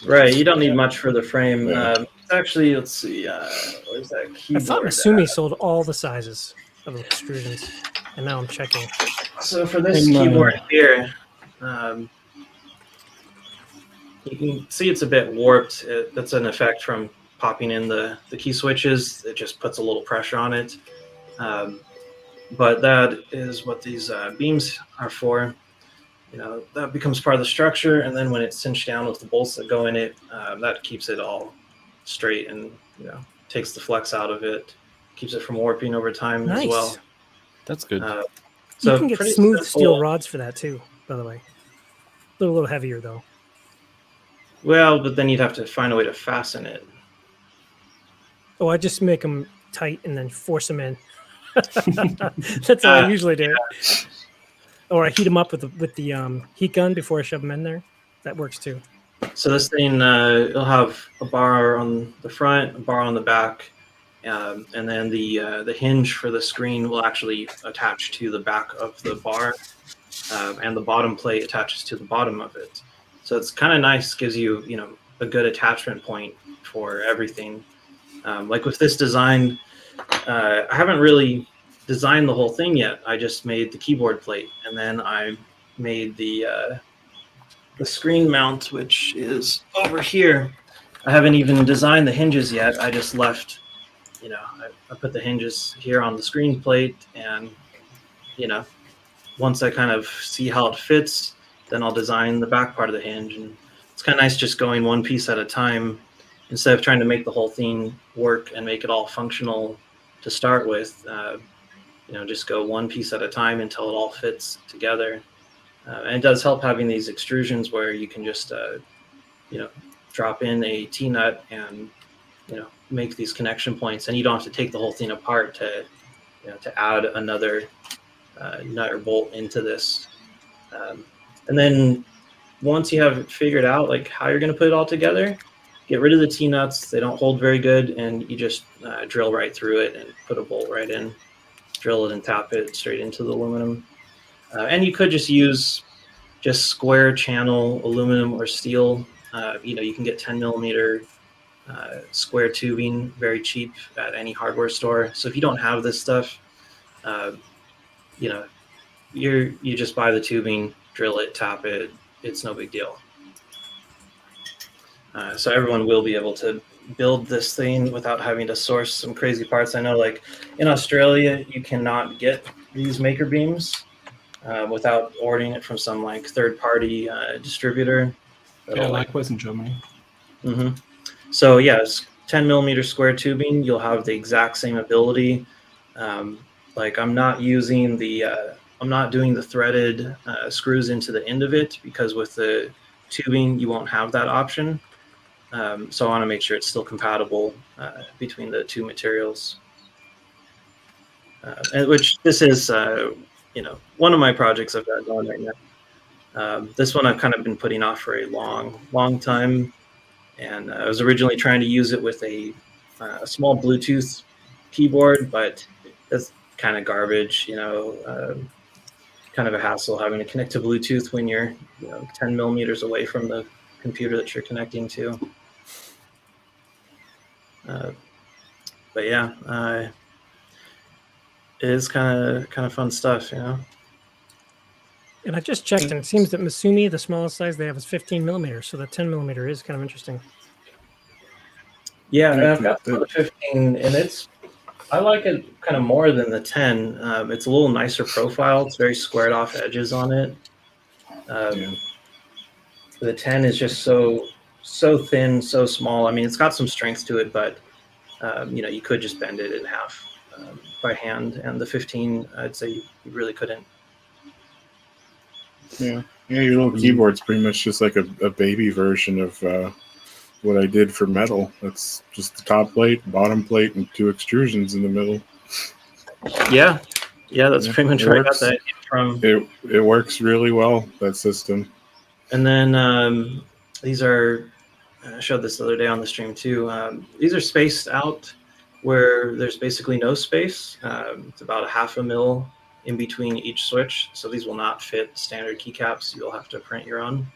Right, you don't need much for the frame. Yeah. It's actually, let's see, where's that I keyboard? thought Masumi sold all the sizes of extrusions, and now I'm checking. So for this And, keyboard here, you can see it's a bit warped. That's an effect from popping in the key switches. It just puts a little pressure on it. But that is what these beams are for. That becomes part of the structure, and then when it's cinched down with the bolts that go in it, that keeps it all straight and takes the flex out of it, keeps it from warping over time as well. Nice. That's good. So You can get pretty smooth simple. steel rods for that too, by the way. They're a little heavier though. Well, but then you'd have to find a way to fasten it. Oh, I just make them tight and then force them in. That's how I usually do it. Or I heat them up with the heat gun before I shove them in there. That works too. So this thing, it'll have a bar on the front, a bar on the back, and then the hinge for the screen will actually attach to the back of the bar, and the bottom plate attaches to the bottom of it. So it's kind of nice, gives you a good attachment point for everything. Like with this design, I haven't really designed the whole thing yet. I just made the keyboard plate, and then I made the screen mount, which is over here. I haven't even designed the hinges yet. I just left, I put the hinges here on the screen plate, and once I kind of see how it fits, then I'll design the back part of the hinge. And it's kind of nice just going one piece at a time instead of trying to make the whole thing work and make it all functional to start with. Just go one piece at a time until it all fits together. And it does help having these extrusions where you can just, drop in a T-nut and, make these connection points, and you don't have to take the whole thing apart to add another nut or bolt into this. And then once you have it figured out, like how you're going to put it all together, get rid of the T-nuts. They don't hold very good, and you just drill right through it and put a bolt right in, drill it and tap it straight into the aluminum. And you could just use square channel aluminum or steel. You can get 10 millimeter square tubing very cheap at any hardware store. So if you don't have this stuff, you just buy the tubing, drill it, tap it. It's no big deal. So everyone will be able to build this thing without having to source some crazy parts. I know, like in Australia, you cannot get these maker beams without ordering it from some like third-party distributor. Yeah, likewise in Germany. Mm-hmm. So yes, 10 millimeter square tubing, you'll have the exact same ability. Like I'm not using I'm not doing the threaded screws into the end of it, because with the tubing you won't have that option. So I want to make sure it's still compatible between the two materials. And which this is, one of my projects I've got going right now. This one I've kind of been putting off for a long time. And I was originally trying to use it with a small Bluetooth keyboard, but that's kind of garbage, kind of a hassle having to connect to Bluetooth when you're 10 millimeters away from the computer that you're connecting to. But yeah, it is kind of fun stuff, And I just checked, and it seems that Masumi, the smallest size they have is 15 millimeters, so that 10 millimeter is kind of interesting. Yeah, and I've got the 15, and I like it kind of more than the 10. It's a little nicer profile. It's very squared off edges on it. The 10 is just so thin, so small. I mean, it's got some strength to it, but you could just bend it in half by hand. And the 15, I'd say you really couldn't. Yeah, Yeah, your little keyboard's pretty much just like a baby version of what I did for metal. That's just the top plate, bottom plate, and 2 extrusions in the middle. Yeah, that's pretty much it where I got works. that from. It works really well, that system. And then these are, I showed this the other day on the stream too. These are spaced out where there's basically no space. It's about 0.5 mil in between each switch. So these will not fit standard keycaps. You'll have to print your own.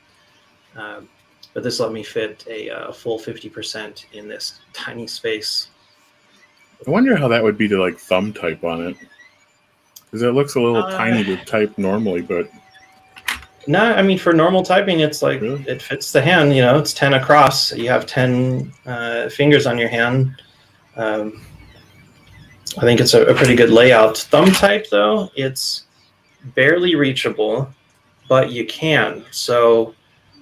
But this let me fit a full 50% in this tiny space. I wonder how that would be to like thumb type on it. Because it looks a little tiny to type normally, but... No, I mean, for normal typing, it's like, Really? it fits the hand, you know, it's 10 across. You have 10 fingers on your hand. I think it's a pretty good layout. Thumb type, though, it's barely reachable, but you can. So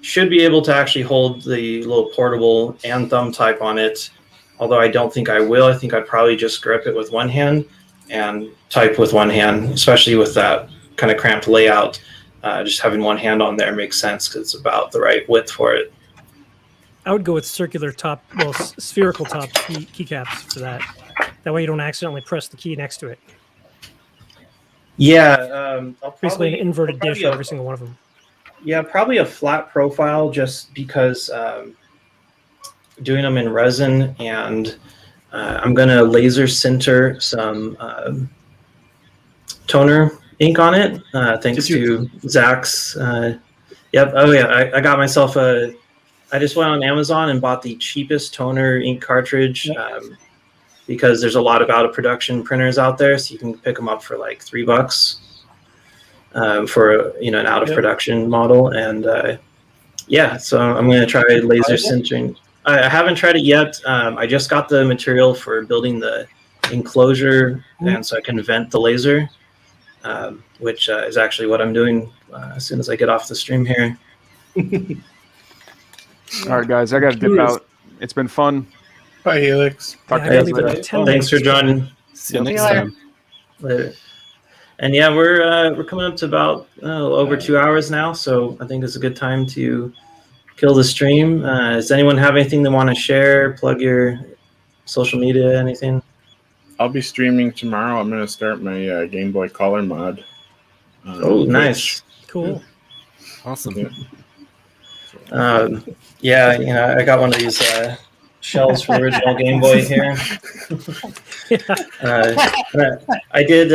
should be able to actually hold the little portable and thumb type on it. Although I don't think I will. I think I'd probably just grip it with one hand and type with one hand, especially with that kind of cramped layout. Just having one hand on there makes sense because it's about the right width for it. I would go with circular top, well, spherical top keycaps for that. That way you don't accidentally press the key next to it. Yeah, Basically an inverted dish on every single one of them. Yeah, probably a flat profile just because doing them in resin, and I'm going to laser sinter some toner ink on it, thanks to Zach's. Yep. Oh, yeah. I got myself I just went on Amazon and bought the cheapest toner ink cartridge because there's a lot of out-of-production printers out there, so you can pick them up for like $3 for an out-of-production model. And yeah, so I'm going to try laser sintering. I haven't tried it yet. I just got the material for building the enclosure, and so I can vent the laser. Which is actually what I'm doing as soon as I get off the stream here. All right, guys, I got to dip out. It's been fun. Bye, Helix. Talk Yeah, to I you gotta guys leave later. about 10 Thanks for minutes. joining. See you See you next later. time. Later. And yeah, we're coming up to about over 2 hours now, so I think it's a good time to kill the stream. Does anyone have anything they want to share? Plug your social media, anything? I'll be streaming tomorrow. I'm going to start my Game Boy Color mod. Oh, Twitch. nice. Cool. Awesome. Yeah, I got one of these shells for the original Game Boy here. I did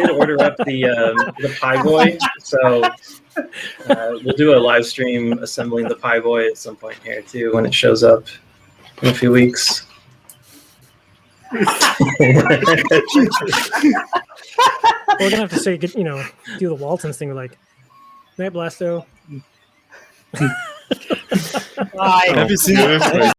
order up the Pi Boy, so we'll do a live stream assembling the Pi Boy at some point here too when it shows up in a few weeks. We're gonna have to say, do the Waltons thing, like, Night Blasto. Bye. Have you seen Yeah,